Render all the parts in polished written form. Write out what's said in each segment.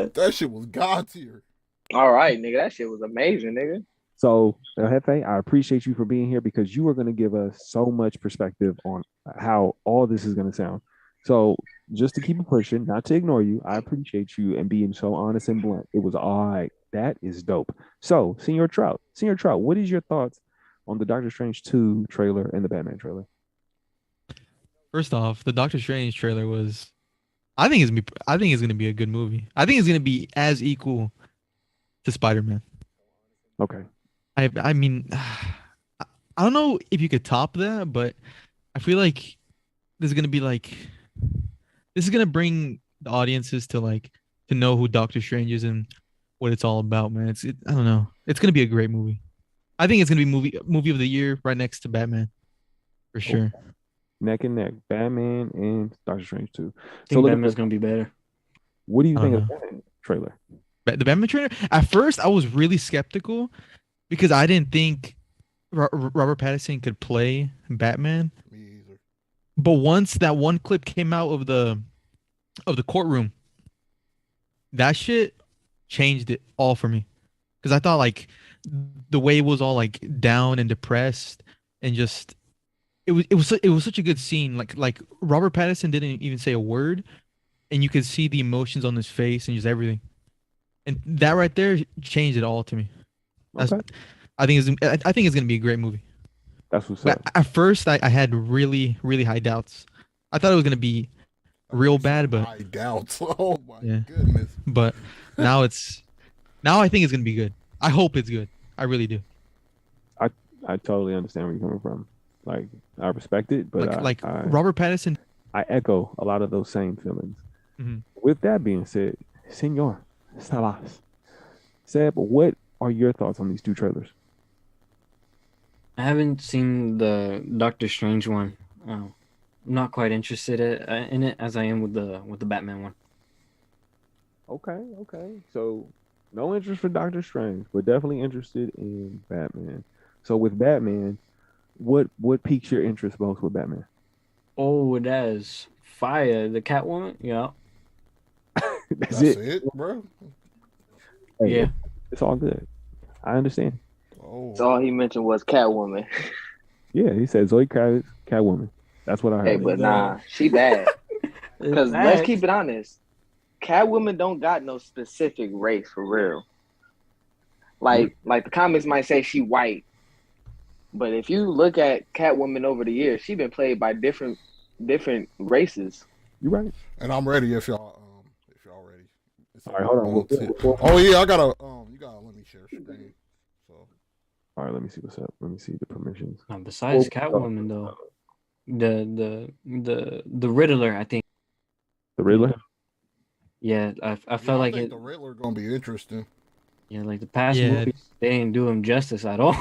That shit was god tier. All right, nigga. That shit was amazing, nigga. So, Jefe, I appreciate you for being here because you are going to give us so much perspective on how all this is going to sound. So, just to keep it pushing, not to ignore you, I appreciate you and being so honest and blunt. It was all right. That is dope. So, Senior Trout, what is your thoughts on the Doctor Strange 2 trailer and the Batman trailer? First off, the Doctor Strange trailer was. I think it's gonna be a good movie. I think it's gonna be as equal to Spider-Man. Okay. I mean, I don't know if you could top that, but I feel like this is gonna be like this is gonna bring the audiences to to know who Doctor Strange is and what it's all about, man. I don't know. It's gonna be a great movie. I think it's gonna be movie of the year right next to Batman for sure. Okay. Neck and neck, Batman and Doctor Strange 2. I So, think Batman's gonna be better. what do you I think don't of know. the Batman trailer? The Batman trailer. At first, I was really skeptical because I didn't think Robert Pattinson could play Batman. Me either. But once that one clip came out of the courtroom, that shit changed it all for me. Because I thought the way it was all down and depressed and just it was such a good scene. Like Robert Pattinson didn't even say a word, and you could see the emotions on his face and just everything. And that right there changed it all to me. That's, Okay. I think it's gonna be a great movie. That's what's But up. at first, I had really really high doubts. I thought it was gonna be real bad, but I doubt. Oh my Yeah. goodness. but now I think it's gonna be good. I hope it's good. I really do. I totally understand where you're coming from. Like, I respect it, but Robert Pattinson. I echo a lot of those same feelings. Mhm. With that being said, Senor Salas, Seb, what are your thoughts on these two trailers? I haven't seen the Doctor Strange one. I'm not quite interested in it as I am with the Batman one. Okay. So, no interest for Doctor Strange, but definitely interested in Batman. So, with Batman, what piques your interest most with Batman? Oh, that is fire. The Catwoman, yeah, That's That's it. it, bro. Hey, yeah. it's all good. I understand. Oh, So all he mentioned was Catwoman. Yeah, he said Zoe Kravitz, Catwoman. That's what I Hey, heard. but nah, she bad. Because let's Facts. keep it honest. Catwoman don't got no specific race for real. Like the comics might say she white, but if you look at Catwoman over the years, she been played by different races. You're right. and I'm ready if y'all ready. It's All right, hold on. on tip. Before- Oh yeah, I gotta you gotta let me share screen. So All right, let me see what's up. Let me see the permissions. Besides Well, Catwoman though, the Riddler, I think. The Riddler? Yeah, I yeah, felt I like think it. the Riddler gonna be interesting. Yeah, like the past Yeah. movies, they didn't do him justice at all.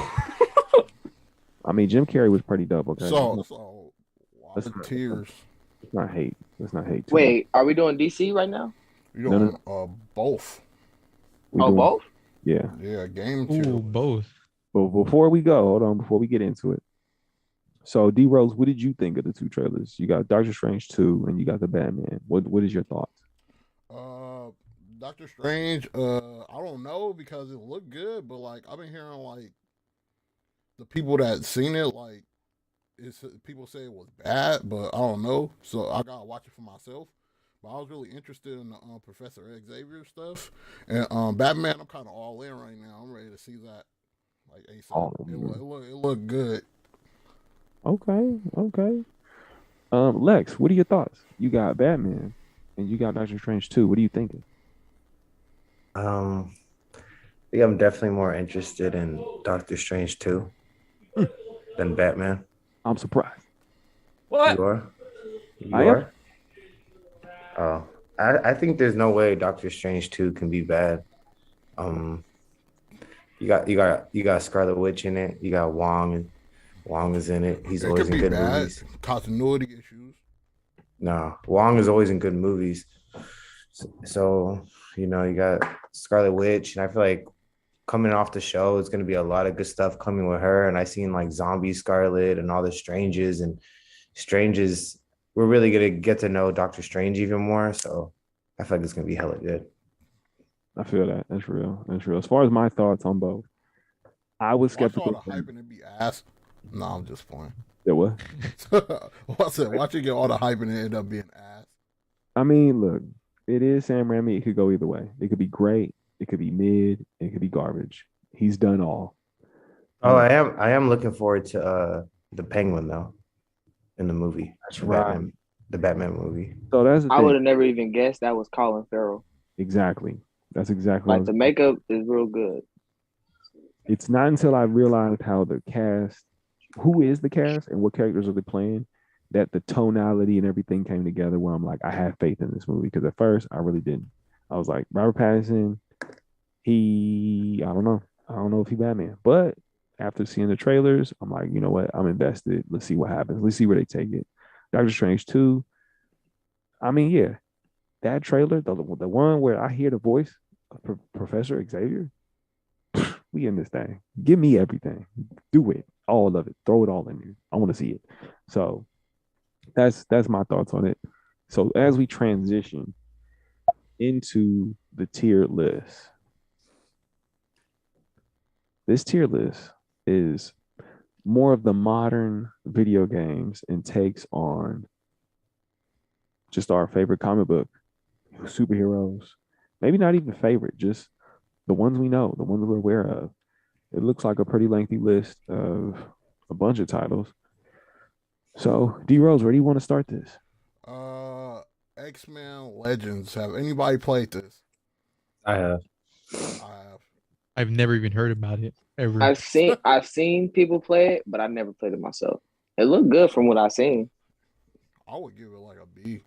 I mean, Jim Carrey was pretty dope, okay? So let's lots of tears. not hate. Let's not hate too much. Wait, are we doing DC right now? You No, know, both. We Oh, doing- both? Yeah. Yeah, game Ooh, two. both. But before we go, hold on, before we get into it. So, D Rose, what did you think of the two trailers? You got Doctor Strange 2 and you got the Batman. What is your thoughts? Doctor Strange. I don't know because it looked good, but like I've been hearing like the people that seen it like it's people say it was bad, but I don't know. So I gotta watch it for myself. But I was really interested in the Professor Xavier stuff and Batman. I'm kind of all in right now. I'm ready to see that like All ASAP. in. It looked good. Okay. Lex, what are your thoughts? You got Batman and you got Doctor Strange 2. What are you thinking? Um, yeah, I'm definitely more interested in Doctor Strange 2 than Batman. I'm surprised. What? You are? You I am. are? Oh, I think there's no way Doctor Strange 2 can be bad. Um, you got Scarlet Witch in it. You got Wong, and Wong is in it. He's It always could in be good bad. movies. Continuity issues. No, Wong is always in good movies. So, you got Scarlet Witch, and I feel like coming off the show, it's going to be a lot of good stuff coming with her. And I seen like Zombie Scarlet and all the Stranges. We're really going to get to know Doctor Strange even more. So I feel like it's going to be hella good. I feel that. That's real. That's real. As far as my thoughts on both, I was Watch all skeptical. the hype and it be ass. No, I'm just playing. That what? I said, watch it get all the hype and it end up being ass. I mean, look, it is Sam Raimi. It could go either way. It could be great. It could be mid. It could be garbage. He's done all. Oh, I am looking forward to the Penguin though in the movie. That's the right. The Batman movie. So that's the I thing. would have never even guessed that was Colin Farrell. Exactly. That's exactly what I Like was the makeup is real good. It's not until I realized how the cast, who is the cast and what characters are they playing, that the tonality and everything came together where I'm like, I have faith in this movie. Because at first I really didn't. I was like, Robert Pattinson, I don't know. I don't know if he Batman. But after seeing the trailers, I'm like, you know what? I'm invested. Let's see what happens. Let's see where they take it. Doctor Strange 2. I mean, yeah. That trailer, the one where I hear the voice of Professor Xavier, we in this thing. Give me everything. Do it. All of it. Throw it all in there. I want to see it. So that's my thoughts on it. So as we transition into the tier list, this tier list is more of the modern video games and takes on just our favorite comic book superheroes. Maybe not even favorite, just the ones we know, the ones we're aware of. It looks like a pretty lengthy list of a bunch of titles. So, D Rose, where do you want to start this? X-Men Legends. Have anybody played this? I have. I have. I've never even heard about it ever. I've seen people play it, but I never played it myself. It looked good from what I've seen. I would give it like a B.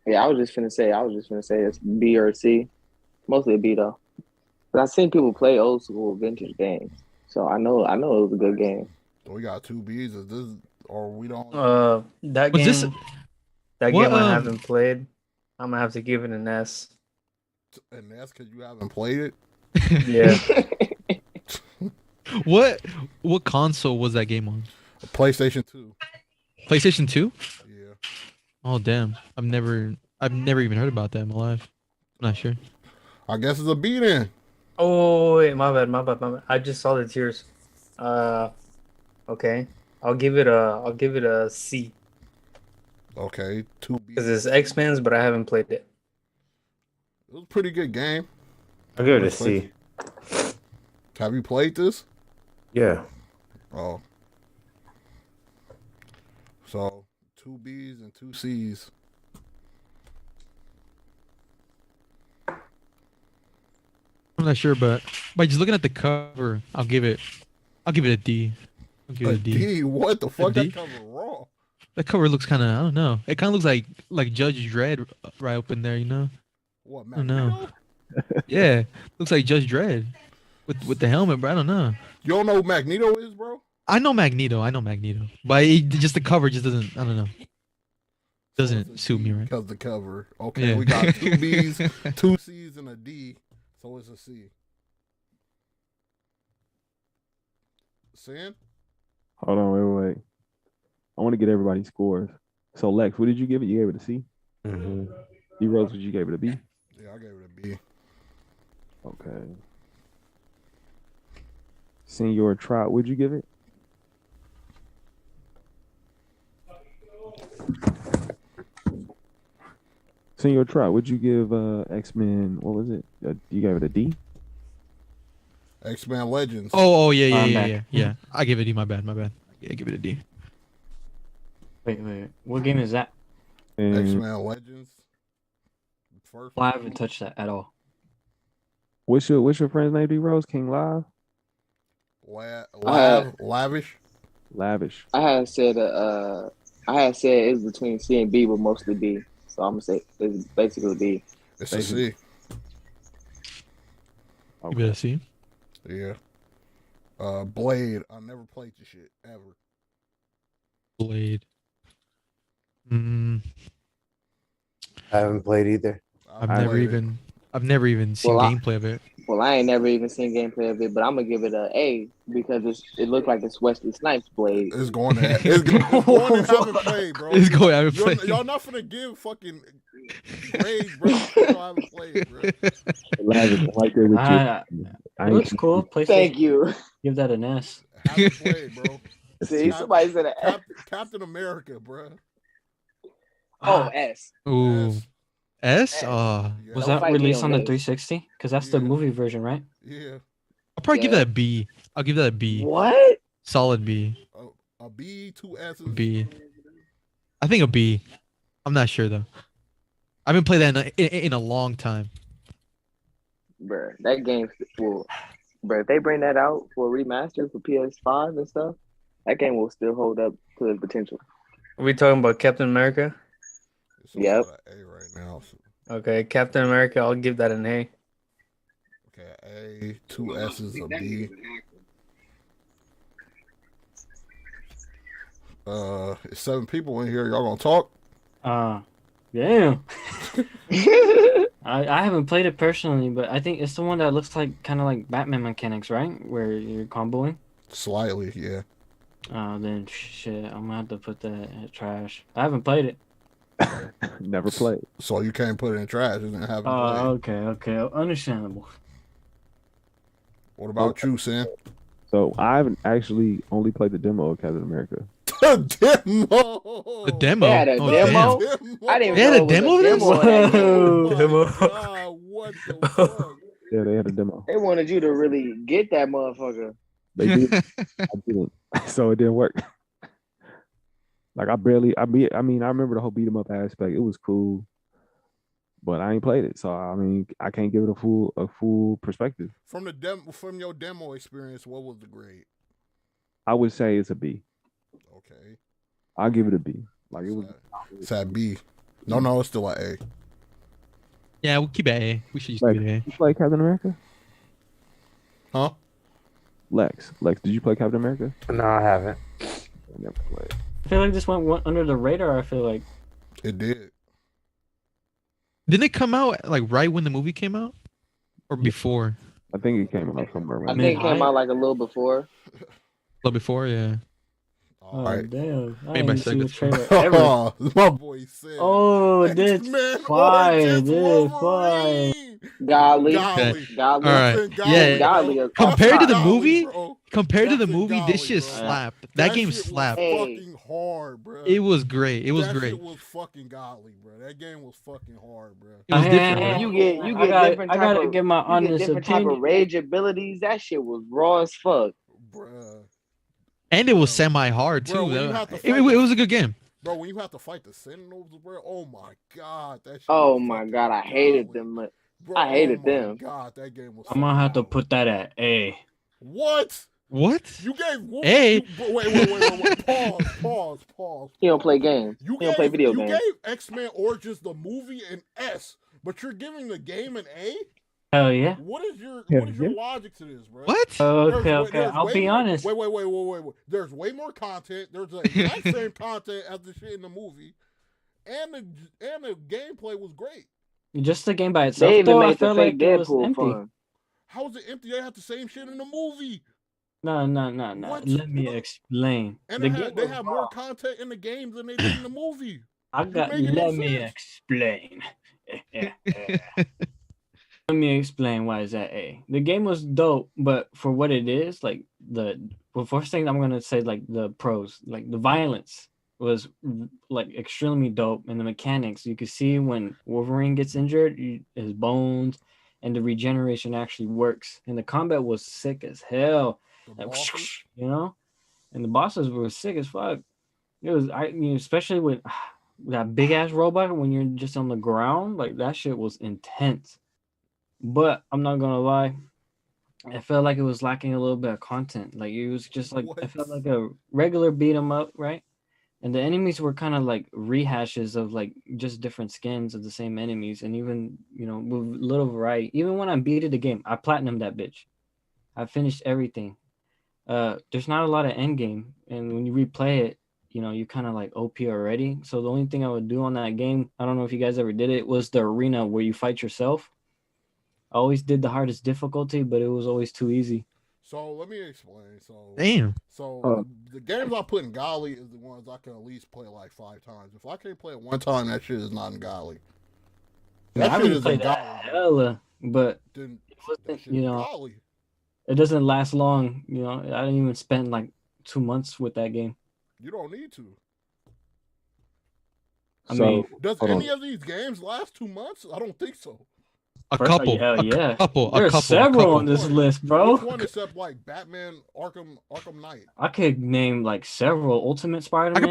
Yeah, I was just gonna say it's B or C. Mostly a B though. But I've seen people play old school vintage games. So I know it was a good game. We got 2 B's. Is this or we don't? That Was game. this- That what, game I haven't played. I'm gonna have to give it an S. And that's because you haven't played it. Yeah. What console was that game on? PlayStation 2. PlayStation 2? Yeah. Oh damn. I've never even heard about that in my life. I'm not sure. I guess it's a B then. Oh wait, my bad. I just saw the tiers. Okay. I'll give it a C Okay, 2 B. because it's X-Men's, but I haven't played it. It was a pretty good game. I'll give it a C. Have you played this? Yeah. Oh. So 2 B's and 2 C's. I'm not sure, but by just looking at the cover, I'll give it a D. I'll give it a D. D? What the fuck? D? That cover raw. That cover looks kind of, I don't know. It kind of looks like Judge Dredd right up in there, you know? What, I don't know. Magneto? Yeah, looks like Judge Dredd with the helmet, but I don't know. You don't know who Magneto is, bro? I know Magneto, but just the cover just doesn't. I don't know. Doesn't suit me right. Because the cover. Okay, Yeah. we got 2 B's, 2 C's, and a D. So it's a C. Sin? Hold on, wait. I want to get everybody's scores. So Lex, what did you give it? You gave it a C? Mm-hmm. D Rose, what you gave it a B? Yeah, I gave it a B. Okay. Senor Trout, what'd you give it? Senor Trout, what'd you give X-Men? What was it? You gave it a D? X-Men Legends. Oh yeah, My yeah, bad. yeah, yeah. I give it a D. My bad. Yeah, give it a D. Wait. What game is that? And X-Men Legends. First Well, I haven't touched that at all. what's your friend's name? D Rose? King Live? Lavish. Lavish. I had said it's between C and B, but mostly B. So I'm gonna say it's basically B. It's a C. Give it a C. Yeah. Blade. I never played this shit ever. Blade. I haven't played either. I've never even seen Well, gameplay of it. Well, I ain't never even seen gameplay of it, but I'm gonna give it a A because it looked like it's Wesley Snipes' Blade. It's going to haven't played, bro. It's going. I haven't played. Y'all not finna give fucking Rage, bro. Still haven't played, bro. Lavish, I'm right there with you. It I looks ain't cool. PlayStation. Thank you. Give that an S. Haven't played, bro. See, somebody said Captain America, bro. Oh, S. Ooh. Yes. S? Yeah. Uh, Was Don't that fight me released on on the this. 360? Because that's the Yeah. movie version, right? Yeah. I'll probably give Yeah. that a B. I'll give that a B. What? Solid B. A B, 2 S's. B. I think a B. I'm not sure though. I haven't played that in a long time. Bruh, that game will. Bruh, if they bring that out for a remaster for PS5 and stuff, that game will still hold up to its potential. Are we talking about Captain America? It's Yep. also an A right now. So. Okay, Captain America, I'll give that an A. Okay, A, 2 S's, a B. It's 7 people in here. Y'all gonna talk? Damn. I haven't played it personally, but I think it's the one that looks like kind of like Batman mechanics, right? Where you're comboing. Slightly, yeah. Then shit, I'm gonna have to put that in trash. I haven't played it. never played. So you can't put it in trash. You didn't have it played. Okay, understandable. What about you, Sam? So I haven't actually only played the demo of Captain America. The demo. The demo. They had a Oh, demo? damn. I didn't They had know a it was demo of this? of that game. Oh my Demo. God, what the fuck? Yeah, they had a demo. They wanted you to really get that motherfucker. They did. I didn't, so it didn't work. Like I remember the whole beat 'em up aspect. It was cool, but I ain't played it, so I mean, I can't give it a full perspective. From your demo experience, what was the grade? I would say it's a B. Okay. I'll give it a B. Like it was. It's at B. No, it's still at A. Yeah, we'll keep it A. We should just Like, keep it A. you play Captain America? Huh? Lex, did you play Captain America? No, I haven't. I never played. I feel like this went under the radar. I feel like. It did. Didn't it come out like right when the movie came out, or before? I think it came out somewhere I around. think it came Mid-high? out like a little before. A little before, yeah. All Oh right. damn! I Made by didn't see the Sega. trailer ever. Oh, my boy said. Oh, that's X-Men fire! Origins Dude, fire! Wolverine. Golly. Golly. Golly. All right. Listen, Yeah. Golly. Compared to the Golly, movie, bro. compared to the That's a movie, golly, this shit bro. slapped. That game shit was slapped. Hey. fucking hard, bro. It was great. It was that great. Shit was fucking godly, bro. That game was fucking hard, bro. It was Hey, different. hey, And hey. you get I gotta- different I type gotta of get my you get honest different type of opinion. rage abilities. That shit was raw as fuck. Bruh. And it was Bro. semi-hard too. Bro, when you That- have to it, fight it the- was a good game. Bro, when you have to fight the Sentinels, bro, oh my God. That shit Oh was my fucking god, I hated godly. them. Bro, I hated oh my them. God, that game was I'm gonna have to fucking put that at A. What? What? You gave Hey. Wait. Pause. He don't play games. You He don't play video you games. gave X-Men Origins the movie an S, but you're giving the game an A? Hell yeah. What is your Yeah, logic to this, bro? What? Okay. There's I'll way be more- honest. Wait. There's way more content. There's the exact same content as the shit in the movie, and the gameplay was great. Just the game by itself, They even though, I made the felt fake like it was Deadpool empty. fun. How is it empty? They have the same shit in the movie, No. What? Let me explain. and The they game have was more raw. content in the games than they did in the movie. Let making me sense. explain. Let me explain why is that A. The game was dope, but for what it is, like first thing I'm gonna say, like the pros, like the violence was like extremely dope, and the mechanics you could see when Wolverine gets injured, his bones and the regeneration actually works, and the combat was sick as hell. The Like, bosses? you know, and the bosses were sick as fuck. It was, especially with that big ass robot when you're just on the ground, like that shit was intense. But I'm not gonna lie, I felt like it was lacking a little bit of content. Like it was just like it felt like a regular beat 'em up, right? And the enemies were kind of like rehashes of like just different skins of the same enemies, and even with little variety. Even when I beat the game, I platinumed that bitch. I finished everything. There's not a lot of end game, and when you replay it, you kind of like OP already. So the only thing I would do on that game, I don't know if you guys ever did it, was the arena where you fight yourself. I always did the hardest difficulty, but it was always too easy. So let me explain. So Damn. the games I put in Golly is the ones I can at least play like 5 times. If I can't play it one time, that shit is not in Golly. Man, I That shit is replayed that ungodly. hella, but Then it that wasn't, shit you is know, godly. it doesn't last long. You know, I didn't even spend like 2 months with that game. You don't need to. I So mean, Does hold on. any of these games last 2 months? I don't think so. A couple. hell yeah. A couple. There's several on this Which one? list, bro. Which one except like Batman, Arkham Knight? I could name like several. Ultimate Spider-Man. I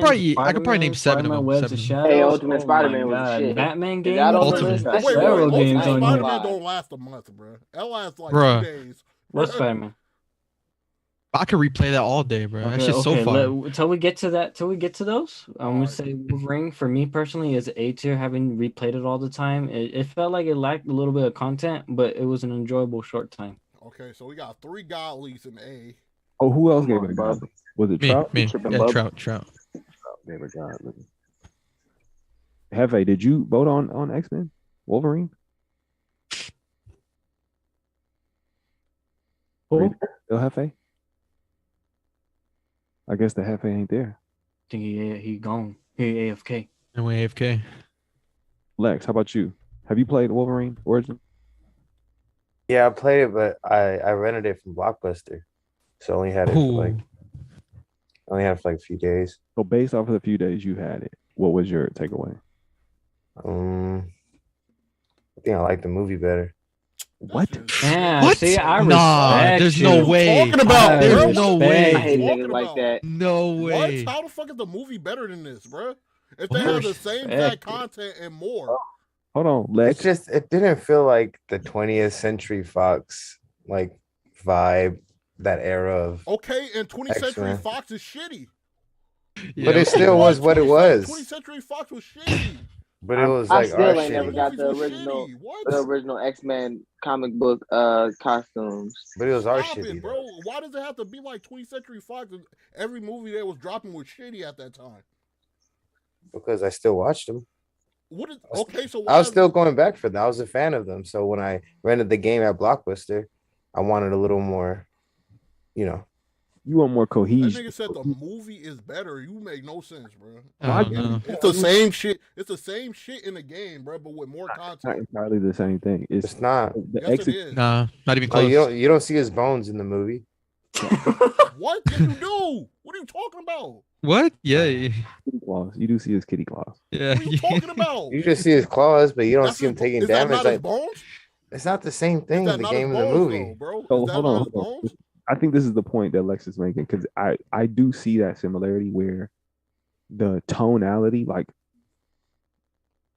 could probably name 7 of Spider-Man them. Webs 7 of of them. Shadows. Hey, Ultimate Oh Spider-Man my was a God. shit. Batman Is games. that on the Ultimate. list? Got That's Wait, several wait, games Ultimate on here. Spider-Man don't last a month, bro. That lasts like Bruh. 2 days. What's Spider-Man? I could replay that all day, bro. That's just so fun. Till we get to those, I'm gonna Alright. say Wolverine for me personally is A tier. Having replayed it all the time, it felt like it lacked a little bit of content, but it was an enjoyable short time. Okay, so we got 3 godlies in A. Oh, who else gave Come it a on, bub. godly? Was it Me, Trout? me. Tripping, Yeah, bub. Trout. Gave a godly. Hefe, did you vote on X-Men? Wolverine? Who? Still Hefe? I guess the Hefe ain't there. I think he gone. He AFK. And we AFK. Lex, how about you? Have you played Wolverine Origin? Yeah, I played it, but I rented it from Blockbuster, so I only had it for like a few days. So based off of the few days you had it, what was your takeaway? I think I like the movie better. What? Yeah, What? see, I Nah, respect there's you. no way. Talking about, I bro? There's no respect way. I hate Talking niggas like about? that. No way. What? How the fuck is the movie better than this, bro? If they have the same exact content and more. Hold on, Lex. It's just it didn't feel like the 20th Century Fox like vibe, that era of. Okay, and 20th Century X-Men. Fox is shitty. But it still was what it was. 20th Century Fox was shitty. But it was I like still our ain't never shitty. got the Movies was original, shitty. What? the original X-Men comic book costumes. But it was our Stop shitty, it, bro. Why does it have to be like 20th Century Fox? Every movie they was dropping was shitty at that time. because I still watched them. What is okay? So I why was is- still going back for them. I was a fan of them. So when I rented the game at Blockbuster, I wanted a little more, you know. You want more that cohesion. nigga said the movie is better. You make no sense, bro. I don't know. It's the same shit. It's the same shit in the game, bro, but with more Not content. entirely the same thing. It's It's not. the Yes, it execution. is. Nah, not even Oh, close. you don't see his bones in the movie. What did you do? What are you talking about? What? Yeah, Kitty claws. You do see his kitty claws. yeah. What are you talking about? You just see his claws, but you don't That's see him his- taking is that damage. not his Like, bones? it's not the same Is thing. that The not game his and the bones, movie. though, bro? So Is that hold not on, his hold on. bones? I think this is the point that Lex is making because I do see that similarity where the tonality like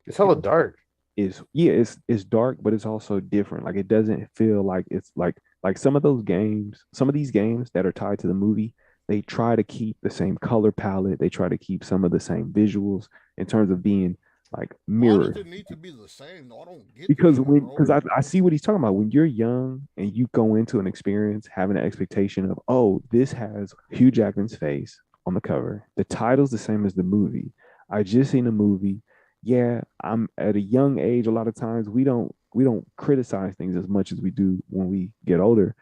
It's hella dark. is it's dark, but it's also different. Like it doesn't feel like it's like some of these games that are tied to the movie, they try to keep the same color palette, they try to keep some of the same visuals in terms of being like Why does mirrored. it need to be the same? No, I don't get Because this shit, because bro. I see what he's talking about. When you're young and you go into an experience having an expectation of, oh, this has Hugh Jackman's face on the cover. The title's the same as the movie. I just seen a movie. Yeah, I'm at a young age. A lot of times we don't criticize things as much as we do when we get older.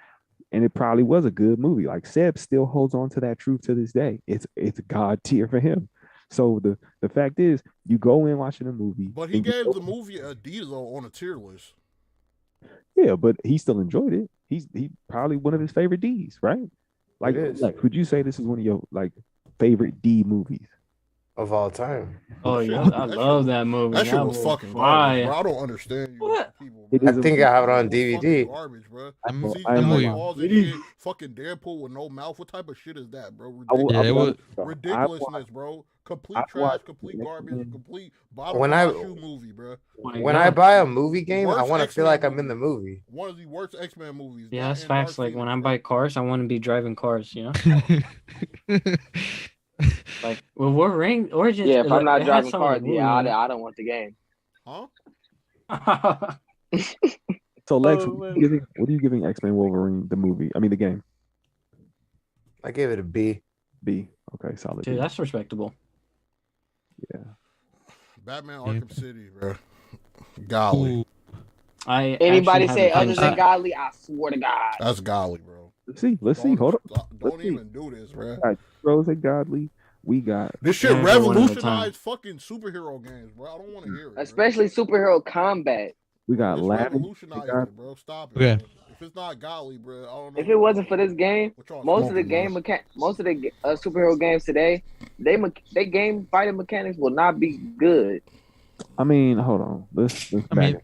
And it probably was a good movie. Like Seb still holds on to that truth to this day. It's God tier for him. So the fact is, you go in watching a movie, But he and you gave go- the movie a D though on a tier list. yeah, but he still enjoyed it. He probably one of his favorite D's, right? Like, is. would you say this is one of your like favorite D movies? Of all time. Oh That yeah, shit- I that love shit- that movie. That shit was movie fucking fire. garbage, bro. I don't understand you What? people. It bro. is I think I have it on It was fucking DVD. garbage, bro. I'm, Well, CGI I I'm with you. balls and shit, fucking Deadpool with no mouth. What type of shit is that, bro? I will, Yeah, I'll it be was- honest with y'all. Ridiculousness, bro. Complete I trash, watched complete the garbage, X-Men. complete bottom When of I- my shoe movie, bro. My When God. I buy a movie game, I Worst want to feel X-Men like I'm in the movie. movie. One of the worst X-Men movies. Yeah, that that's and facts. Dark Like when Phoenix, I bro. buy cars, I want to be driving cars. You know, like well, Wolverine Origins. Yeah, if I'm not it had driving some cars, of the yeah, movie I don't want the game. Huh? in it. So Lex, Oh, what man. are you giving X-Men Wolverine the movie? I mean the game. I gave it a B. B. Okay, solid. Dude, B. that's respectable. Yeah. Batman Yeah. Arkham City, bro. Golly. Ooh. I Anybody actually say haven't other finished than it. godly, I swear to God. That's golly, bro. Let's see. Hold on. Don't Let's see. even do this, bro. Got Rose and Godly. We got This shit Yeah, one at a time. revolutionized fucking superhero games, bro. I don't want to hear it. Bro. Especially superhero combat. we got This lavish. revolutionized it, bro. Stop it. Okay. Bro. If it's not godly, bro, I don't know. If it wasn't for this game, What y'all most of the smoking, game most of the superhero games today, they game fighting mechanics will not be good. I mean, hold on. Let's back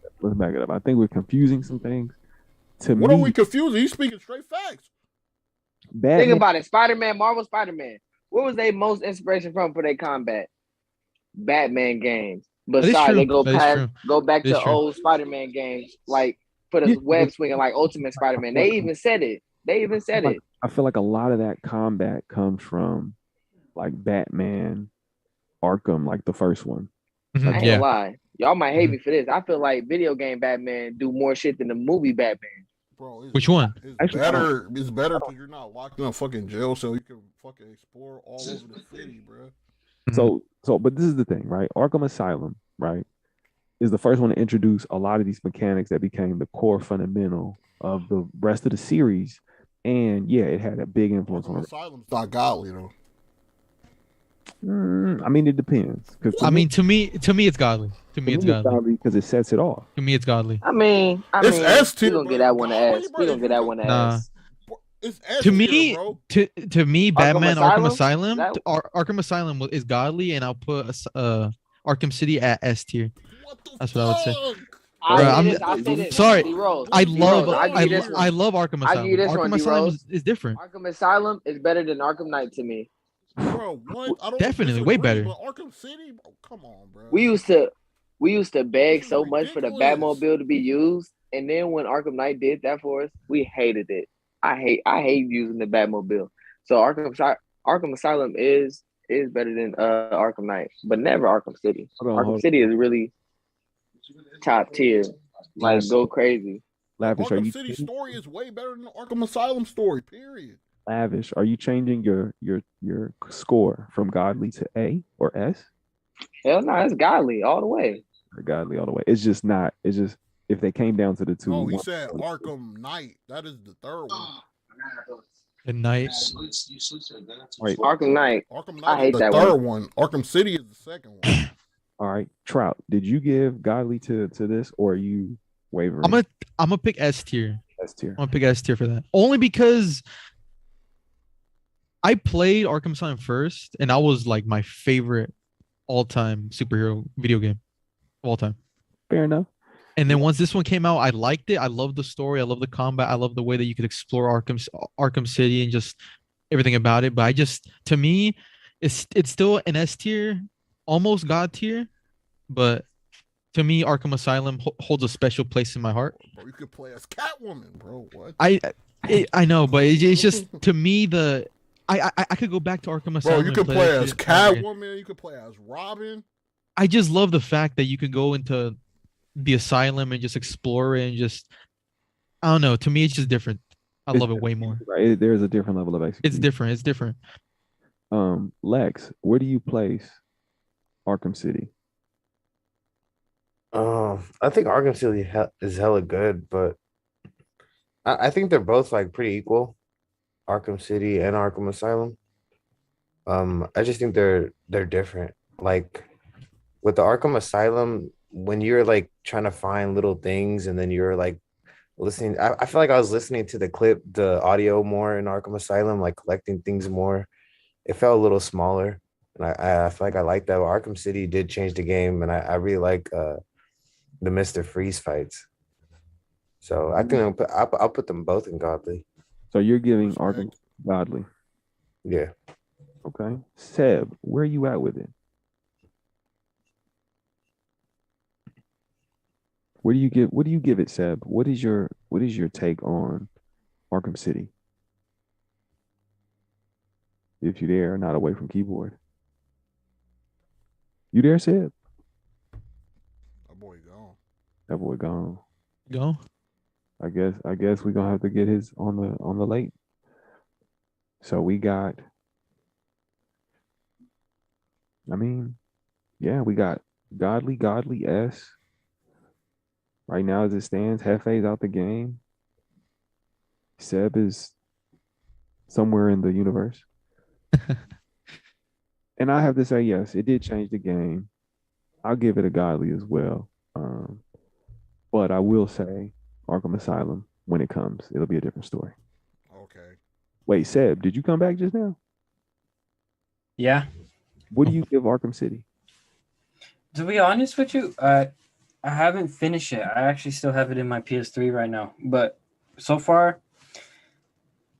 it up. I think we're confusing some things. To What me, are we confusing? He's speaking straight facts. Batman, Think about it. Spider-Man, Marvel Spider-Man. Where was they most inspiration from for their combat? Batman games. Besides, true. they go That is past, true. go back That is to true. old Spider-Man games, like for the web swinging, like Ultimate Spider-Man. They even said it. I feel like a lot of that combat comes from like Batman, Arkham, like the first one. Mhm, I ain't yeah. gonna lie. Y'all might hate me for this. I feel like video game Batman do more shit than the movie Batman. Bro, Which one? It's Actually, better. It's better because you're not locked in a fucking jail, so you can fucking explore all over the city, bro. So, but this is the thing, right? Arkham Asylum, right, is the first one to introduce a lot of these mechanics that became the core fundamental of the rest of the series. And yeah, it had a big influence Arkham on it. Asylum's not godly though. I mean, it depends. I mean, to me, it's godly. To me, it's godly. because it sets it off. To me, it's godly. I mean, It's S we tier, gonna bro. get that one to Godly, S. bro. We gonna get that one to Nah. S. It's S To tier, me, bro. to me, Batman Arkham Asylum? Asylum, That- Arkham Asylum is godly, and I'll put Arkham City at S tier. What the That's what I would say. fuck? I'll say this. Sorry. D-Rose, I D-Rose, love I'll give you this one. I love Arkham I'll give you Asylum. this one, Arkham Asylum D-Rose. is different. Arkham Asylum is better than Arkham Knight to me. Bro, what? I don't Definitely, way disagree, better. But Arkham City, bro, come on, bro. We used to beg This is so much for the ridiculous. Batmobile to be used, and then when Arkham Knight did that for us, we hated it. I hate using the Batmobile. So Arkham Asylum is better than Arkham Knight, but never Arkham City. Arkham City is really top tier. Like go crazy. Lavish, Arkham City story is way better than the Arkham Asylum story. Period. Lavish, are you changing your score from godly to A or S? Hell no, it's godly all the way. Or godly all the way. It's just not. It's just if they came down to the two. Oh, he said Arkham Knight. That is the third one. At night. Wait. Arkham Knight. Arkham I Knight hate is the that third one. Arkham City is the second one. All right, Trout. Did you give godly to this, or are you wavering? I'm gonna pick S tier. S tier. I'm gonna pick S tier for that. Only because I played Arkham Asylum first, and that was like my favorite all-time superhero video game of all time. Fair enough. And then once this one came out, I liked it. I love the story. I love the combat. I love the way that you could explore Arkham City and just everything about it. But to me, it's still an S tier, almost God tier. But to me, Arkham Asylum holds a special place in my heart. Bro, you could play as Catwoman, bro. What? I know, but it's just to me I could go back to Arkham Asylum. Bro, you could and play that as shit over again. Catwoman. You could play as Robin. I just love the fact that you can go into the asylum and just explore it and just I don't know. To me, it's just different. I love it way more. Right, there's a different level of execution. It's different. It's different. Lex, where do you place Arkham City? I think Arkham City is hella good, but I think they're both like pretty equal. Arkham City and Arkham Asylum. I just think they're different. Like with the Arkham Asylum, when you're like trying to find little things and then you're like listening, I feel like I was listening to the audio more in Arkham Asylum, like collecting things more. It felt a little smaller, and I feel like I like that. But Arkham City did change the game, and I really like the Mr. Freeze fights. So I think I'll put them both in godly. So you're giving Arkham godly. Yeah. Okay. Seb, where are you at with it? What do you give it, Seb? What is your take on Arkham City? If you're there, not away from keyboard. You there, Seb? That boy gone. That boy gone. Go. I guess we're gonna have to get his on the late. So we got, I mean, yeah, we got godly S. Right now, as it stands, Hefe's out the game. Seb is somewhere in the universe. And I have to say, yes, it did change the game. I'll give it a godly as well. But I will say Arkham Asylum, when it comes, it'll be a different story. Okay. Wait, Seb, did you come back just now? Yeah. What do you give Arkham City? To be honest with you, I haven't finished it. I actually still have it in my PS3 right now. But so far,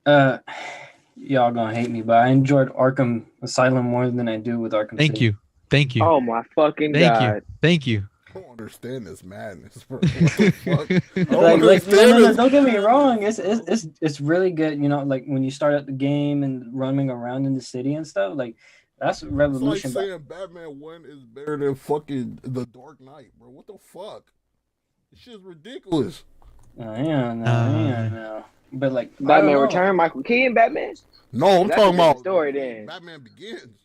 y'all gonna hate me, but I enjoyed Arkham Asylum more than I do with Arkham Thank City. you. Thank you. Oh my fucking Thank god! you. Thank you. I don't understand this madness, bro. What the fuck? I don't Like, understand no, this don't get me madness, wrong. bro. It's really good. You know, like when you start at the game and running around in the city and stuff. Like that's It's like revolution. saying Batman 1 is better than fucking The Dark Knight, bro. What the fuck? This shit's ridiculous. No. But like I don't Batman know. Return, Michael Keaton, Batman. No, I'm That's talking a about different story then. Batman Begins.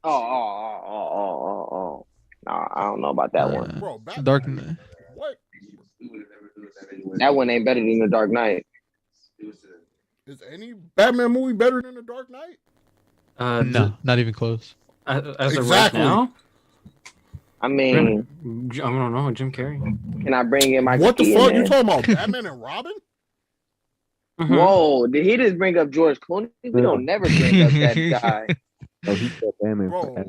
Oh. No, I don't know about that one. Bro, Batman. Dark. What? That one ain't better than The Dark Knight. Is any Batman movie better than The Dark Knight? No, not even close. As of right Exactly. now, I mean, I don't know. Jim Carrey. can I bring in Michael What the Keaton? fuck? You man? talking about Batman and Robin? Mhm. Whoa, did he just bring up George Clooney? We don't never bring up that guy. Oh, he said Batman. Bro,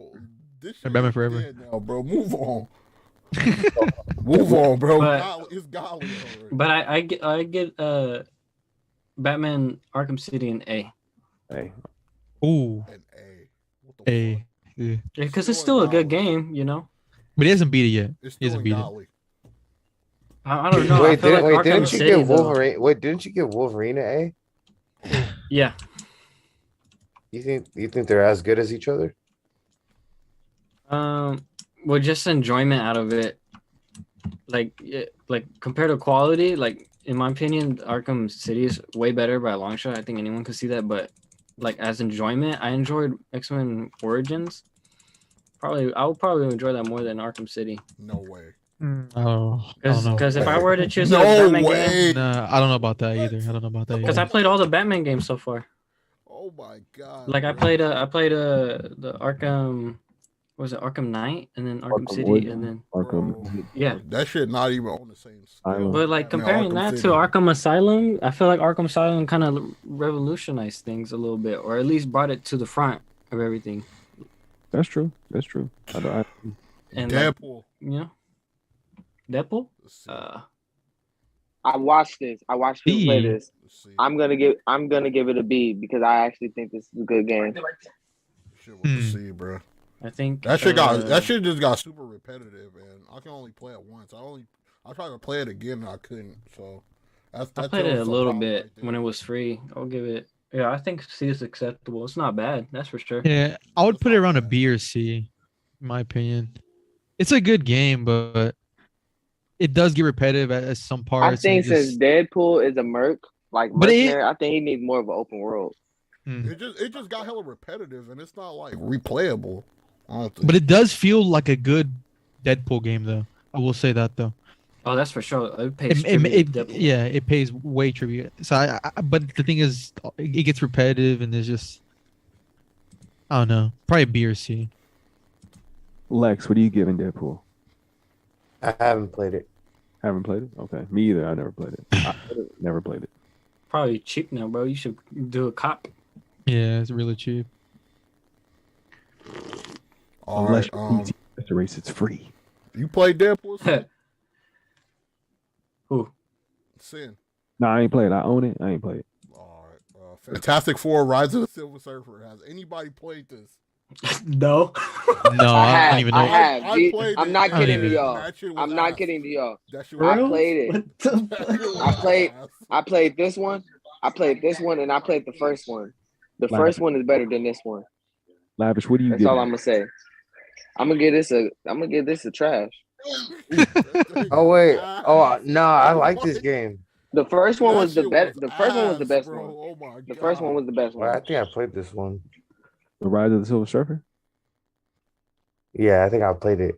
this shit Batman is Forever. dead now, bro. Move on. Move on, bro. But- It's godly already. But I get Batman Arkham City an A Hey, Ooh. An A. What the A. fuck? Yeah. because Still it's still a good godly. game. You know. But he hasn't beat it yet. It's He still hasn't beat it. godly. I don't know. I Wait, feel like Arkham didn't you City, give though. Wolverine? Wait, didn't you give Wolverine an A? Yeah. You think they're as good as each other? Well, just enjoyment out of it. Like compared to quality, like in my opinion, Arkham City is way better by a long shot. I think anyone could see that. But like as enjoyment, I enjoyed X-Men Origins. I would probably enjoy that more than Arkham City. No way. Oh, I don't know. Because if I were to choose a No Batman game, way. Nah, I don't know about that either. I don't know about that because I either. played all the Batman games so far. Oh my god. Like I bro. played the Arkham, was it Arkham Knight, and then Arkham Arkham City, Origins. and then Arkham. yeah. That shit not even on the same scale. Asylum. But like Man, comparing Arkham that City. to Arkham Asylum, I feel like Arkham Asylum kind of revolutionized things a little bit, or at least brought it to the front of everything. That's true. And like, Deadpool. you know, Deadpool. Let's see. I watched this. I watched people play B. this. Let's see. I'm gonna give it a B because I actually think this is a good game. Shit with the C, bro. I think That shit just got super repetitive, and I can only play it once. I tried to play it again and I couldn't. So I that played it tells a a little problem bit right there. when it was free. I'll give it. Yeah, I think C is acceptable. It's not bad. That's for sure. Yeah, I would put it around a B or C, in my opinion. It's a good game, but it does get repetitive at some parts. I and think it just- since Deadpool is a merc, like But it- mercenary, I think he needs more of an open world. It just got hella repetitive, and it's not like replayable. I don't think. But it does feel like a good Deadpool game, though. I will say that, though. Oh, that's for sure. It pays It, tribute to Deadpool. yeah, it pays way tribute. So, but the thing is, it gets repetitive, and there's just, I don't know, probably B or C. Lex, what are you giving Deadpool? I haven't played it. Haven't played it? Okay. Me either. I never played it. Never played it. Probably cheap now, bro. You should do a cop. Yeah, it's really cheap. All Unless right, you're easy to race, it's free. you play Deadpool? Sin? Who? Sin. No, I ain't played it. I own it. I ain't played it. All right. Fantastic Four: Rise of the Silver Surfer. Has anybody played this? No. No, I don't even know. I have. I played I'm it, not and kidding to that y'all. that shit was I'm not ass. kidding to y'all. That shit I was played it. What the That fuck? shit was I played- ass. I played this one. I played this one, and I played the first one. The Like- first one is better than this one. Lavish, what do you That's give all it? I'm gonna say. I'm gonna give this a trash. Oh wait. Oh no, I like this game. The first one That was the shit best. The first one was the ass, best bro. one. Oh my The first one was the best Well, I one. think I played this one. The Rise of the Silver Surfer? Yeah, I think I played it.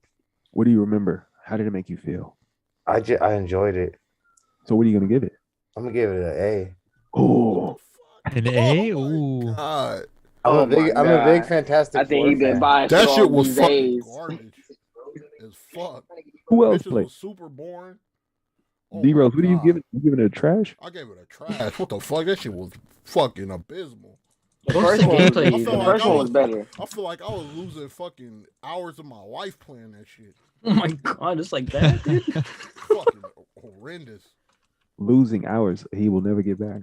What do you remember? How did it make you feel? I enjoyed it. So what are you gonna give it? I'm gonna give it an A. Oh, An A? Oh my Ooh. God. Oh my I'm a big God. Fantastic I think Four he been fan. buying That all shit was these fucking days. garbage as fuck. Who else Bitches played? was super boring. Oh D my Rose, what are you God. giving? You giving it a trash? I gave it a trash. What the fuck? That shit was fucking abysmal. The What's first the one, gameplay I you feel the like first I one was was better. I feel like I was losing fucking hours of my life playing that shit. Oh my god, it's like that, dude. Fucking horrendous. Losing hours, he will never get back.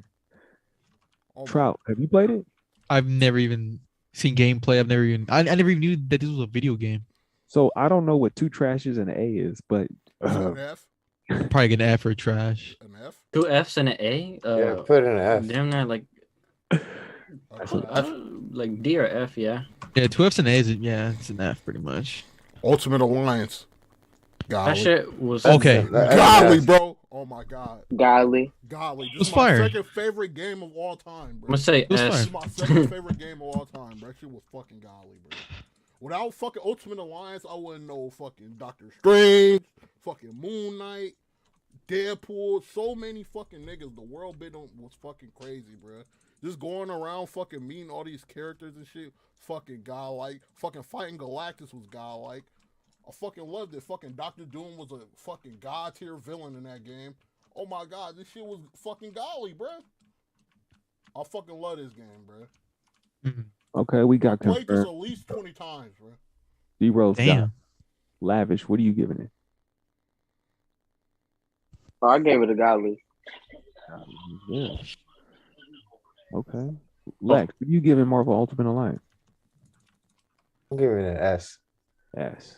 Oh my- Trout, have you played it? I've never even seen gameplay. I never even knew that this was a video game. So I don't know what two trashes and an A is, but An F? Probably gonna F for trash. An F? 2 F's and an A. Yeah, put in an F. Damn near like That's an F. like D or F, yeah. Yeah, 2 F's and A's. Yeah, it's an F pretty much. Ultimate Alliance. That Golly. shit was Okay. Golly, bro. Oh my God. Golly. Golly. This was is my fire. second favorite game of all time, I'm bro. gonna say was S. This is my second favorite game of all time, bro. That shit was fucking golly, bro. Without fucking Ultimate Alliance, I wouldn't know fucking Doctor Strange, fucking Moon Knight, Deadpool, so many fucking niggas. The world bit was fucking crazy, bro. Just going around fucking meeting all these characters and shit, fucking godlike. Fucking fighting Galactus was godlike. I fucking loved it. Fucking Doctor Doom was a fucking god tier villain in that game. Oh my God, this shit was fucking golly, bro. I fucking love this game, bro. Mhm. okay, we got Played this confirmed. at least 20 times, bro. D Rose, Damn. Lavish. What are you giving it? Oh, I gave it a godly. Yeah. Okay. Lex, what are you giving Marvel Ultimate Alliance? I'm giving it an S. S.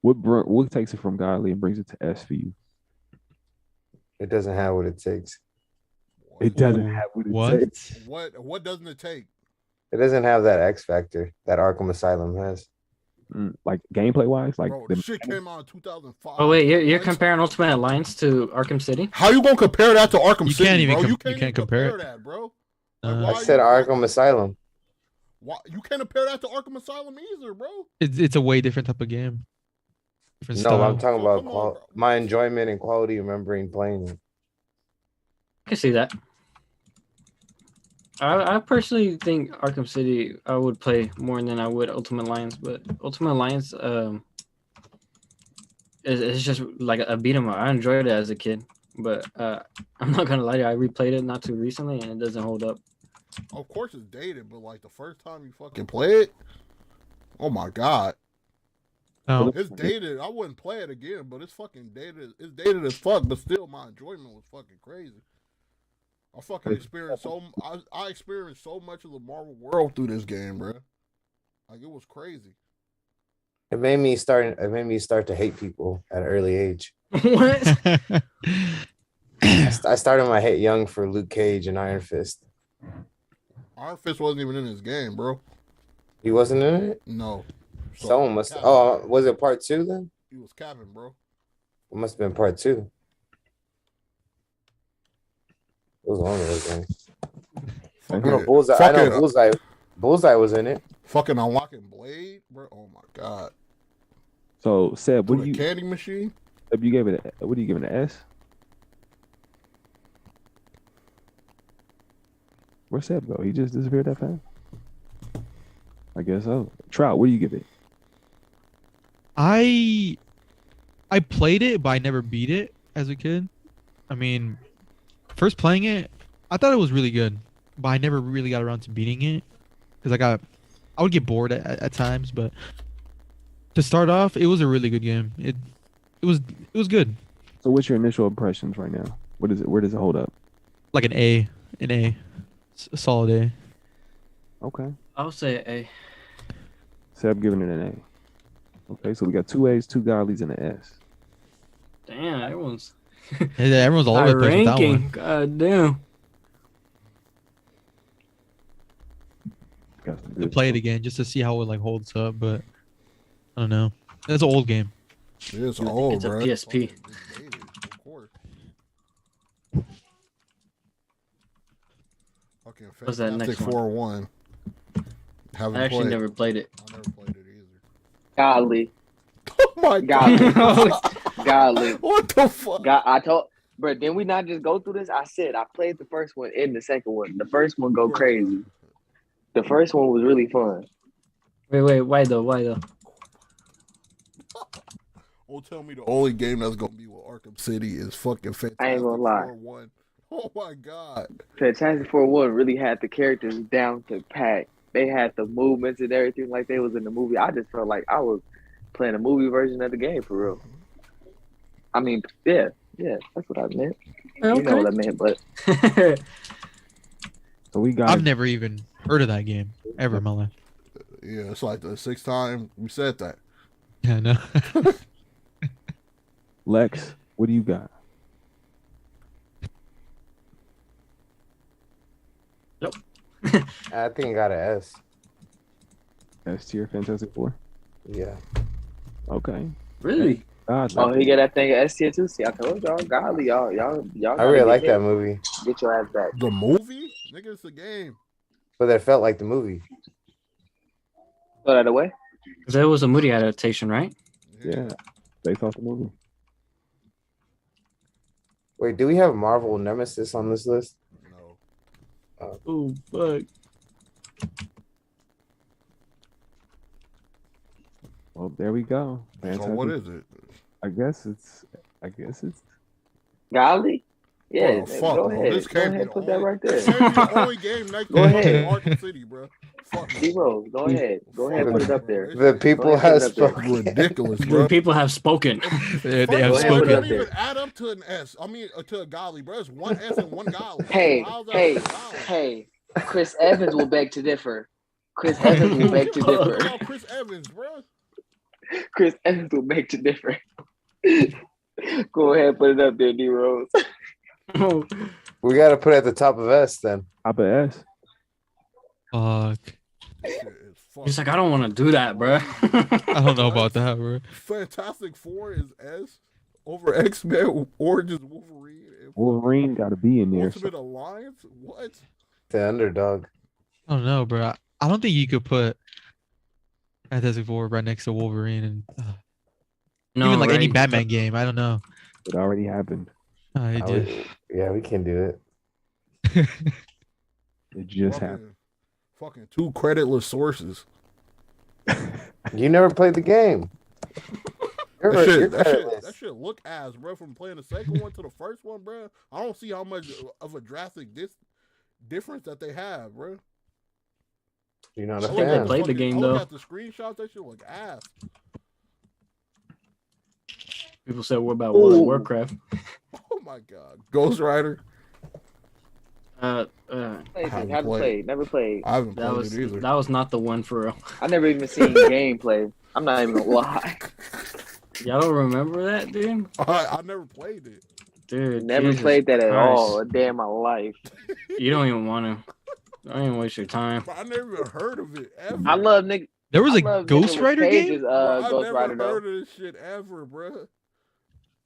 What takes it from godly and brings it to S for you? It doesn't have what it takes. It doesn't have what it What? takes. What doesn't it take? It doesn't have that X factor that Arkham Asylum has. Like gameplay wise, like Bro, the this shit came out in 2005. Oh wait, you're Like, comparing Ultimate Alliance to Arkham City? How you gonna compare that to Arkham You City, can't even bro? you can't compare it. that, bro. Uh, Why I said you- Arkham Asylum. Why you can't compare that to Arkham Asylum either, bro? It's a way different type of game. Different No, style. I'm talking So, about come on, bro. my enjoyment and quality remembering playing it. I can see that. I personally think Arkham City I would play more than I would Ultimate Alliance, but Ultimate Alliance it's just like a beat 'em up. I enjoyed it as a kid, but I'm not gonna lie to you, I replayed it not too recently and it doesn't hold up. Of course it's dated, but like the first time you fucking play it, oh my God. Oh, It's dated. I wouldn't play it again, but it's fucking dated. It's dated as fuck, but still my enjoyment was fucking crazy. I fucking experienced I experienced so much of the Marvel world through this game, bro. Like it was crazy. It made me start to hate people at an early age. What? I started my hate young for Luke Cage and Iron Fist. Iron Fist wasn't even in this game, bro. He wasn't in it? No. So, Someone must. Captain. Oh, was it part 2 then? He was capping, bro. It must have been part 2. It was one of those things. I know Fucking, Bullseye. I know Bullseye. Bullseye was in it. fucking unlocking Blade, bro. Oh my God. So Seb, what Through do the you candy machine? Seb, you gave it what do you give it an S? Where's Seb go? He just disappeared that fast? I guess so. Trout, what do you give it? I played it, but I never beat it as a kid. I mean, first playing it, I thought it was really good, but I never really got around to beating it because I would get bored at times. But to start off, it was a really good game. It was good, So what's your initial impressions right now? What is it? Where does it hold up? like an A, a solid A. Okay. I'll say A. Seb giving it an A. Okay, so we got 2 A's, 2 godlies, and an S. Damn, everyone's Everyone's all high over the place with that ranking. one. God damn. Got some To good play it stuff. again just to see how it like holds up, but I don't know. It's an old game. It's old, It's a bro. PSP. It's dated, of course. Fucking What's that next Fantastic one? 4-1. Haven't I actually played. never played it. I never played it either. Godly. Oh my Godly. God. Godly. What the fuck? God, I told, bro, didn't we not just go through this? I said I played the first one and the second one. The first one go crazy. The first one was really fun. Wait, why though? Why though? Don't tell me the only game that's gonna be with Arkham City is fucking Fantastic I ain't gonna lie. Four 1. Oh my god. Fantastic Four 1 really had the characters down to pat. They had the movements and everything like they was in the movie. I just felt like I was playing a movie version of the game for real. I mean, yeah, that's what I meant. Okay. You know what I meant, but So we got. I've never even heard of that game ever in my life. Yeah, it's like the 6th time we said that. Yeah, no. Lex, what do you got? I think I got an S. S tier Fantastic Four. Yeah. Okay. Really? God, oh, he got that thing at S tier too. See, I told y'all, godly, y'all. I really like that movie. Get your ass back. The movie? Nigga, it's a game. But it felt like the movie. Throw that away. Because it was a Moody adaptation, right? yeah, based off the movie. Wait, do we have Marvel Nemesis on this list? No. Oh, fuck. Well, there we go. So Fantastic. what is it? I guess it's. Godly? Yeah, Oh, fuck, go bro. ahead. This Go can't ahead, be put the that only- right This there. can't be the only game next Go to ahead. Arkham City, bro. Fuck no. D-Rose, go ahead. Go ahead, Fuck put it no, up there. bro. The people Go ahead, have put it up there. spoken. Ridiculous, The bro. people have spoken. They First have of all, Go ahead, it put it don't up even there. add up to an S. I mean, to a golly, bro. It's one S and one golly. Hey, How's that hey, a golly? hey. Chris Evans will beg to differ. Chris Evans will beg to Give a fuck differ. about Chris Evans, bro. Chris Evans will beg to differ. Go ahead, put it up there, D-Rose. We got to put it at the top of S then. Top of S. Fuck. Shit is fucking- He's like, I don't want to do that, bro. I don't know about that, bro. Fantastic Four is S over X-Men Origins Wolverine and Wolverine got to be in there. Ultimate Alliance. What? The underdog. I don't know, bro. I don't think you could put Fantastic Four right next to Wolverine and No, even like any right? Batman game. I don't know. It already happened. I just, Yeah, we can do it. It just happened. Fucking two creditless sources. You never played the game. You're That creditless. shit look ass, bro. From playing the second one to the first one, bro. I don't see how much of a drastic difference that they have, bro. You're not a I think they fan. played the game, I though. look at the screenshots. That shit look ass. People said, what about World of Ooh. Warcraft? Oh my god, Ghost Rider. Uh, Haven't played. Never played. I haven't that played was it either. that was not the one for real. I never even seen gameplay. I'm not even gonna lie. Y'all don't remember that, dude? I never played it. Dude, Never Jesus played that at Christ. all a day in my life. You don't even want to. Don't even waste your time. But I never even heard of it ever. I love niggas. there was I a love Ghost Nicolas Rider Cage's, game. Bro, I Ghost never Rider though. heard of this shit ever, bro.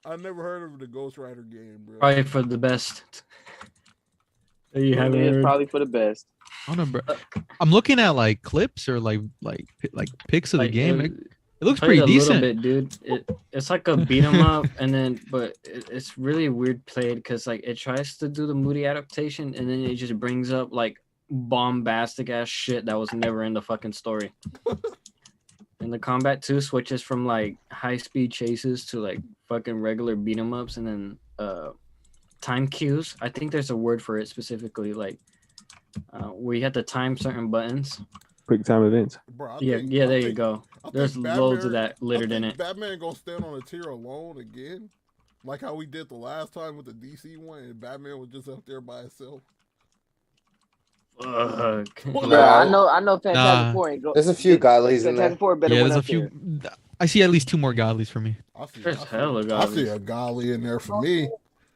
I never heard of the Ghost Rider game, bro. Probably for the best. That you haven't It's heard. probably for the best. I don't know, bro. I'm looking at like clips or like pics of the Like, game. It looks Played pretty a little decent. bit, dude. It's like a beat 'em up, and then it's really weird played because like it tries to do the Moody adaptation, and then it just brings up like bombastic ass shit that was never in the fucking story. And the combat too switches from like high speed chases to like fucking regular beat 'em ups, and then time cues. I think there's a word for it specifically, like where you have to time certain buttons. Quick time events. Bro, I Yeah, think- yeah, I there you think- go. I think There's loads of Batman- that littered I in think it. Batman gonna stand on a tier alone again, like how we did the last time with the DC one, and Batman was just up there by himself. Fuck. Well, Bro, Nah. I know Fantastic Nah. Four ain't go. There's a few godlies in there. Fantastic Four better Yeah, win there's a up few. there. I see at least two more godlies for me. There's hella I see godlies. a golly in there for me.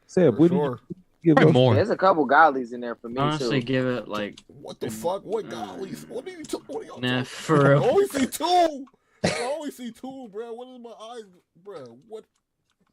Seb, For what do sure. you give Probably Ghost more. There's a couple godlies in there for me Honestly, too. give it like What the fuck? What gollies? What are you? What are y'all nah talking- for I real. only see two. I only see two, bro. What is my eyes, bro? What?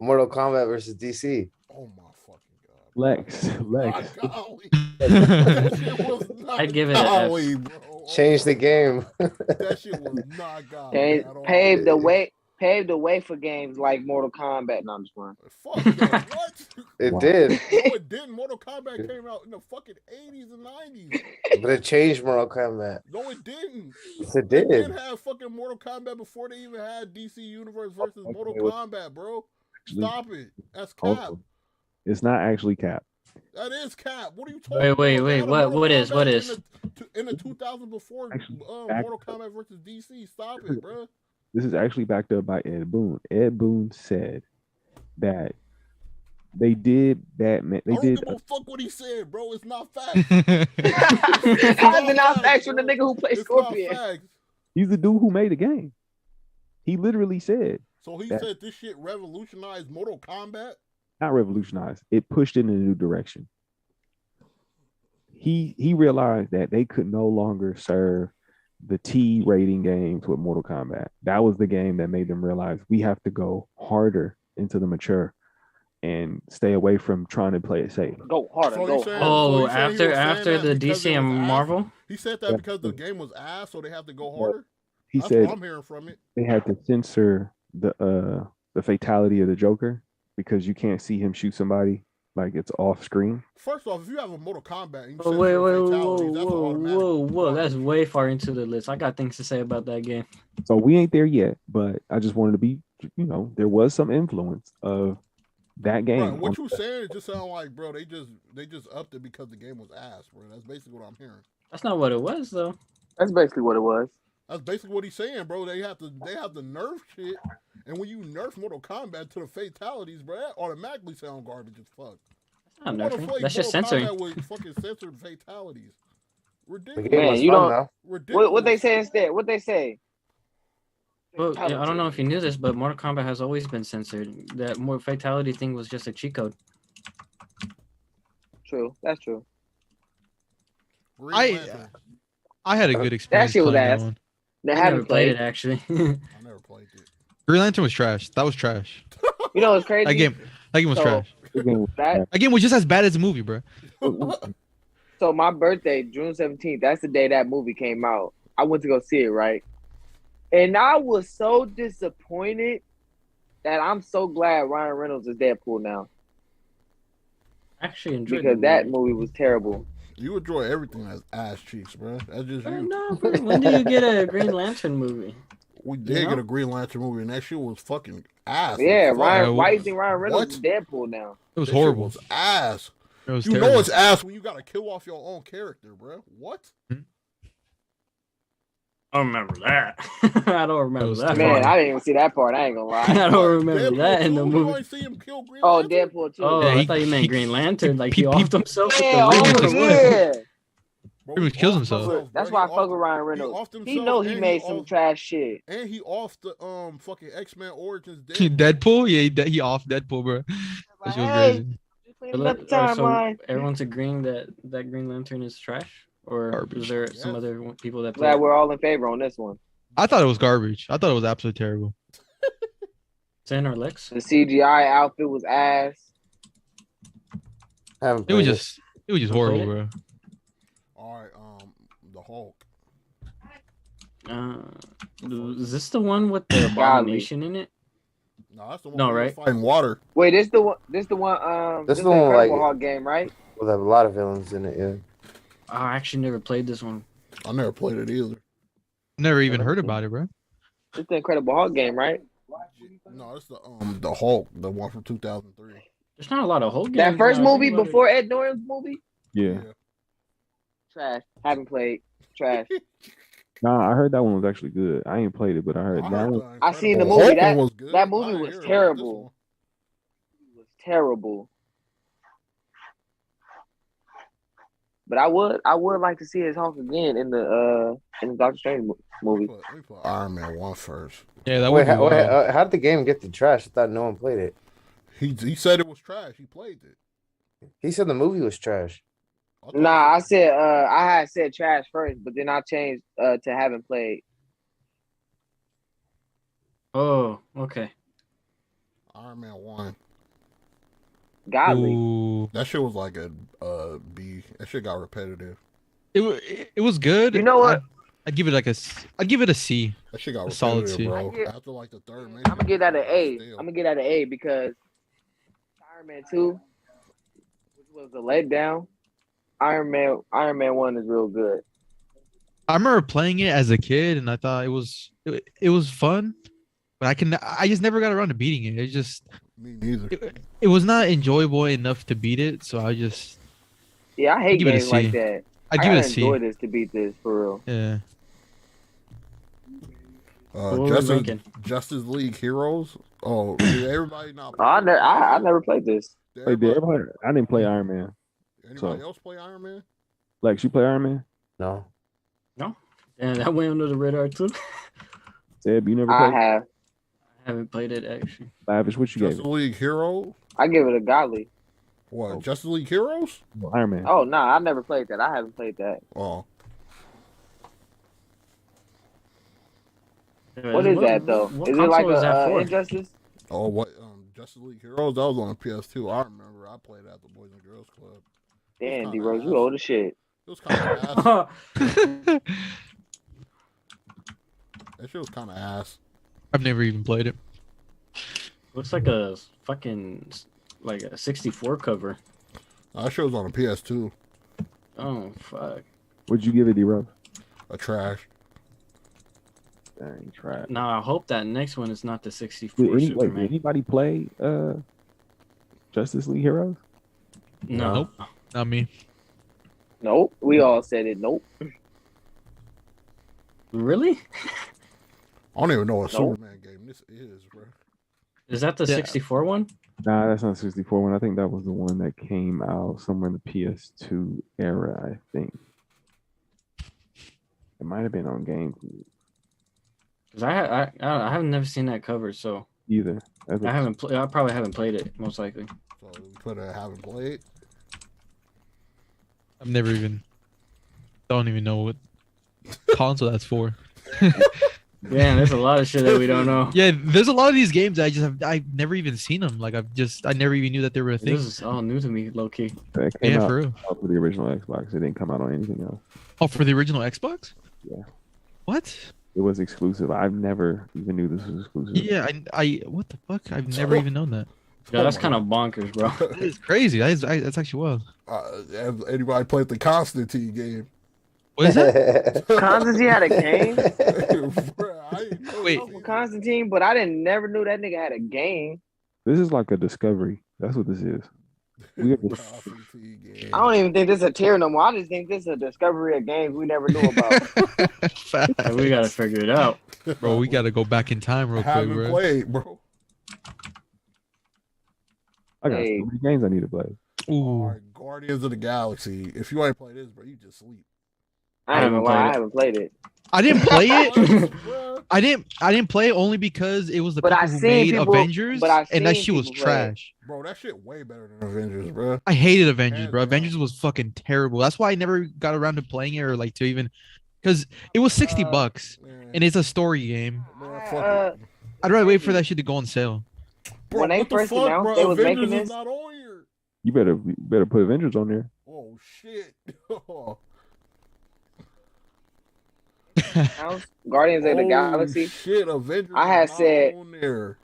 Mortal Kombat versus DC. Oh my fucking god. Lex? Lex. Not golly. That shit was not I'd give it an F. golly, bro. Change the game. That shit was not golly Paved at all. paved the way. paved the way for games like Mortal Kombat. No, I'm just playing. Fuck that. What? It Wow. did, No, it didn't. Mortal Kombat came out in the fucking 80s and 90s. but it changed Mortal Kombat. No, it didn't. Yes, it They did. didn't have fucking Mortal Kombat before they even had DC Universe versus Mortal Kombat, bro. Stop it. That's Cap. Also, it's not actually Cap. That is Cap. What are you talking Wait, about? They had a what Mortal is? What Kombat is? in the 2000 before Actually, Mortal Kombat versus DC? Stop it, bro. This is actually backed up by Ed Boon. Ed Boon said that they did Batman. They I don't did. give a fuck what he said, bro. It's not fact. How is it not facts from the nigga who plays It's not Scorpion? facts. He's the dude who made the game. He literally said, So he That- said this shit revolutionized Mortal Kombat? not revolutionized. It pushed it in a new direction. He realized that they could no longer serve the T rating games with Mortal Kombat. That was the game that made them realize we have to go harder into the mature and stay away from trying to play it safe. Go harder, So go you saying- harder. Oh, so you saying he was saying after that the because DC it and was ass? Marvel. He said that because the game was ass, so they have to go harder? He That's said what I'm hearing from it. they had to censor the fatality of the Joker because you can't see him shoot somebody like it's off screen. First off, if you have a Mortal Kombat and you Oh, censor wait, fatalities, that's an automatic. whoa! That's way far into the list. I got things to say about that game. So we ain't there yet, but I just wanted to be, there was some influence of that game. Bro, what you saying? It just sound like, bro, they just upped it because the game was ass, bro. That's basically what I'm hearing. That's not what it was, though. That's basically what it was. That's basically what he's saying, bro. They have to nerf shit, and when you nerf Mortal Kombat to the fatalities, bro, that automatically sound garbage as fuck. Not You wanna nerfing. play That's just Mortal censoring. Kombat with fucking censored fatalities. The Ridiculous. game Man, was you fun, don't- though. Ridiculous. What they say instead? What they say? Well, yeah, I don't know if you knew this, but Mortal Kombat has always been censored. That more fatality thing was just a cheat code. True. That's true. Green I Lantern. I had a good experience shit was playing that ass. one. They I never haven't played played. it actually. I never played it. Green Lantern was trash. That was trash. You know what's crazy? That game was So- trash. The game was That That game was just as bad as the movie, bro. so my birthday, June 17th. That's the day that movie came out. I went to go see it, right? And I was so disappointed that I'm so glad Ryan Reynolds is Deadpool now Actually enjoyed because the that movie. movie was terrible. You enjoy everything that's ass cheeks, bro. That's just you. No, but when do you get a Green Lantern movie? We did You know? get a Green Lantern movie, and that shit was fucking ass. as Yeah, fuck. Ryan. Why Yeah, you think Ryan Reynolds what? is Deadpool now? It was That shit horrible. was ass. It was You terrible. know it's ass when you gotta kill off your own character, bro. What? I don't remember that. I don't remember was that. Man, part. I didn't even see that part. I ain't gonna lie. I don't remember Deadpool that in the 2, You movie. ain't see him kill Green Oh, Lantern? Deadpool too. Oh, Yeah, I he- thought you meant he- Green Lantern. Like he- he offed himself with Yeah, the oh, wings. yeah. Bro, He he kills offed himself. bro. That's He why I offed- fuck with Ryan he Reynolds. offed He himself know he and made some offed- trash shit. And he off the fucking X-Men Origins Deadpool? Yeah, he off Deadpool, bro. That shit was Hey, crazy. just cleaning up the timeline. So everyone's agreeing that Green Lantern is trash, or Garbage. is there some Yes. other people that play? Glad it? we're all in favor on this one. I thought it was garbage. I thought it was absolutely terrible. Sen or Lex? The CGI outfit was ass. Haven't It was played just horrible, bro. All right, the Hulk. Is this the one with the abomination in it? No, that's the one. No, where he was right? Fighting water. Wait, this the one. This the one. This This the the one, Incredible like- Hulk game, right? With a lot of villains in it, yeah. Oh, I actually never played this one. I never played it either. Never even heard about it, bro. It's the Incredible Hulk game, right? No, it's the Hulk, the one from 2003. There's not a lot of Hulk games. That first now, I movie think about it. before Ed Norton's movie. Yeah. Trash. Haven't played. Trash. Nah, I heard that one was actually good. I ain't played it, but I heard that one. I seen the Incredible movie. Hulk That- was good. that movie I ain't was hear about terrible. this one. It was terrible. But I would like to see his Hulk again in the Doctor Strange movie. Let me put Iron Man 1 first. Yeah, that Wait, would be wild. how did the game get to trash? I thought no one played it. He said it was trash. He played it. He said the movie was trash. thought Nah, he said- I had said trash first, but then I changed to haven't played. Oh, okay. Iron Man 1. Godly. Ooh. That shit was like a B. That shit got repetitive. It was good. You know what? I'd give it like I'd give it a C. That shit got A solid repetitive, C. bro. Yeah. After like the third mission, I'm gonna give that an A. still. I'm gonna give that an A because Iron Man 2, which was a letdown. Iron Man 1 is real good. I remember playing it as a kid, and I thought it was fun, but I just never got around to beating it. It just Me neither. it was not enjoyable enough to beat it, so I just Yeah, I hate give it a games like C. that. I'd I give it gotta a C. enjoy this to beat this for real. Yeah. What were we ranking? Justice League Heroes. Oh, did everybody not play? I never played this. Did Wait, did everybody- everybody? I didn't play Iron Man. Anybody so- else play Iron Man? Lex, you play Iron Man? No. And that went under the radar too. Seb, you never I played? have. I haven't played it actually. Lavish, what you gave Justice it? League Heroes. I give it a godly. What? Oh. Justice League Heroes? Well, Iron Man. Oh no, I never played that. I haven't played that. Oh, What is that though? What Is it like console is that a for? Injustice? oh, what? Justice League Heroes. That was on the PS2. I remember. I played at the Boys and Girls Club. Damn, kinda D-Rose, ass. you old as shit. It was kind of ass. Oh, That shit was kind of ass. I've never even played it. looks like a fucking like a 64 cover. That shit was on the PS2. Oh fuck. What'd you give it, D-Rose? A trash. Dang, try it. Now I hope that next one is not the 64 Did Superman. anybody play Justice League Heroes? No. Nope. Not me. Nope. We all said it. Nope. Really? I don't even know what Nope. Superman game this is, bro. Is that the Yeah. 64 one? Nah, that's not 64 one. I think that was the one that came out somewhere in the PS2 era, I think. It might have been on GameCube Because I haven't never seen that cover, so either. I probably haven't played it most likely. So we put a haven't played. I've never even. Don't even know what console that's for. Yeah, there's a lot of shit that we don't know. Yeah, there's a lot of these games I've never even seen them. Like I never even knew that they were a thing. This is all new to me, low key. That came Yeah, out for real. for the original Xbox. It didn't come out on anything else. Oh, for the original Xbox? Yeah. What? It was exclusive. I've never even knew this was exclusive. Yeah, I what the fuck? I've never even known that. Yeah, that's Oh kind my of bonkers, bro. That is crazy. That's actually wild. Has anybody played the Constantine game? What is that? Constantine had a game? Bruh, I ain't know Wait. that. Constantine, but I never knew that nigga had a game. This is like a discovery. That's what this is. We have to- Constantine game. I don't even think this is a tier no more. I just think this is a discovery of games we never knew about. Facts. Yeah, we gotta figure it out. Bro, we gotta go back in time real quick, haven't bro. played, bro. I got Hey. so many games I need to play. Ooh. Alright, Guardians of the Galaxy. If you ain't played this, bro, you just sleep. I ain't gonna lie, I haven't played it. I didn't play it. Bruh. I didn't play it only because it was the But people I who seen made people- Avengers, but I and that seen shit was people play it. trash. Bro, that shit way better than Avengers, bro. I hated Avengers, Hands bro. down. Avengers was fucking terrible. That's why I never got around to playing it or like to even, because it was $60 Man, and it's a story game. man, Uh, fuck it. I'd rather wait for that shit to go on sale. Bro, when they what the first fuck, announced bro? they was Avengers making is this- not on here. You better put Avengers on there. Oh shit. Guardians of the Holy Galaxy. Shit, Avengers. I had is not said- on there.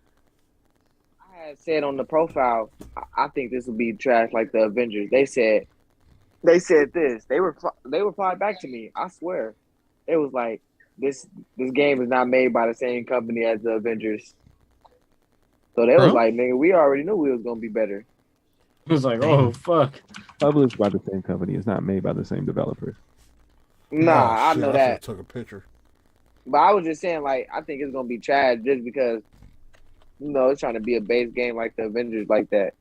I had said on the profile, I think this would be trash like the Avengers. They said this. They replied back to me. I swear, it was like this game is not made by the same company as the Avengers. So they was Huh? like, nigga, we already knew we was gonna be better. It was like, oh fuck. Published by the same company. It's not made by the same developers. Nah, Oh, I shit, know should've that. Took a picture. But I was just saying, like, I think it's gonna be trash just because, you know, it's trying to be a base game like the Avengers like that.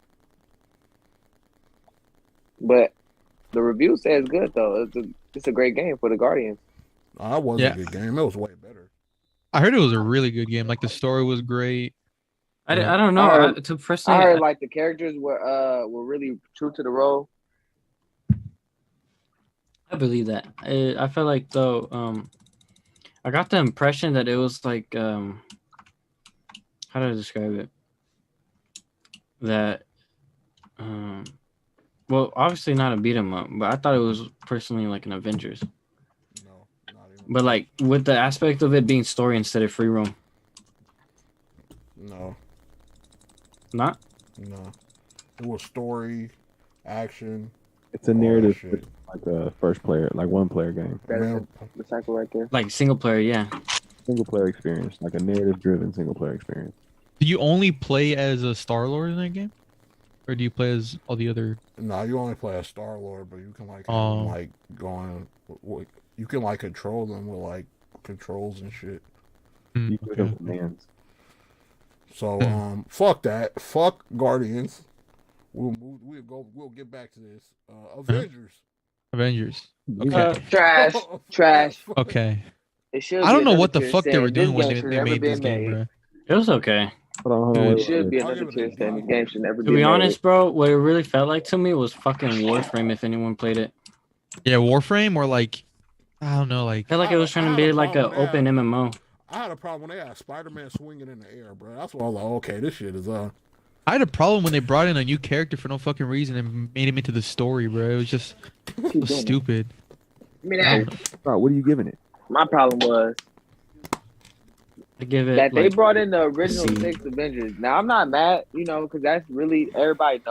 But the review says good though. It's a great game for the Guardians. Nah, that wasn't Yeah. a good game. It was way better. I heard it was a really good game. Like the story was great. I don't know. I heard- To personally, I heard like the characters were really true to the role. I believe that. I feel like though, I got the impression that it was like, how do I describe it? That, well, obviously not a beat 'em up, but I thought it was personally like an Avengers. No, not even. But like with the aspect of it being story instead of free roam. No, Not? no. It was story, action. It's a all that narrative, shit. like a first player, like one player game, Man, The cycle right there. Like single player, yeah. single player experience, like a narrative driven single player experience. Do you only play as a Star Lord in that game, or do you play as all the other? nah, you only play as Star Lord, but you can like have Oh. them, like going. You can like control them with like controls and shit. You can Okay. give commands. So Hmm. fuck that. Fuck Guardians. We'll get back to this. Avengers. Avengers. Okay. Trash. Okay. It should. I don't be know another what the tier fuck they were saying doing when this game should they never made this been game, made. bro. It was okay. Hold on, Dude. It wait, should be I'll another give it tier a saying D. this game should never To be made. honest, bro, what it really felt like to me was fucking Warframe if anyone played it. Yeah, Warframe or like, I don't know, I like felt like it was trying to be like an open MMO. I had a problem when they had Spider-Man swinging in the air, bro. That's why I was like, okay, this shit is I had a problem when they brought in a new character for no fucking reason and made him into the story, bro. It was just it was stupid. I mean, Bro, what are you giving it? my problem was I give it that they like, brought in the original C. 6 Avengers. Now I'm not mad, because that's really everybody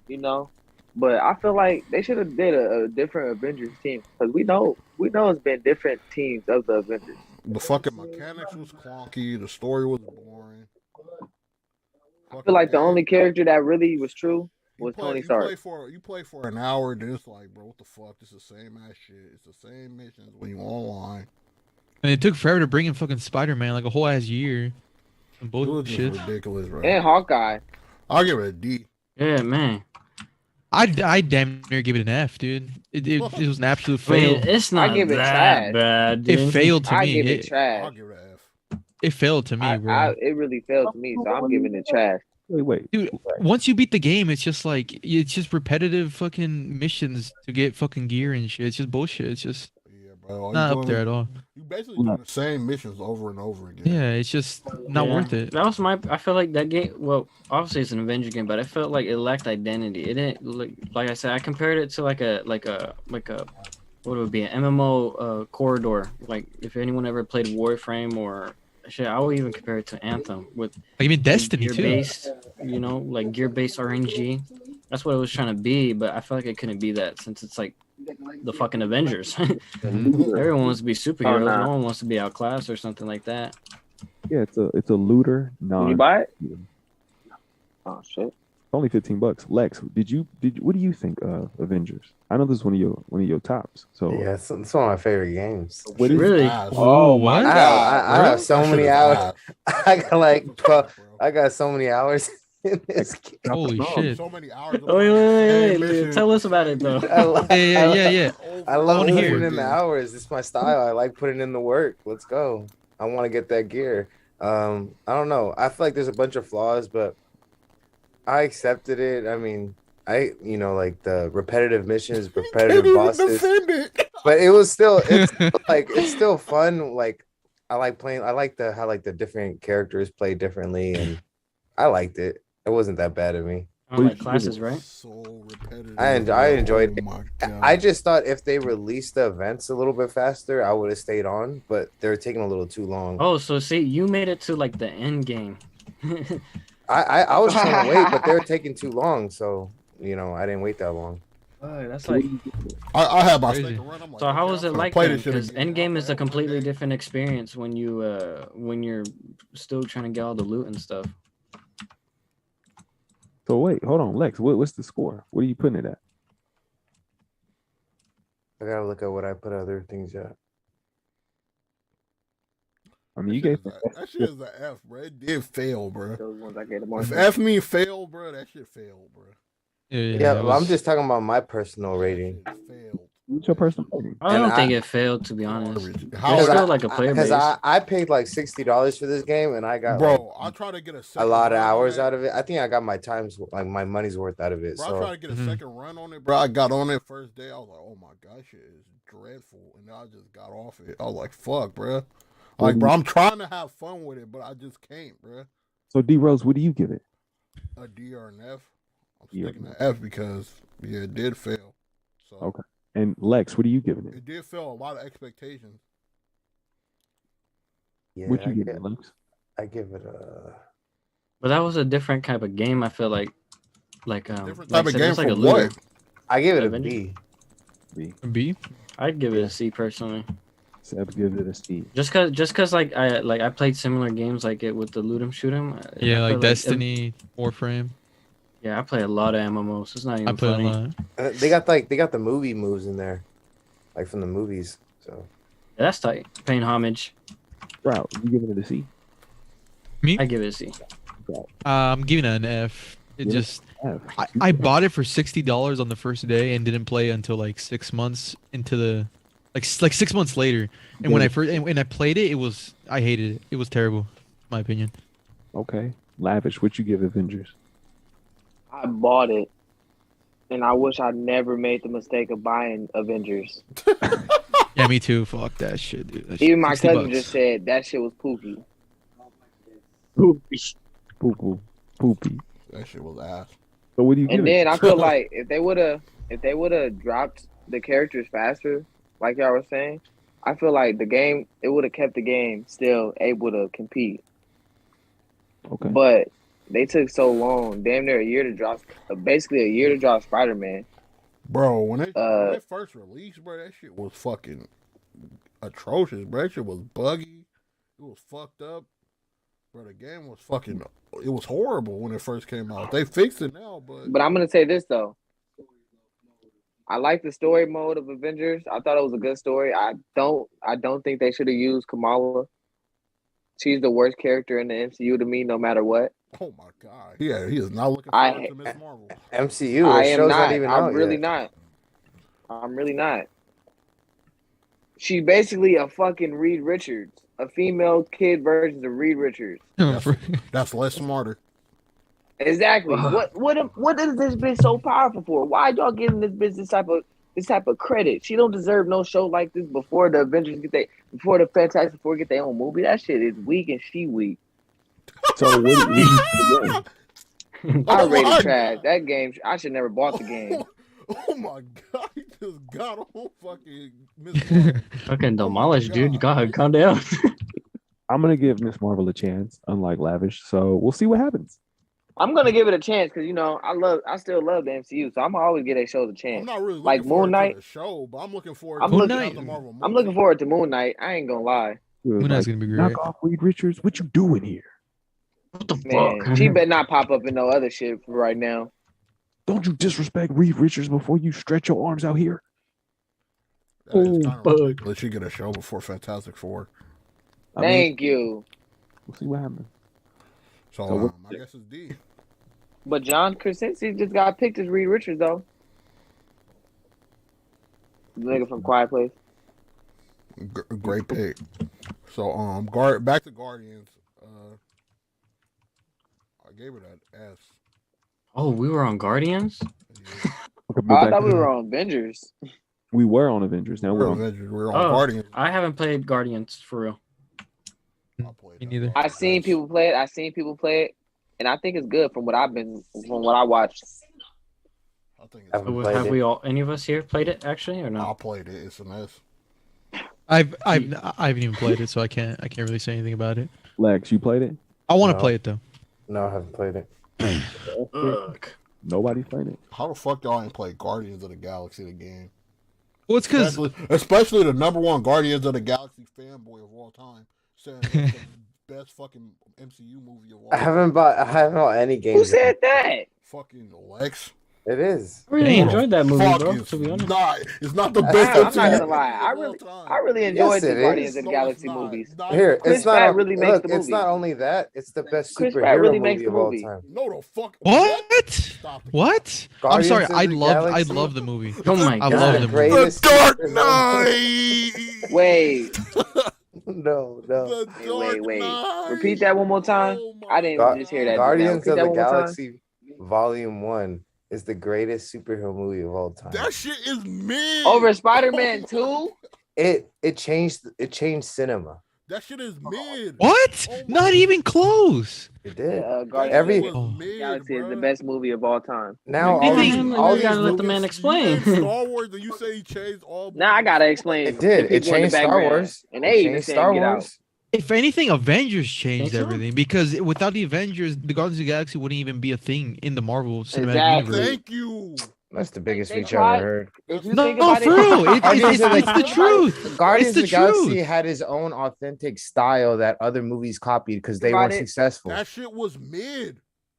know. But I feel like they should have did a different Avengers team because we know it's been different teams of the Avengers. the fucking mechanics was clunky. The story was boring. I feel like the only character that really was true was Tony Stark. You play for an hour, then it's like, bro, what the fuck? This is the same ass shit. It's the same missions when you online. And it took forever to bring in fucking Spider-Man, like a whole ass year. Some It was bullshit. just ridiculous, bro. And Hawkeye. I'll give it a D. Yeah, man. I damn near give it an F, dude. It was an absolute I mean, fail. it's not give it that trash. bad, dude. It failed to I me. give it I'll trash. give it an F. It failed to me, bro. It really failed to me, so I'm giving it trash. Wait. Dude, once you beat the game, it's just repetitive fucking missions to get fucking gear and shit. It's just bullshit. It's just Yeah, bro. not up there at all. You basically doing the same missions over and over again. Yeah, it's just not worth it. That was I feel like that game. Well, obviously it's an Avenger game, but I felt like it lacked identity. It didn't like I said. I compared it to like a what would it be an MMO corridor. Like if anyone ever played Warframe or shit, I would even compare it to Anthem with Like, I mean, Destiny too. gear-based, like gear-based RNG. That's what it was trying to be, but I feel like it couldn't be that since it's like the fucking Avengers. Everyone wants to be superheroes. Oh, nah. No one wants to be outclassed or something like that. Yeah, it's a looter. Did you buy it? Yeah. Oh shit! Only $15. Lex, what do you think of Avengers? I know this is one of your tops. So Yeah, it's one of my favorite games. what is Really? Oh, what? I have so That shit many is hours. ass. I got like 12. Bro. I got so many hours in this game. Holy shit. So many hours. Oh, wait. Tell us about it though. Yeah. I love wanna hear. putting in the hours. It's my style. I like putting in the work. Let's go. I want to get that gear. I don't know. I feel like there's a bunch of flaws, but I accepted it. I mean, like the repetitive missions, repetitive bosses, but it's still fun. Like I like playing. I like how like the different characters play differently, and I liked it. It wasn't that bad of me. Like classes, right? So repetitive. I enjoyed it. my God. I just thought if they released the events a little bit faster, I would have stayed on, but they're taking a little too long. Oh, so see, you made it to like the end game. I was trying to wait, but they're taking too long, so I didn't wait that long. That's like. I had my Crazy. second run. I'm like, So how okay, was I'm it gonna like play then? this shit Because again. Endgame is a Okay. completely different experience when you're still trying to get all the loot and stuff. So wait, hold on, Lex. What's the score? What are you putting it at? I gotta look at what I put other things at. I mean, you gave That shit is an F, bro. It did fail, bro. Those ones I gave them on. If F mean fail, bro, that shit failed, bro. Yeah, it well, I'm was- just talking about my personal rating. That shit failed. what's your personal rating? I don't And think it failed, to be honest. How It's Because still like a player Because base. I paid like $60 for this game, and I got bro, I try to get a second lot of run on hours it. out of it. I think I got my my money's worth out of it. Bro, I So tried to get a Mhm. second run on it, bro. I got on it first day. I was like, oh my god, shit is dreadful. And then I just got off it. I was like, fuck, bro. Like, bro, I'm trying to have fun with it, but I just can't, bro. So D Rose, what do you give it? A D or an F? I'm D or sticking an to F because, it did fail. So Okay. And Lex, what are you giving it? it did fail a lot of expectations. Yeah, What you give it, Lex? I give it a. But that was a different type of game. I feel like Different like type I of said, it game was like for a looter. what? I give it a Avengers? B. B. B. I'd give it a C personally. Seb gives it a C. Just cause I played similar games like it with the loot 'em shoot 'em. Yeah, I like feel Destiny, Warframe. yeah, I play a lot of MMOs. It's not I even play funny. a lot. They got the movie moves in there, like from the movies. So Yeah, that's tight. Paying homage. Bro, you giving it a C? Me? I give it a C. I'm giving it an F. It Yeah. just F. I bought it for $60 on the first day and didn't play until like 6 months into the like 6 months later. And when I played it, I hated it. It was terrible, in my opinion. Okay. Lavish, what you give Avengers? I bought it, and I wish I never made the mistake of buying Avengers. Yeah, me too. Fuck that shit, dude. That Even shit, my 60 cousin bucks. just said that shit was poopy. Poopy. Poo poopy. That shit was ass. So what do you give And it? then I feel like if they would have dropped the characters faster, like y'all were saying, I feel like it would have kept the game still able to compete. Okay. But they took so long, damn near a year to drop, basically a year to drop Spider-Man. Bro, when it first released, bro, that shit was fucking atrocious, bro. That shit was buggy. It was fucked up. Bro, the game was fucking, it was horrible when it first came out. They fixed it now, But I'm gonna say this though. I like the story mode of Avengers. I thought it was a good story. I don't think they should have used Kamala. She's the worst character in the MCU to me, no matter what. oh my God. Yeah, he is not looking forward to Miss Marvel. MCU. I The am show's not. not even out I'm really yet. not. I'm really not. She's basically a fucking Reed Richards, a female kid version of Reed Richards. That's less smarter. Exactly. What is this bitch so powerful for? Why y'all giving this bitch this type of credit? She don't deserve no show like this before the Avengers before the Fantastic Four get their own movie. That shit is weak and she weak. So what I Oh rated my trash. God. That game, I should never bought the game. Oh my God, he just got on fucking Miss Marvel. Fucking Oh my demolished, dude. God. God, calm down. I'm gonna give Miss Marvel a chance, unlike Lavish. So we'll see what happens. I'm gonna give it a chance because I still love the MCU, so I'm gonna always give their shows a I'm chance. not really looking Like forward Moon Knight. to the show, but I'm looking forward I'm to looking- the Marvel movie. I'm looking forward to Moon Knight. I ain't gonna lie. Moon Knight's gonna be great. Knock off Reed Richards. What you doing here? What the Man, fuck? she better not pop up in no other shit for right now. Don't you disrespect Reed Richards before you stretch your arms out here. That is Oh, kind of bug. ridiculous. She get a show before Fantastic Four. I mean, Thank you. we'll see what happens. So, So what- I guess it's D. But John Krasinski just got picked as Reed Richards though. The nigga from Quiet Place. Great pick. So, back to Guardians. I gave it an S. Oh, we were on Guardians? Yeah. Okay, Oh, I back thought to- we were on Avengers. we were on Avengers. Now we're We're on. Avengers. We're on Oh. Guardians. I haven't played Guardians for real. I played Me that. neither. I seen people play it. And I think it's good from what I watched. I think it's Haven't Have played it. we all, any of us here played it actually or I no? played it. It's an S. I haven't even played it, so I can't really say anything about it. Lex, you played it? I want to No. play it though. No, I haven't played it. Ugh. Nobody's played it. How the fuck y'all ain't play Guardians of the Galaxy the game? Well, it's because Especially the number one Guardians of the Galaxy fanboy of all time, saying it's the best fucking MCU movie of all I time. haven't bought any games. Who said that? Fucking Lex. It is? I really Damn. enjoyed that movie, Fuck, bro, it's to be honest. not. It's not the I'm best I'm not MCU gonna lie. movie I of all really, time. I really enjoyed it the Guardians is. of the No, it's Galaxy not. movies. Not Here, even Chris it's not. Pratt really makes Look, the it's not movie. only that. It's the best Chris Pratt superhero really makes movie the of all movie. time. No, the fuck. what? Stop it. What? I'm Guardians sorry. of I the love Galaxy? the movie. Oh my I god. love the The movie. greatest The Dark superhero- Knight. Wait, No. The Dark wait. Knight. Repeat that one more time. Oh my I didn't God- just hear that. Guardians Repeat of that the one more time. Galaxy Volume 1 is the greatest superhero movie of all time. That shit is mid. Over Spider-Man 2? It changed cinema. That shit is mid. What? Oh my Not even close. It did. Guardians Every- of the Oh. Galaxy is the best movie of all time. Now You all think- these, you all gotta these let the movies, man You explain. named Star Wars and you say he changed all. Now I gotta explain. it did. to It people in the changed Star background. Wars. And It they even changed saying Star get out. Wars. If anything, Avengers changed Think so? everything because without the Avengers, the Guardians of the Galaxy wouldn't even be a thing in the Marvel Cinematic Exactly. Universe. Thank you. That's the biggest They reach I tried- ever heard. If you No, think about for it, real, Guardians of the- it's the truth. Guardians It's of the the Galaxy truth. had his own authentic style that other movies copied because they Think about weren't it. successful. That shit was mid.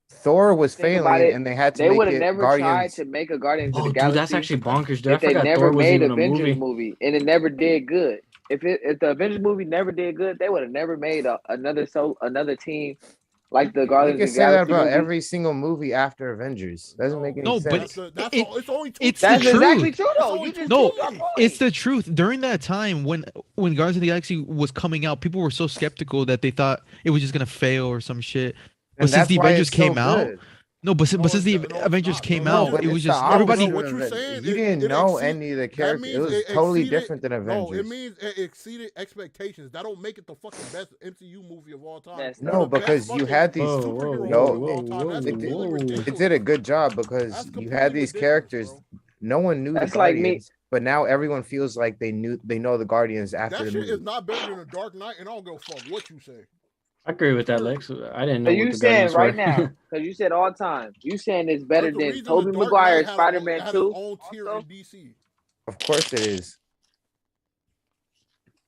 Thor was Think about failing, it. and they had to They make would have it never tried Guardians. to make a Guardians of Oh, the dude, Galaxy that's actually bonkers, dude. I if they forgot never Thor was made even a Avengers movie. and it never did good. If the Avengers movie never did good, they would have never made another team like the You Guardians can of the say that Galaxy about movie. every single movie after Avengers. Doesn't make any No, sense. but That's it- all. It's only two. it's the That's truth. exactly true That's though. only You just No, proved our point. it's the truth. During that time when Guardians of the Galaxy was coming out, people were so skeptical that they thought it was just gonna fail or some shit. But And since that's the why Avengers it's so came out, good. but since the it's Avengers not. came No, out, but it it's was the just opposite everybody. of What you're Avengers. saying, You it- didn't it know exceed- any of the That characters. means It was it totally exceeded- different than No, Avengers. it means it exceeded expectations. That don't make it the fucking best MCU movie of all time. That's No, The best because you fucking had these. Whoa, superhero no, movie of all time. That's whoa, completely whoa. ridiculous. It did a good job because That's you completely had these ridiculous, characters. bro. No one knew That's the like me. Guardians, but now everyone feels like they know the Guardians after That the shit movie. is not better than a Dark Knight, and I don't give a fuck what you say. I agree with that, Lex. I didn't know So what you the saying Guardians right were. now, because you said all time, you saying it's better That's the than reason Tobey the Dark Maguire's Knight Spider-Man had 2? his own tier also? in DC. Of course it is.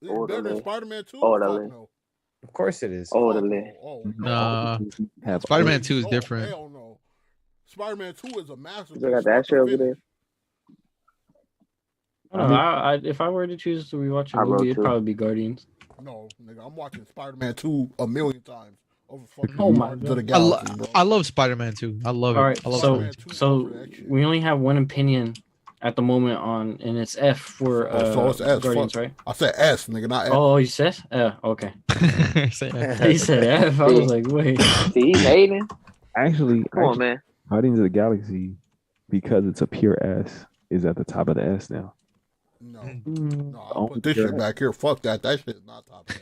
It's better than Orderly. Spider-Man 2? Orderly. Fuck no. Of course it is. Fuck Orderly. no. Oh, Nah, Have Spider-Man 2 is oh, different. Hell no. Spider-Man 2 is a masterpiece. You got that start to shit over finish. there? I don't know. If I were to choose to rewatch I a wrote movie, it'd too. probably be Guardians. No, nigga, I'm watching Spider-Man 2 a million times over fucking Oh my Guardians of the God. Galaxy, bro. I love Spider-Man 2. I love it. All right, I love so Spider-Man 2. so that shit. we only have one opinion at the moment on, and it's F for So it's S. Guardians, Fuck. right? I said S, nigga, not F. Oh, you said? Okay. Say He said F. I was like, wait. See, he's hating. Actually, Come on, man. Guardians of the Galaxy, because it's a pure S, is at the top of the S now. No, Mm, no, I'll put this shit back here. Fuck that. That shit is not top S.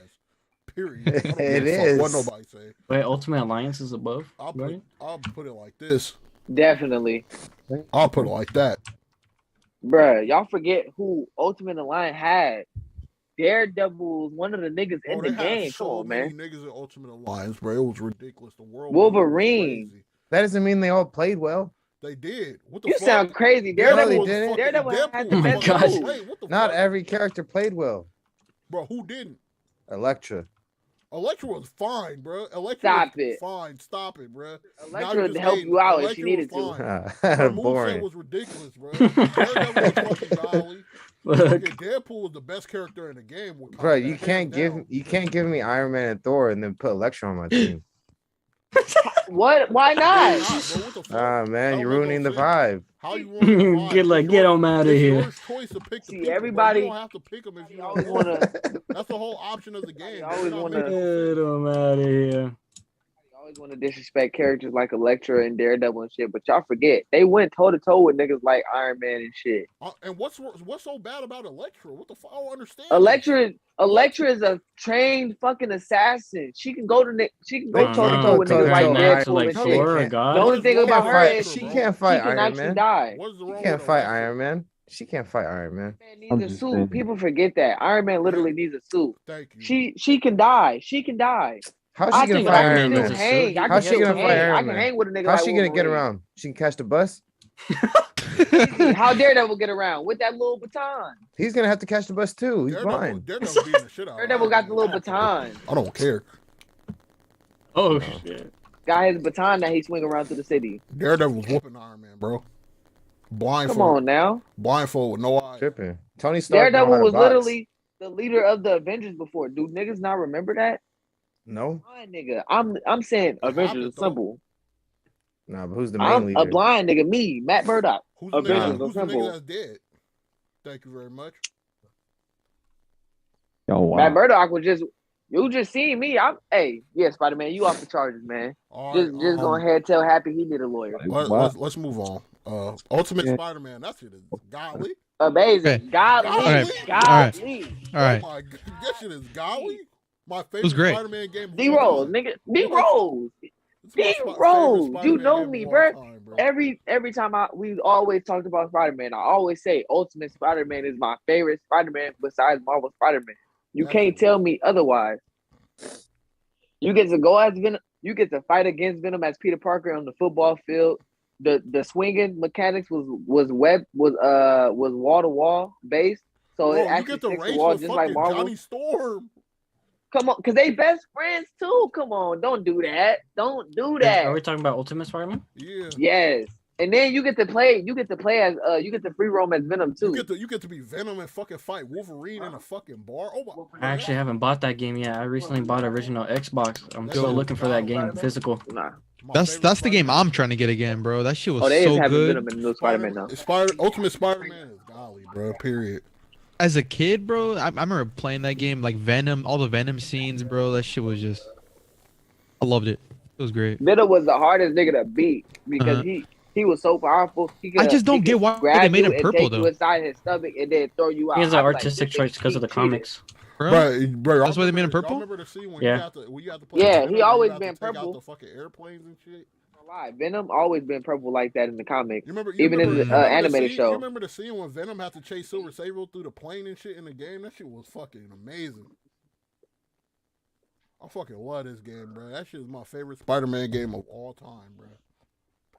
Period. I don't give It a fuck is. what nobody say. Wait, Ultimate Alliance is above Guardians? I'll put it like this. Definitely. I'll put it like that. Bruh, y'all forget who Ultimate Alliance had. Daredevil was one of the niggas Bro, in the they had game. Come so on, many man. niggas in Ultimate Alliance, bro. It was ridiculous. The world. Wolverine. was crazy. That doesn't mean they all played well. They did. What the You fuck? sound crazy. they Daredevil, didn't. Daredevil had Deadpool the was Oh my best gosh. fucking moves. great. What the Not fuck? every character played well. Bro, who didn't? Elektra. Electra was fine, bro. Electra Stop was it. fine. Stop it, bro. Electra you would just help hating. you out if Electra she needed was to. fine. Her moveset Boring. was ridiculous, bro. Daredevil was fucking golly. Look, Fucking Deadpool was the best character in the game. With Bro, combat, you can't hands give me Iron Man and Thor and then put Elektra on my team. What? Why down. not? Why not, bro? What the fuck? Ah man, That you're don't make ruining no the sense. vibe. How you want to vibe? get like, It's get your- him out of it's here. your choice to pick the See, people, everybody- bro. You don't have to pick them if you You don't always want wanna, to. That's the whole option of the game. You bro. always You're not wanna- making no Get him out of here. you always want to disrespect characters like Elektra and Daredevil and shit, but y'all forget they went toe to toe with niggas like Iron Man and shit. And what's so bad about Elektra? What the fuck? I don't understand. Elektra is a trained fucking assassin. She can go to she can go Wait, toe to no, toe with toe to niggas like toe, Deadpool like and Thor, shit. Thor, a can't- god. The only thing about her fight- is she bro. can't she fight can Iron actually Man. die. What's the wrong She can't with fight Elektra? Iron Man. She can't fight Iron Man. Man I'm needs a just suit. saying. People forget that Iron Man literally needs a suit. Thank you. She can die. She can die. How's I she gonna think fight I Iron can needs still a Man? suit. hang. I can How's she still gonna fight hang. Iron I can Man? hang with a nigga How's like she gonna get Wolverine. around? She can catch the bus. How Daredevil get around with that little baton? He's gonna have to catch the bus too. He's blind. Daredevil beating the shit out. of Daredevil Iron got the Man. little baton. I don't care. Oh shit. Got his baton that he swing around through the city. Daredevil was whooping Iron Man, bro. Blindfold. Come on now. Blindfold with no eyes. Tripping. Tony Stark. know Daredevil how to was box. literally the leader of the Avengers before. Do niggas not remember that? No. Blind nigga. I'm saying Avengers is though. simple. Nah, but who's the main I'm leader? a blind nigga. Me, Matt Murdock. Who's the Avengers nigga, who's the simple. nigga that's dead? Thank you very much. Oh wow. Matt Murdock was just you just seen me. Yeah, Spider-Man, you off the charges, man. All Just right, go ahead tell Happy he need a lawyer. Wow. let's move on. Ultimate Yeah. Spider-Man. That shit is golly. Amazing. Okay. Godly. All right. Godly. All right. Oh my god, that shit is golly. My favorite was great. Spider-Man game. of D all Rose, time. nigga. D Rose. It's my D-Rose, favorite you Spider-Man know game me, of all bruh. time, bro. Every time we always talked about Spider-Man, I always say Ultimate Spider-Man is my favorite Spider-Man besides Marvel Spider-Man. You That's can't true. tell me otherwise. You get to go as Venom. You get to fight against Venom as Peter Parker on the football field. The swinging mechanics was wall to wall based, so it Bro, you actually get to sticks to race wall with just like fucking Marvel. Johnny Storm. Come on, because they best friends too. Come on, don't do that. Don't do Are that. we talking about Ultimate Spider-Man? Yeah. Yes, and then you get to play. You get to play as you get to free roam as Venom too. You get to be Venom and fucking fight Wolverine in a fucking bar. Oh my! I actually haven't bought that game yet. I recently bought original Xbox. I'm still looking for that game physical. Nah. That's the game I'm trying to get again, bro. That shit was Oh, they is so having good. Venom in the new Spider-Man now. Ultimate Spider-Man is golly, bro. Period. As a kid, bro, I remember playing that game, like Venom, all the Venom scenes, bro. That shit was just, I loved it. It was great. Venom was the hardest nigga to beat because he was so powerful. I just don't get why they made him purple take though. You inside his stomach and then throw you out. He has an artistic choice because of the comics. Bro, that's why they made him purple. Remember the scene when Yeah. you have to play Yeah, Venom, he always you have been to take purple. Out the fucking airplanes and shit. Venom always been purple like that in the comics. You Even in the animated scene, show. You remember the scene when Venom had to chase Silver Sable through the plane and shit in the game? That shit was fucking amazing. I fucking love this game, bro. That shit is my favorite Spider-Man game of all time, bro.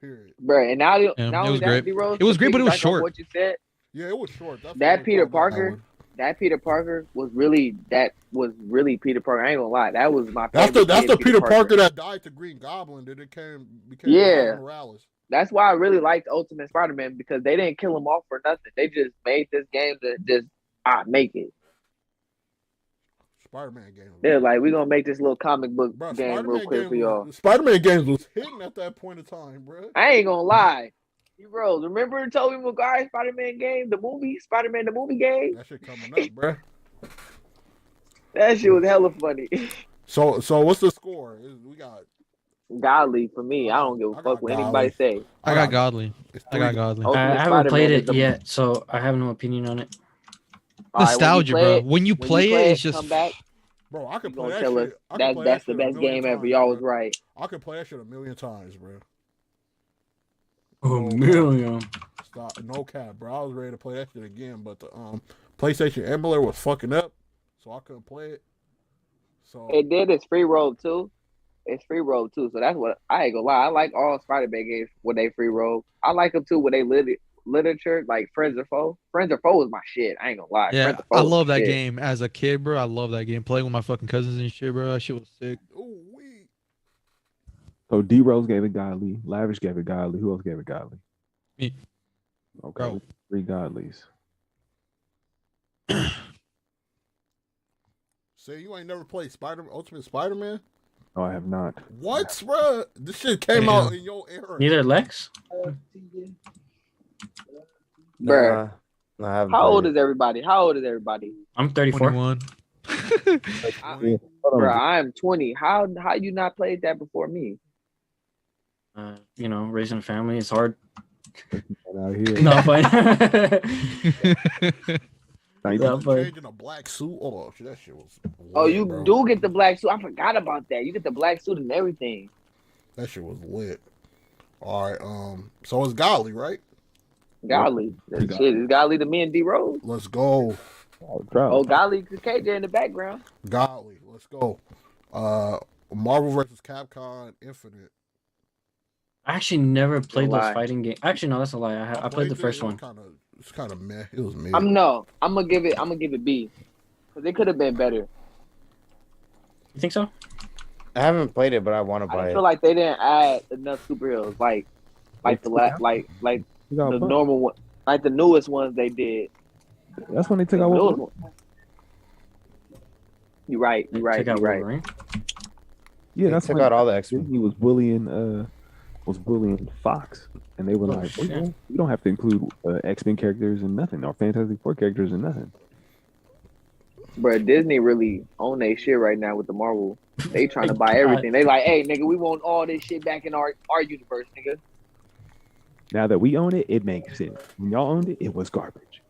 Period. Bro, and now it was great. It was great, but it was short. What you said? Yeah, it was short. That Peter Parker. That Peter Parker was really Peter Parker. I ain't gonna lie, that was my favorite. That's the Peter Parker that died to Green Goblin. That it became Miles Morales. That's why I really liked Ultimate Spider-Man because they didn't kill him off for nothing. They just made this game to just make it. Spider-Man game. They're like, we're gonna make this little comic book game Spider-Man real quick for y'all. Spider-Man games was hitting at that point in time, bro. I ain't gonna lie. Heroes. Remember Tobey Maguire Spider-Man game, the movie, Spider-Man the movie game? That shit coming up, bro. That shit was hella funny. So what's the score? We got Godly for me. I don't give a fuck what anybody say. I got Godly. I haven't played it yet, so I have no opinion on it. Nostalgia, bro. When you play it, it's just. Come back, bro, I can play that tell shit. Us that's the best game ever. Y'all was right. I can play that shit 1,000,000 times, bro. Oh, million. Stop. No cap, bro. I was ready to play that shit again, but the PlayStation emulator was fucking up, so I couldn't play it. So it did. It's free roll too. It's free roll too. So that's what I ain't gonna lie. I like all Spider-Man games when they free roll. I like them too when they literature like Friends or Foe. Friends or Foe was my shit. I ain't gonna lie. Yeah, I love that game as a kid, bro. I love that game. Playing with my fucking cousins and shit, bro. That shit was sick. Ooh, So D Rose gave it godly. Lavish gave it godly. Who else gave it godly? Me. Okay, Bro. 3 godlies. Say you ain't never played Ultimate Spider-Man? No, I have not. What, bro? This shit came out in your era. Neither Lex? Bruh. No, How old is everybody? I'm 34. 21. Bro, I'm 20. How you not played that before me? Raising a family is hard. Out here. No, but Changing a black suit. Oh, that shit was. Oh, lit, you bro. do get the black suit. I forgot about that. You get the black suit and everything. That shit was lit. All right. So it's Godly, right? Godly. That shit is Godly to me and D Rose. Let's go. Oh, Godly to KJ in the background. Godly. Let's go. Marvel vs. Capcom Infinite. I actually never played those lie. fighting games. Actually, no, that's a lie. I played the first one. It's kind of meh. It was meh. I'm gonna give it B, because it could have been better. You think so? I haven't played it, but I want to I buy feel it. like they didn't add enough superheroes, like the normal one, like the newest ones they did. That's when they took out Wolverine. You're right. Check out Wolverine. Yeah, They that's took when out all the X-Men. Disney was bullying Fox, and they were like, shit. "We don't have to include X-Men characters and nothing, or Fantastic Four characters and nothing." Bro, Disney really own their shit right now with the Marvel. They trying to buy everything. They like, hey, nigga, we want all this shit back in our universe, nigga. Now that we own it, it makes sense. When y'all owned it, it was garbage.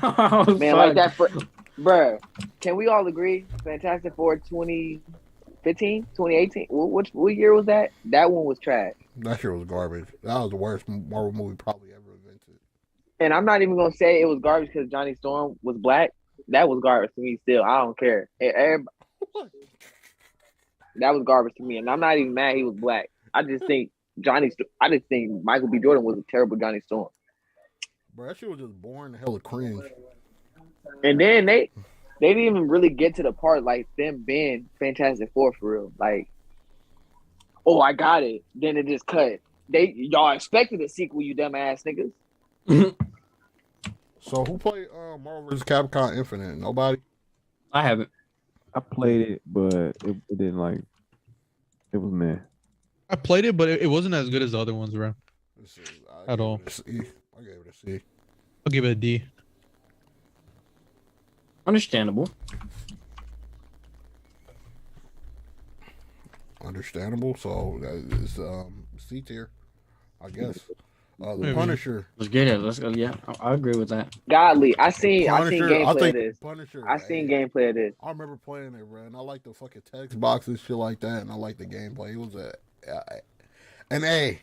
Man, like that for, bruh, can we all agree? Fantastic Four 2015, 2018? What year was that? That one was trash. That shit was garbage. That was the worst Marvel movie probably ever invented. And I'm not even gonna say it was garbage because Johnny Storm was black. That was garbage to me still. I don't care. That was garbage to me, and I'm not even mad he was black. I just think Michael B. Jordan was a terrible Johnny Storm. Bro, that shit was just boring, hella cringe. And then they didn't even really get to the part like them being Fantastic Four for real. Like, oh, I got it. Then it just cut. Y'all expected a sequel, you dumbass niggas. So who played Marvel vs. Capcom Infinite? Nobody? I haven't. I played it, but it didn't like. It was meh. I played it, but it wasn't as good as the other ones around. At all. I gave it a C. I'll give it a D. Understandable. Understandable. So that is C tier, I guess. The Maybe. Punisher. Let's get it. Let's go. Yeah, I agree with that. Godly. I seen Punisher, gameplay of the this. Punisher. I seen gameplay of this. I remember playing it, bro, and I like the fucking text boxes, shit like that, and I like the gameplay. It was an A.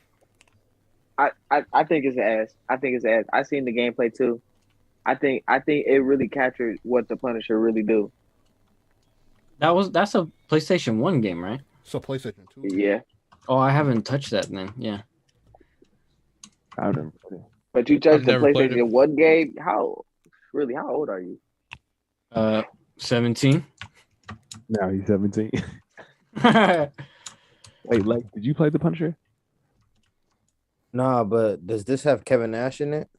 I think it's an ass. I think it's an ass. I seen the gameplay too. I think it really captured what the Punisher really do. That's a PlayStation 1 game, right? So PlayStation 2. Yeah. Oh, I haven't touched that then. Yeah. I don't know. But you touched the never played PlayStation 1 game. How old are you? 17. Now he's 17. Wait, like, did you play the Punisher? Nah, but does this have Kevin Nash in it?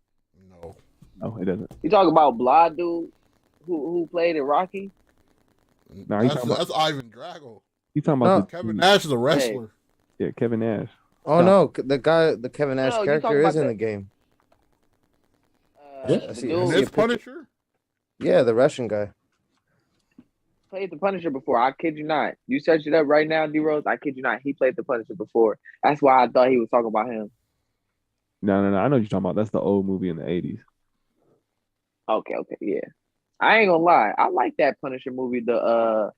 No. No, it doesn't. You talking about Blah dude who played in Rocky? No, he's talking about- That's Ivan Drago. You talking about Kevin Nash is a wrestler. Yeah, Kevin Nash. Oh no, the Kevin Nash No, you character talking is about in the- the game. Yeah. I The see- dude I see This a picture. Punisher? Yeah, the Russian guy. played the Punisher before. I kid you not. You search it up right now, D Rose. I kid you not. He played the Punisher before. That's why I thought he was talking about him. No. I know what you're talking about. That's the old movie in the 80s. Okay, yeah. I ain't gonna lie. I like that Punisher movie. The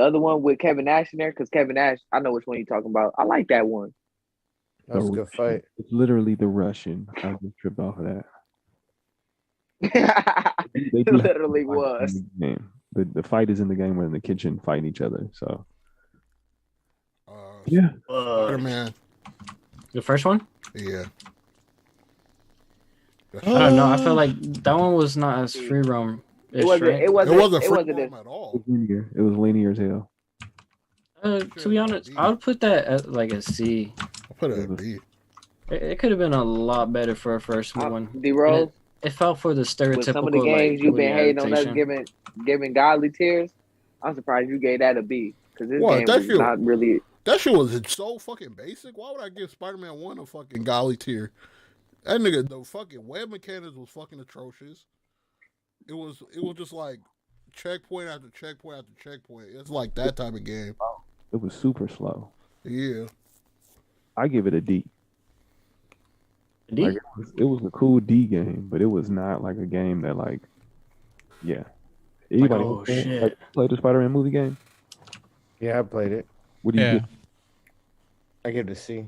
other one with Kevin Nash in there, because Kevin Nash, I know which one you're talking about. I like that one. That was a good fight. It's literally the Russian. I just tripped off of that. It They do have literally a fight in was. the game. The fight is in the game. We're in the kitchen fighting each other. So yeah, Spider-Man. The first one? Yeah. I don't know. I feel like that one was not as free roam. It wasn't. It It wasn't. wasn't It free wasn't. roam This. at it all. was linear. It was linear as hell. To be honest, I would put that at like a C. I put it at B. It could have been a lot better for a first one. D Rose. It felt for the stereotypical. With some of the games like, you've been movie hating on us adaptation. giving godly tears, I'm surprised you gave that a B. Because this What? game That was shit- not really. That shit was so fucking basic. Why would I give Spider-Man 1 a fucking golly tier? That nigga, the fucking web mechanics was fucking atrocious. It was just like checkpoint after checkpoint after checkpoint. It's like that type of game. It was super slow. Yeah. I give it a D. D? Like, it was a cool D game, but it was not like a game that like, yeah. Anybody oh, play shit. the Spider-Man movie game? Yeah, I played it. What do you Yeah. I give it a C.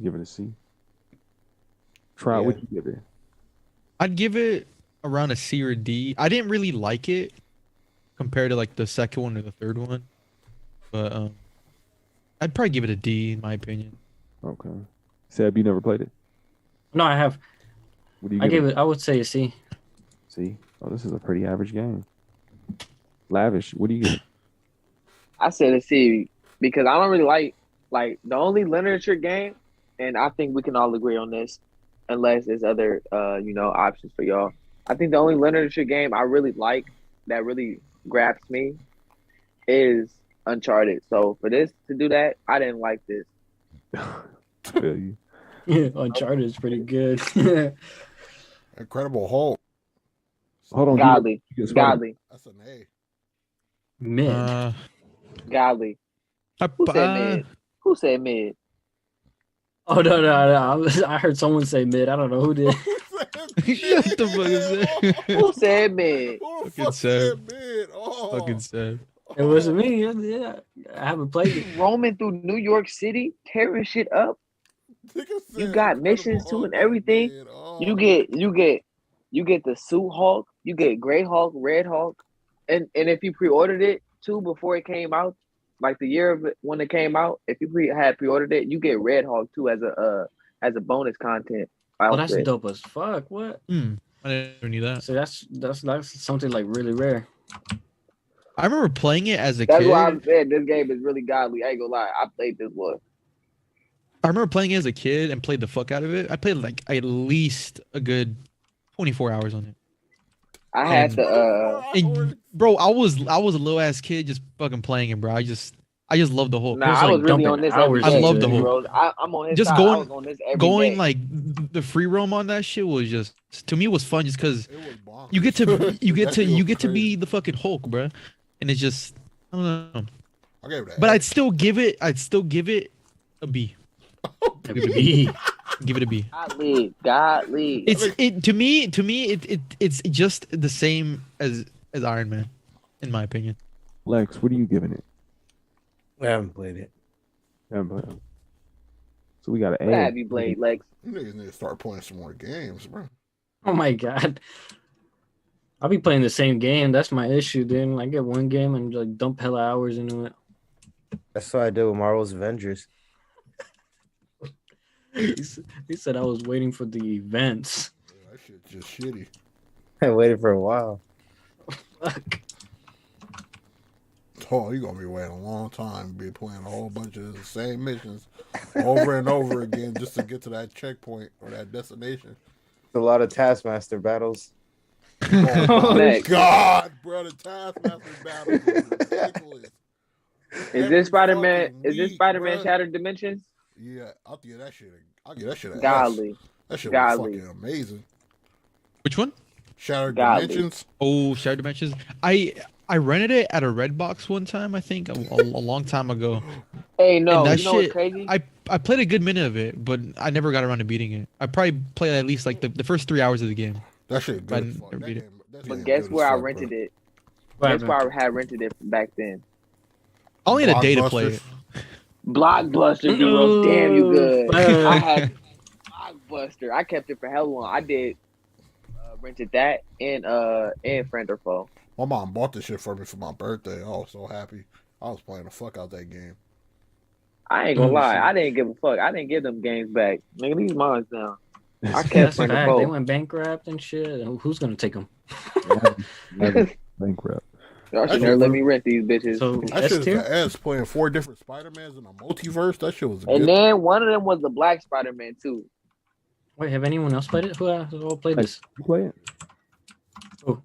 give it a C? Try Yeah. what you give it. I'd give it around a C or D. I didn't really like it compared to like the second one or the third one, but I'd probably give it a D in my opinion. Okay. Seb, you never played it. No, I have. What do you I give gave it. I would say a C. See? Oh, this is a pretty average game. Lavish, what do you give it? I said a C because I don't really like the only literature game, and I think we can all agree on this, unless there's other options for y'all. I think the only literature game I really like that really grabs me is Uncharted. So for this to do that, I didn't like this. Feel you. Uncharted is pretty good. Incredible Hulk. Hold on. Godly, you get Spider-Man. godly, That's an A. Mid. godly. Who said mid? Who said mid? Oh no! I heard someone say mid. I don't know who did. Shut the fuck up. Who said mid? Who the Fucking fuck sad. said mid? Oh. Fucking sad. It wasn't me. Yeah, I haven't played it. Roaming through New York City, tearing shit up. Nigga You said got Incredible missions too Hulk and was everything. mid. Oh. You get the suit Hulk, you get Gray Hulk, Red Hulk, and if you pre-ordered it too before it came out, like the year of it when it came out, if you had pre-ordered it, you get Red Hawk too as a bonus content Oh, that's outfit. dope as fuck. What? I never knew that. So that's something like really rare. I remember playing it as a That's kid. why I said this game is really godly. I ain't gonna lie, I played this one. I remember playing it as a kid and played the fuck out of it. I played like at least a good 24 hours on it. I had And- the And bro, I was a little ass kid just fucking playing it, bro. I just love the Hulk. Nah, Just, I like, was really dumping on this hours every day. I love the Big whole- Rose. I'm on his Just side. going- I was on this every Going day. like the free roam on that shit was just, to me, was fun just because It was bonkers. you get to That shit was to be crazy. the fucking Hulk, bro. And it's just, I don't know. I gave it a But A. I'd still give it a B. Give it a B. Give it a B. Godly. It's to me it's just the same as Iron Man, in my opinion. Lex, what are you giving it? I haven't played it. So we got an What A. have you played, Lex? You niggas need to start playing some more games, bro. Oh my god. I'll be playing the same game. That's my issue, dude. I get one game and like dump hella hours into it. That's what I did with Marvel's Avengers. He said I was waiting for the events. Yeah, that shit's just shitty. I waited for a while. Fuck. Oh, you gonna be waiting a long time, be playing a whole bunch of the same missions over and over again just to get to that checkpoint or that destination. A lot of Taskmaster battles. Oh my Lex. God, bro, the Taskmaster battle is ridiculous. Is Every this Spider-Man? fucking Is this week, Spider-Man bruh. Shattered Dimensions? Yeah, I'll give that shit. I'll give that shit a S. Godly. That shit Godly. was fucking amazing. Which one? Shattered Godly. Dimensions. Oh, Shared Dimensions. I rented it at a Redbox one time, I think, a long time ago. Hey, no, And that you know what's shit- crazy? I played a good minute of it, but I never got around to beating it. I probably played at least like the first 3 hours of the game. That shit good. I as fuck. never That beat it. game- that But game guess good where as I fuck, rented bro. it? What Guess happened? where I had rented it back then? I only had a day to play it. Blockbuster, D-Rose. Damn, you good. Fuck. I had Blockbuster. I kept it for hell long. I did rented that and Friend or Foe. My mom bought this shit for me for my birthday. I was so happy. I was playing the fuck out that game. I ain't gonna Oh, lie. shit. I didn't give a fuck. I didn't give them games back. Nigga, these mines now. I kept That's a Friend or fact. They Foe. went bankrupt and shit. And who's gonna take them? Never bankrupt. Y'all should That's never let true. me rent these bitches. So That S shit is tier. the S, playing 4 different Spider-Mans in a multiverse. That shit was And good. then one of them was the Black Spider-Man too. Wait, have anyone else played it? Who else all played Lex, this? did you play it? Oh.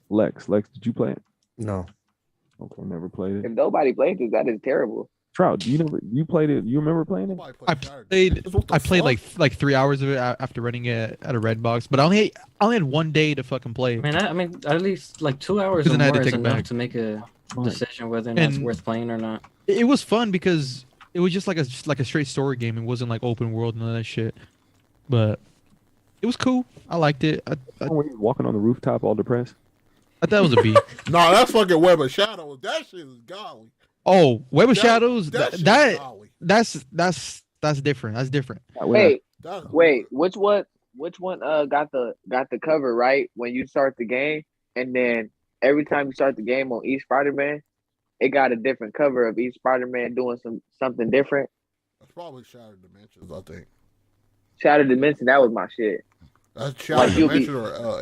Lex, did you play it? No. Okay, never played it. If nobody played this, that is terrible. Trout, you played it? You remember playing it? Nobody I Shattered played Dimensions. What the I played fuck? like 3 hours of it after renting it at a Redbox, but I only had one day to fucking play it. Man, I mean, at least like 2 hours Because or then I had more to is take it enough back. to make a Fine. decision whether or not it's And- worth playing or not. It was fun because it was just like a straight story game. It wasn't like open world and all that shit. But it was cool. I liked it. I When you were walking on the rooftop all depressed? thought it was a B. Nah, that's fucking Web of Shadows. That shit is golly. Oh, Web of That- Shadows. That shit is That golly. that's different. That's different. That's Wait, which one got the cover right when you start the game, and then every time you start the game on each Spider-Man, it got a different cover of each Spider-Man doing something different. That's probably Shattered Dimensions, I think. Shattered Dimension, that was my shit. That's Shattered you'll be- Dimension or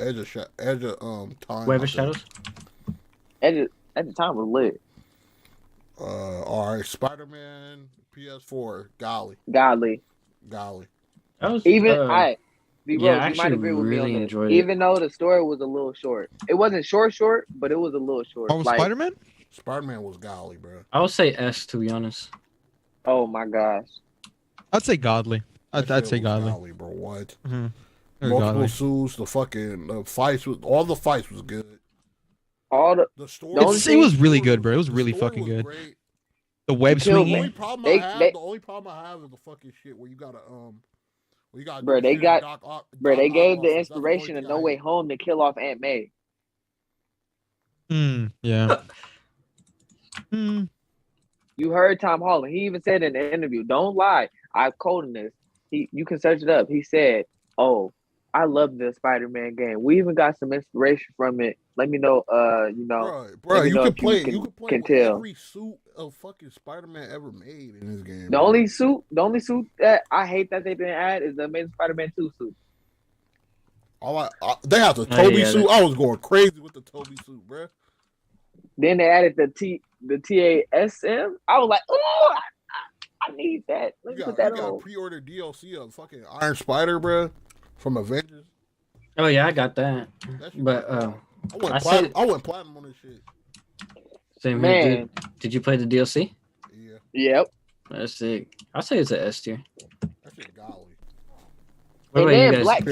Edge of Time. Web I of think. Shadows. At the time was lit. All right, Spider-Man PS4, golly. Godly. Golly. That was Even uh, I D yeah, I you might actually agree with me really on this. enjoyed it. Even though the story was a little short. It wasn't short, but it was a little short. Marvel Like, Spider-Man? Spider-Man was golly, bro. I would say S to be honest. oh my gosh. I'd say godly. That I'd shit say was godly. bro. What? Mm-hmm. Or Multiple godly. suits, the fucking fights, all the fights was good. All the The story, The only It was really story good, bro. It was the really story fucking was good. great. The web Kill The me. only swinging. problem They- the only problem I have is the fucking shit where you gotta where you gotta Bro, do they shit got- in Doc they gave Ock the office. That's only inspiration of thing I No Way hate. Home to kill off Aunt May. Yeah. Mm. You heard Tom Holland. He even said in the interview, "Don't lie, I've coded this." You can search it up. He said, "Oh, I love the Spider-Man game. We even got some inspiration from it. Let me know. Bro, let me you know can if play. you You can play can with tell." every suit of fucking Spider-Man ever made in this game. The only suit that I hate that they didn't add is the Amazing Spider-Man 2 suit. They have the Toby suit. I was going crazy with the Toby suit, bro. Then they added the TASM. I was like, oh, I need that. Let me put that on. You got pre-order DLC of fucking Iron Spider, bro, from Avengers. Oh yeah, I got that. But I went platinum on this shit. Same here, dude. Did you play the DLC? Yeah. Yep. That's sick. I'll say it's an S tier. That shit golly. What And about you then guys? Black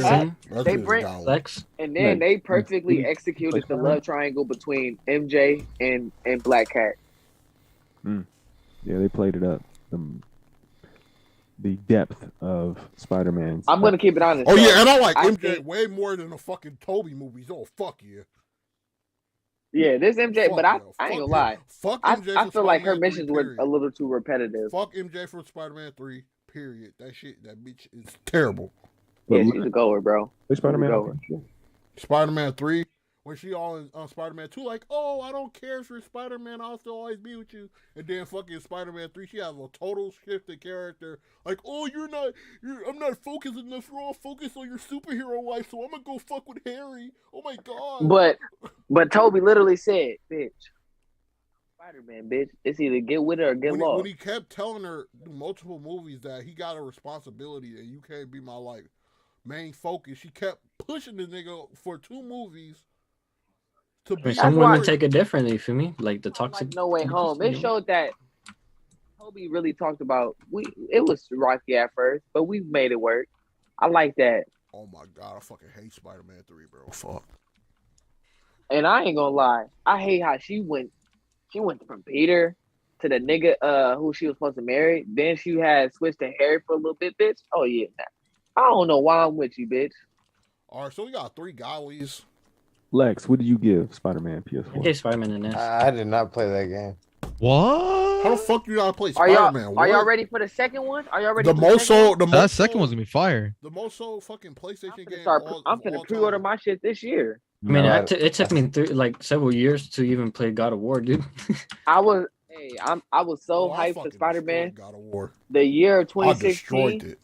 Cat, they bring Flex? and then they perfectly executed the love triangle between MJ and Black Cat. Yeah, they played it up. The depth of Spider-Man. I'm gonna keep it honest. Oh yeah, and I like MJ way more than the fucking Toby movies. Oh fuck yeah. Yeah, this MJ, Fuck but yeah. I ain't gonna lie. Fuck I MJ feel like her Spider-Man missions 3, were period. a little too repetitive. Fuck MJ from Spider-Man 3. Period. That bitch is terrible. Yeah, she's a goer, bro. Spider-Man. Spider-Man 3, when she on Spider-Man 2, like, oh, I don't care if you're Spider-Man, I'll still always be with you. And then fucking Spider-Man 3, she has a total shifted character. Like, oh, I'm not focused enough. You're all focused on your superhero life, so I'm gonna go fuck with Harry. Oh my god. But Toby literally said, bitch, Spider-Man, bitch. It's either get with it or get lost. When he kept telling her through multiple movies that he got a responsibility and you can't be my like main focus, she kept pushing the nigga for 2 movies to be. Some women take it differently, for me. Like the toxic. Like No Way Home. It showed that Toby really talked about it was rocky at first, but we made it work. I like that. Oh my god, I fucking hate Spider-Man 3, bro. Fuck. And I ain't gonna lie, I hate how she went from Peter to the nigga who she was supposed to marry. Then she had switched to Harry for a little bit, bitch. Oh yeah, I don't know why I'm with you, bitch. All right, so we got 3 gollies. Lex, what did you give Spider-Man PS4? I gave Spider-Man an S. I did not play that game. What? How the fuck you gotta play Spider-Man? Are y'all ready for the second one? Are y'all ready? That second one's gonna be fire. The most sold fucking PlayStation game. I'm gonna pre-order my shit this year. I mean, it took me several years to even play God of War, dude. I was so hyped for Spider-Man. God of War. The year of I destroyed 2016, it.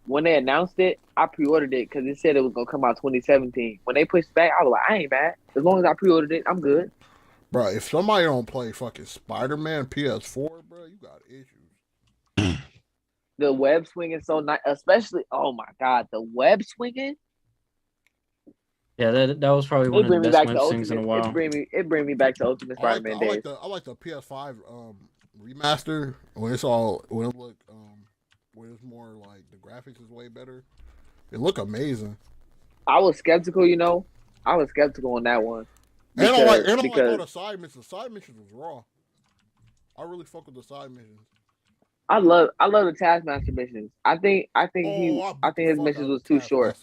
when they announced it, I pre-ordered it because it said it was gonna come out 2017. When they pushed it back, I was like, I ain't mad. As long as I pre-ordered it, I'm good. Bro, if somebody don't play fucking Spider-Man PS4, bro, you got issues. The web swinging so nice, especially. Oh my god, the web swinging. Yeah, that was probably one of the best web swings in a while. It bring me back to Ultimate Spider-Man days. I like the PS5 remaster when it's more like the graphics is way better. It look amazing. I was skeptical, I was skeptical on that one. And I like all the side missions. The side missions was raw. I really fuck with the side missions. I love the Taskmaster missions. I think his missions was too short.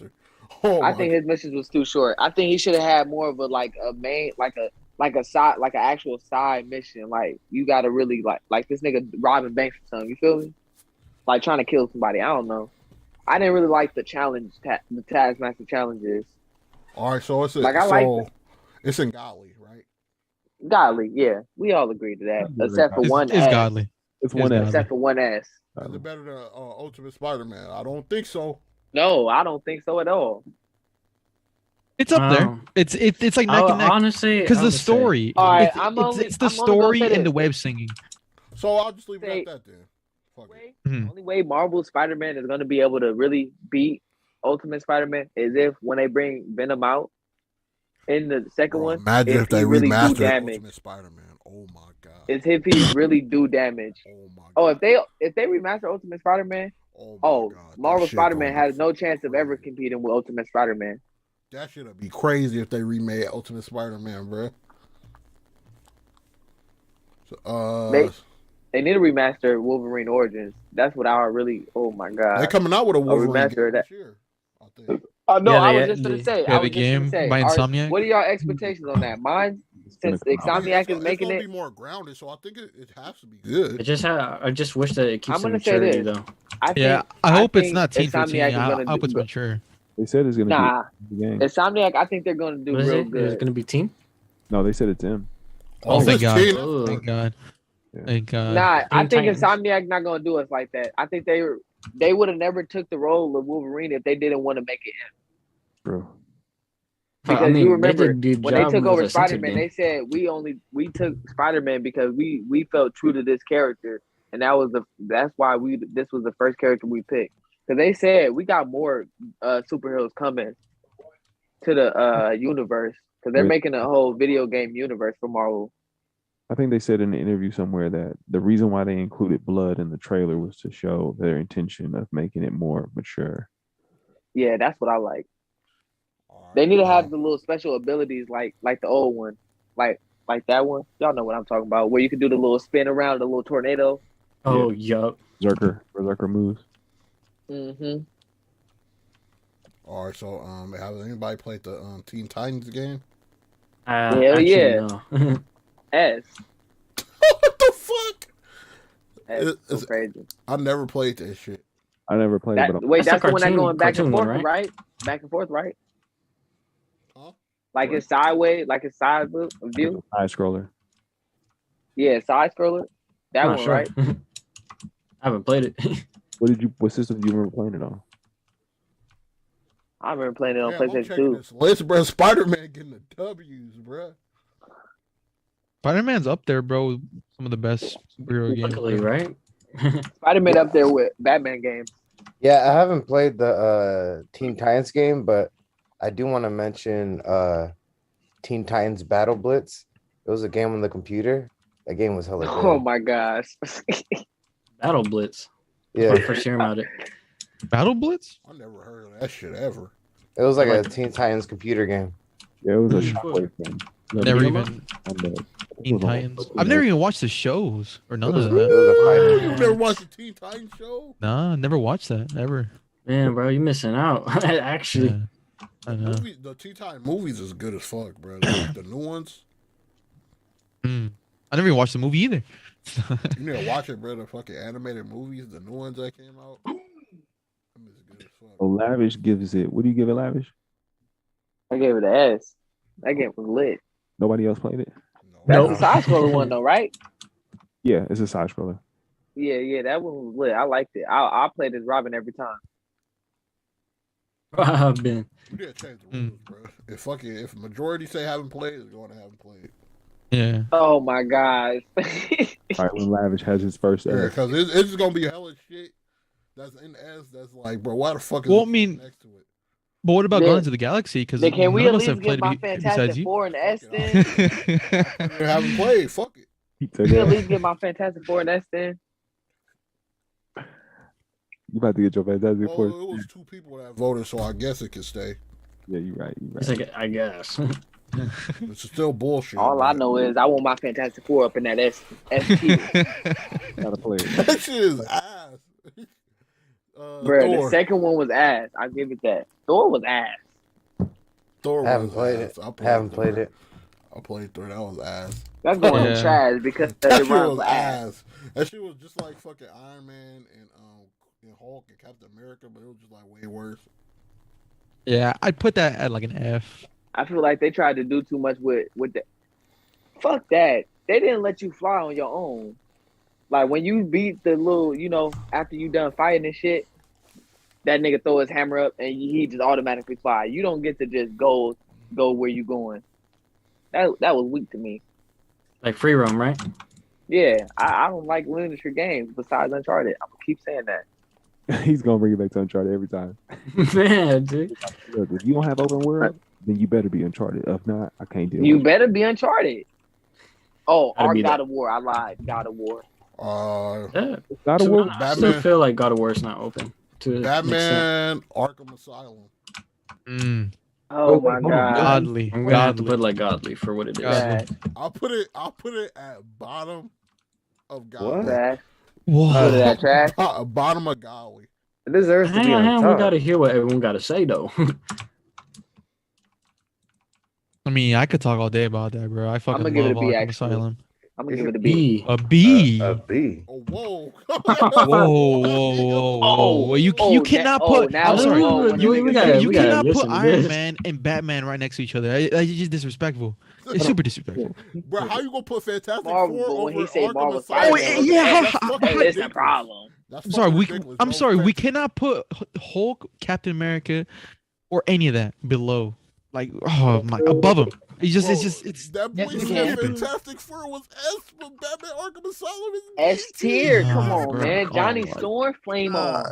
I think his missions was too short. I think he should have had more of a main an actual side mission. Like you gotta really like this nigga robbing banks or something. You feel me? Like trying to kill somebody. I don't know. I didn't really like the challenge, the Taskmaster challenges. All right, so it's in Godly, right? Godly, yeah. We all agree to that, except for one. It's Godly. It's one S. Except for one S. Is it better than Ultimate Spider-Man? I don't think so. No, I don't think so at all. It's up there. It's like neck and neck. Honestly, because the story. All right, it's the story and the web singing. So I'll just leave it at that then. The only way Marvel Spider-Man is going to be able to really beat Ultimate Spider-Man is if when they bring Venom out in the second one. Imagine if they really remaster Ultimate Spider-Man. Oh my god! It's if he really do damage. Oh my god! Oh, if they remaster Ultimate Spider-Man. Oh my god! Marvel Spider-Man has no chance of ever competing with Ultimate Spider-Man. That shit'd be crazy if they remade Ultimate Spider-Man, bro. So, they need to remaster Wolverine Origins. That's what I really. Oh my god! They're coming out with a Wolverine remaster this year, I think. No, I was just gonna say. The game by Insomniac. What are y'all expectations on that? Mine, since Insomniac is making it's gonna be more grounded, so I think it has to be good. I just wish that it keeps the I'm gonna say maturity this. though. I hope it's not teen for Insomniac teen. I hope it's mature. They said it's gonna be the game. Insomniac, I think they're gonna do real good. Is it gonna be teen? No, they said it's him. Oh, thank God! Ugh. Thank God! Like, Nah, I Teen think Titans. Insomniac not gonna do us like that. I think they would have never took the role of Wolverine if they didn't want to make it him. True. Because you they remember did a good when they job took with over the censored Spider-Man, game. they said we took Spider-Man because we felt true to this character, and that's why this was the first character we picked. Because they said we got more superheroes coming to the universe because they're Wait. making a whole video game universe for Marvel. I think they said in the interview somewhere that the reason why they included blood in the trailer was to show their intention of making it more mature. Yeah, that's what I like. All They right, need to have the little special abilities like the old one, like that one. Y'all know what I'm talking about, where you can do the little spin around, the little tornado. Oh, yup. Berserker moves. Mm-hmm. all right. So, has anybody played the Teen Titans game? Hell yeah. No. S. What the fuck? That's so It's- crazy. I never played that shit. I never played, That, but wait, That's that's the the one that cartoon- going back and cartoon forth, one, right? Back and forth, right? Huh? Like it's sideways, like it's side view. side scroller. Yeah, side scroller. That Not one, sure. right? I haven't played it. What system do you remember playing it on? I remember playing it on Damn, I'm PlayStation checking 2. this list, bro. Spider-Man getting the W's, bro. Spider-Man's up there, bro. With some of the best superhero games. Luckily, right? Spider-Man up there with Batman games. Yeah, I haven't played the Teen Titans game, but I do want to mention Teen Titans Battle Blitz. It was a game on the computer. That game was hella good. Oh my gosh. Battle Blitz. Yeah, My first hearing about it. Battle Blitz? I never heard of that shit ever. it was like a Teen Titans computer game. Yeah, it was a Mm. shockwave thing. Never beat 'em even on the- Teen Titans. I've never even watched the shows or none of It that. was a fighting You game. never watched the Teen Titans show? Nah, never watched that ever. Man, bro, you're missing out. Actually, Yeah, I know. The Teen Titans movies is good as fuck, bro. The new ones. Mm. I never even watched the movie either. You need to watch it, bro. The fucking animated movies, the new ones that came out. Them is good as fuck. So Lavish gives it. What do you give it, Lavish? I gave it an S. That game was lit. Nobody else played it. That's Nope. the side scroller one though, right? Yeah, it's a side scroller. Yeah, that one was lit. I liked it. I played as Robin every time. Ben. We need to change the rules, bro. If majority say haven't played, it's going to haven't played. Yeah. Oh my gosh. Right when Lavish has his first Yeah, S. because it's just gonna be hella shit. That's in S. That's like, bro, why the fuck is Well, this I mean- next to it? But what about Yeah. Guardians of the Galaxy? Because Then can we none at of us least have get played my it besides Fantastic you. Four and the S Fuck it, then? I haven't played. Fuck it. He Can said we at that. least get my Fantastic Four and S then? You about to get your Fantastic Well, Four. it was 2 people that voted, so I guess it can stay. Yeah, you're right. You're It's right. like, I guess. It's still bullshit. All I bro. know is I want my Fantastic Four up in that ST. Gotta play it. That shit is ass. Bro, the Thor. second one was ass. I give it that. Thor was ass. Thor I haven't was played ass. it. Haven't played it. I played Thor. That was ass. That's going Yeah. in trash because That the shit runs was were ass. ass. That shit was just like fucking Iron Man and Hulk and Captain America, but it was just like way worse. Yeah, I'd put that at like an F. I feel like they tried to do too much with the. Fuck that. They didn't let you fly on your own. Like when you beat the little, after you done fighting and shit, that nigga throw his hammer up and he just automatically fly. You don't get to just go where you going. That was weak to me. Like free roam, right? Yeah, I don't like linear games besides Uncharted. I'm gonna keep saying that. He's gonna bring it back to Uncharted every time. Man, dude. Look, if you don't have open world, then you better be Uncharted. If not, I can't deal You with it. better be Uncharted. Oh, Gotta or be God that. of War. I lied. God of War. Yeah. God of So War. I still Batman. feel like God of War is not open to an extent. Batman, Arkham Asylum. Mm. Oh Wait, my hold on. god. Godly. I'm gonna have to Godly. put like godly for what it is. God. Trash. I'll put it at bottom of What? Golly. Trash. Whoa. Put it at trash. Bottom of Golly. It deserves to Hang be on, on we top. gotta hear what everyone gotta say though. I mean, I could talk all day about that, bro. I fucking I'ma give it love a B, Arkham actually. Asylum. I'm gonna Is give it it a B. A B. A B. Oh, whoa. Whoa. You cannot put. now I'm sorry. whoa, when a we nigga gotta- say You we gotta cannot put listen to Iron this. Man and Batman right next to each other. It's just disrespectful. It's super disrespectful. Bro, how you gonna put Fantastic Marvel, Four but when over he say Arkham Marvel Asylum? Oh, Spider-Man, yeah, hey, how- That's fucking hey, it's the ridiculous. problem. That's I'm sorry. fucking ridiculous, I'm bro. sorry. We cannot put Hulk, Captain America, or any of that below. Like, oh my, above him. It's that boy it said can't happen. Fantastic Four was S, but Batman Arkham Asylum is S tier, come Nah, on, bro. man. Johnny Oh my Storm, flame on,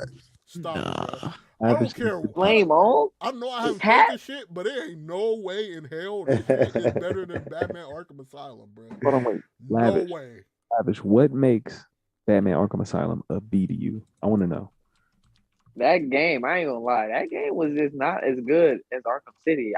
Stop, Nah. bro. I don't care. flame on. I know I haven't Hat? played this shit, but there ain't no way in hell this shit is better than Batman Arkham Asylum, bro. Hold on, wait. No Lavish. way. Lavish, what makes Batman Arkham Asylum a B to you? I want to know. That game, I ain't gonna lie, that game was just not as good as Arkham City.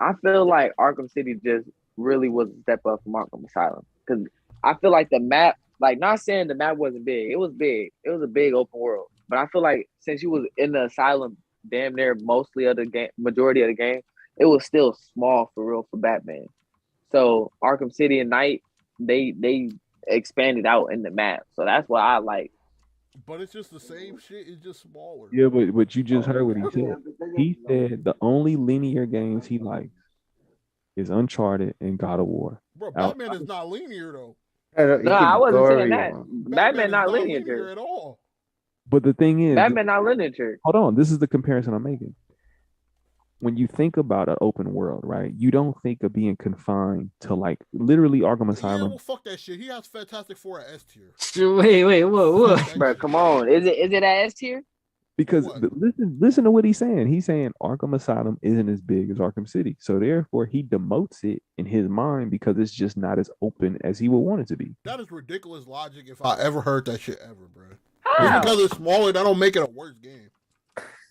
I feel like Arkham City just really was a step up from Arkham Asylum because I feel like the map, like not saying the map wasn't big, it was big. It was a big open world, but I feel like since you was in the Asylum, damn near mostly of the game, majority of the game, it was still small for real for Batman. So Arkham City and Night, they expanded out in the map, so that's what I like. But it's just the same shit. It's just smaller. Yeah, but you just heard what he said. He said the only linear games he likes is Uncharted and God of War. Bro, Batman is not linear though. No, I wasn't saying that. Batman is not linear. at all. But the thing is, Batman not linear. hold on, this is the comparison I'm making. When you think about an open world, right? You don't think of being confined to like literally Arkham Yeah, Asylum. well, fuck that shit. He has Fantastic Four at S tier. Wait, whoa. Bro, come on. Is it at S tier? Because What? listen to what he's saying. He's saying Arkham Asylum isn't as big as Arkham City. So therefore he demotes it in his mind because it's just not as open as he would want it to be. That is ridiculous logic if I ever heard that shit ever, bro. How? Just because it's smaller, that don't make it a worse game.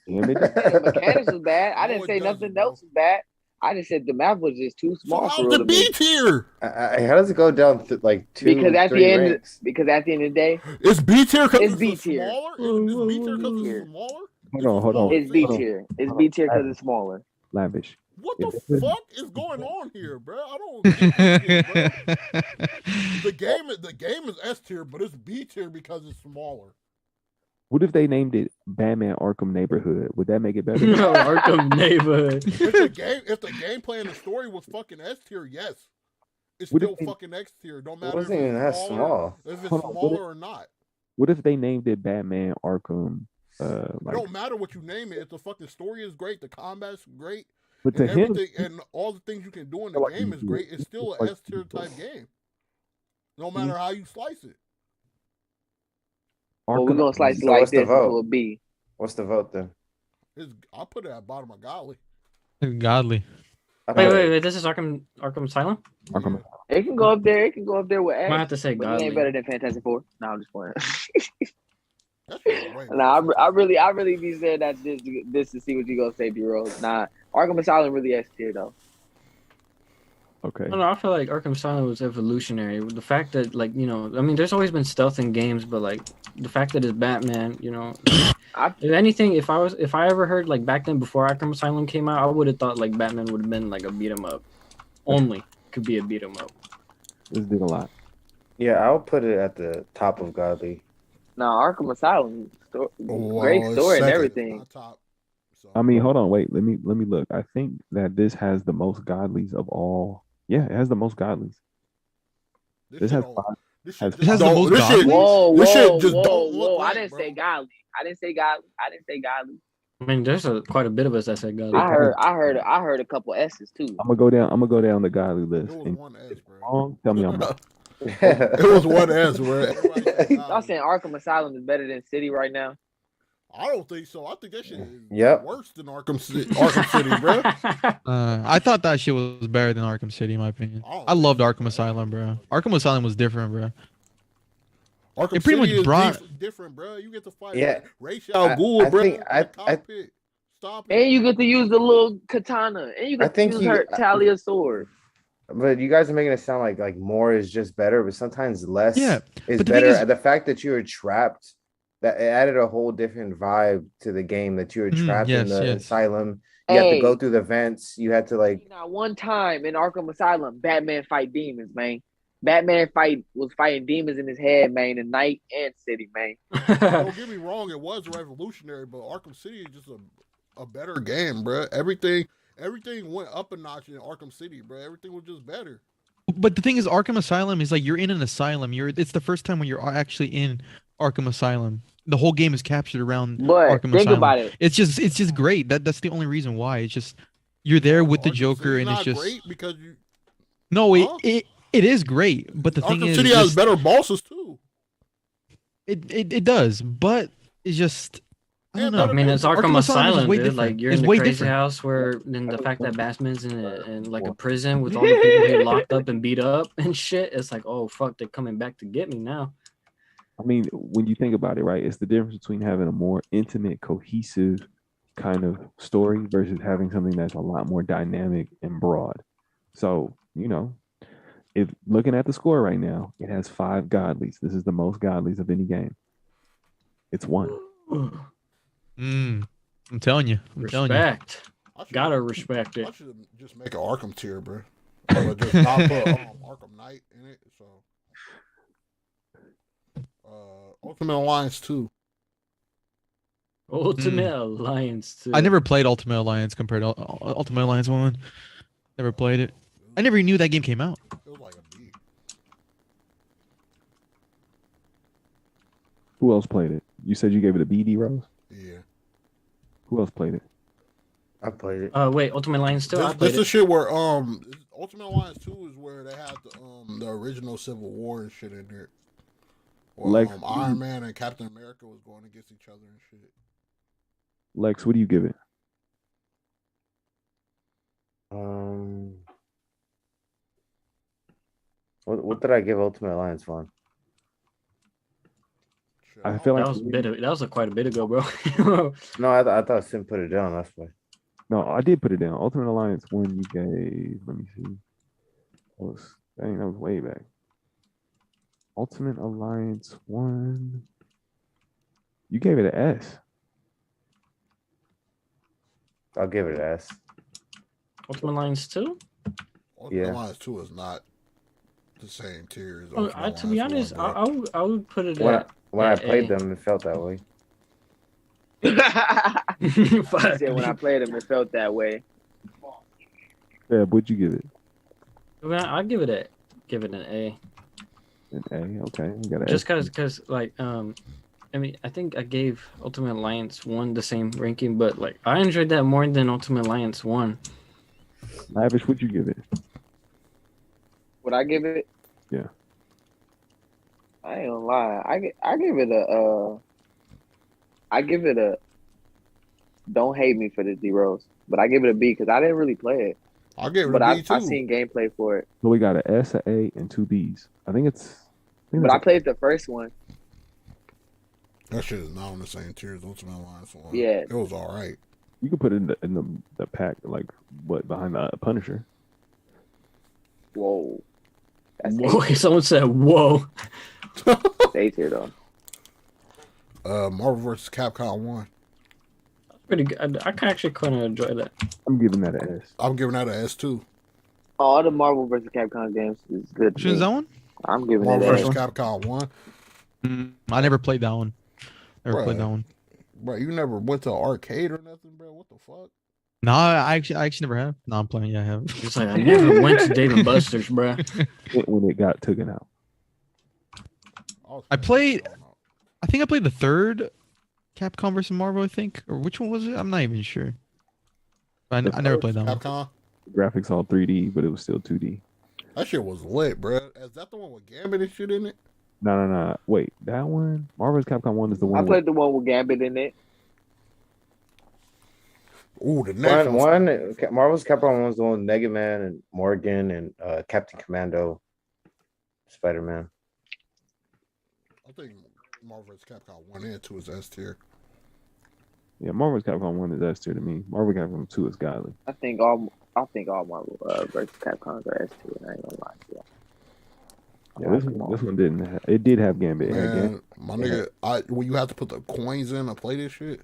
Damn it. The mechanics was bad. I No, didn't it say doesn't, nothing bro. else was bad. I just said the map was just too So small for how's real the to B me. tier? How does it go down to like two, Because at the three end, ranks? because at the end of the day, It's B tier because It's it's B tier. smaller? It's B tier because tier. it's smaller? Hold on. it's B Hold on. tier. It's B tier because it's smaller. Lavish. What Yeah, the this is- fuck is going on here, bro? I don't get this shit, bro. The game is S tier, but it's B tier because it's smaller. What if they named it Batman Arkham Neighborhood? Would that make it better? No, Arkham neighborhood. If the gameplay and the story was fucking S tier, yes. It's What still if they- fucking X tier. Don't It matter if wasn't even that it's small. If it's Hold on, what smaller or not. What if they named it Batman Arkham? It don't matter what you name it. If the fucking story is great, the combat's great, but to and him, everything and all the things you can do in the Like game you is do. great, it's still Like a S tier you do. type game. No matter how you slice it. But we're Arkham, gonna slice it So like what's the this into vote? a B. What's the vote then? I'll put it at bottom of Godly. Godly. I Wait, thought- wait. This is Arkham Asylum? Arkham. It can go up there. It can go up there with I X. might have to say But it godly. ain't better than Fantastic Four. No, I'm just playing. That's way Nah, better. I really be saying that this to see what you gonna say, B-Rose. Nah, Arkham Asylum really S tier though. Okay. No, I feel like Arkham Asylum was evolutionary. The fact that, like, you know, I mean, there's always been stealth in games, but like the fact that it's Batman, you know, if anything, if I ever heard like back then before Arkham Asylum came out, I would have thought like Batman would have been like a beat 'em up. Only could be a beat 'em up. This did a lot. Yeah, I'll put it at the top of Godly. Nah, Arkham Asylum, Well, great it's story and second, everything. not top. So, I mean, hold on, wait. Let me look. I think that this has the most godlies of all. Yeah, it has the most godlies. This shit has don't- five. this has- shit It has just the don't- most this shit- godly? Whoa, This shit whoa, just whoa, don't look whoa! I right, didn't bro. say godly. I didn't say godly. I mean, there's quite a bit of us that said godly. I heard a couple S's too. I'm gonna go down the godly It list. was And one S, bro. wrong, tell me I'm wrong. It was one S, bro. Everybody said Y'all godly. saying Arkham Asylum is better than City right now? I don't think so. I think that shit is Yep. worse than Arkham City, bro. I thought that shit was better than Arkham City, in my opinion. I loved Arkham Asylum, bro. Arkham Asylum was different, bro. Arkham It pretty City much is brought- different, bro. You get to fight Yeah. Ra's al Ghul, I bro. think- in I- the cockpit. Stop it. And you get to use the little katana, and you I get to think use you- her Talia's sword. But you guys are making it sound like more is just better, but sometimes less Yeah, is but the thing better. is- The fact that you were trapped, that it added a whole different vibe to the game. That you were trapped in yes, the yes. asylum. You had to go through the vents. You had to like. Not one time in Arkham Asylum, Batman fight demons, man. Batman was fighting demons in his head, man, in Night and City, man. Don't get me wrong, it was revolutionary, but Arkham City is just a better game, bro. Everything went up a notch in Arkham City, bro. Everything was just better. But the thing is, Arkham Asylum is like you're in an asylum. It's the first time when you're actually in Arkham Asylum. The whole game is captured around But Arkham think Asylum. about it. It's just great. That's the only reason why. It's just you're there with the Arkham Joker, City's and it's not just great because you. no. Huh? It is great, but the thing Arkham is, City has better bosses too. it does, but it's just I don't know. I mean, it's Arkham Arkham Asylum is Asylum, way dude. different. Like you're It's in the way crazy different. house where then the fact that Batman's in like a prison with all the people he locked up and beat up and shit. It's like, oh fuck, they're coming back to get me now. I mean, when you think about it, right, it's the difference between having a more intimate, cohesive kind of story versus having something that's a lot more dynamic and broad. So, if looking at the score right now, it has 5 godlies. This is the most godlies of any game. It's 1. I'm telling you. Respect. Gotta respect I it. should just make an Arkham tier, bro. But just not put Arkham Knight in it. So, Ultimate Alliance 2. Ultimate Alliance 2. I never played Ultimate Alliance compared to Ultimate Alliance 1. Never played it. I never knew that game came out. It was like a B. Who else played it? You said you gave it a BD, Rose? Yeah. Who else played it? I played it. Wait, Ultimate Alliance 2. I This played is the it. shit where Ultimate Alliance 2 is where they had the original Civil War and shit in there. Where, Lex, Iron Man and Captain America was going against each other and shit. Lex, what do you give it? What did I give Ultimate Alliance 1? Shit, I feel like That was quite a bit ago, bro. No, I thought Sim put it down. That's why. No, I did put it down. Ultimate Alliance 1 you gave, let me see. That was way back. Ultimate Alliance 1. You gave it an S. I'll give it an S. Ultimate Alliance 2? Ultimate Yeah. Alliance 2 is not the same tier as Oh, Ultimate to be Alliance honest, 1, bro. I would put it When I at played A. them, it felt that way. He Fuck. said when I played him, it felt that way. Yeah, what'd you give it? I'll give it an A. An A, okay. You got an Just S. because like I mean, I think I gave Ultimate Alliance 1 the same ranking, but like I enjoyed that more than Ultimate Alliance 1. Lavish, what'd you give it? Would I give it? Yeah. I ain't gonna lie. I give it a. Don't hate me for this, D-Rose, but I give it a B because I didn't really play it. I'll give it But a B too. I seen gameplay for it. So we got an S, an A, and 2 Bs. I think But I played the first one. That shit is not on the same tier as Ultimate Alliance 1. Yeah. It was alright. you could put it in the pack, like what behind the Punisher. Whoa. That's Whoa! Someone said, "Whoa." A tier though. Marvel vs. Capcom 1. Pretty good. I can actually kind of enjoy that. I'm giving that an S. I'm giving that an S too. All the Marvel vs. Capcom games is good. Which one's that one? I'm giving Marvel it vs. an Capcom 1. I never played that one. Never played Bruh. that one. Bro, you never went to an arcade or nothing, bro? What the fuck? No, I actually never have. No, I'm playing. Yeah, I have. It's like I never went to Dave and Buster's, bro. When it got taken out. I played. I think I played the third Capcom versus Marvel. I think, or which one was it? I'm not even sure. But I never played that one. Capcom. Graphics all 3D, but it was still 2D. That shit was lit, bro. Is that the one with Gambit and shit in it? No. Wait, that one? Marvel's Capcom 1 is the I one. played the one with Gambit in it. Ooh, the next One, Marvel's Capcom 1 was the one with Mega Man and Morgan and Captain Commando, Spider-Man. I think Marvel vs. Capcom 1 and 2 is S tier. Yeah, Marvel's Capcom 1 is S tier to me. Marvel Capcom 2 is godly. I think all Marvel versus Capcom are S tier. I ain't gonna lie to you. Yeah, this one didn't have, it did have Gambit. It had Man, my nigga, when you have to put the coins in to play this shit.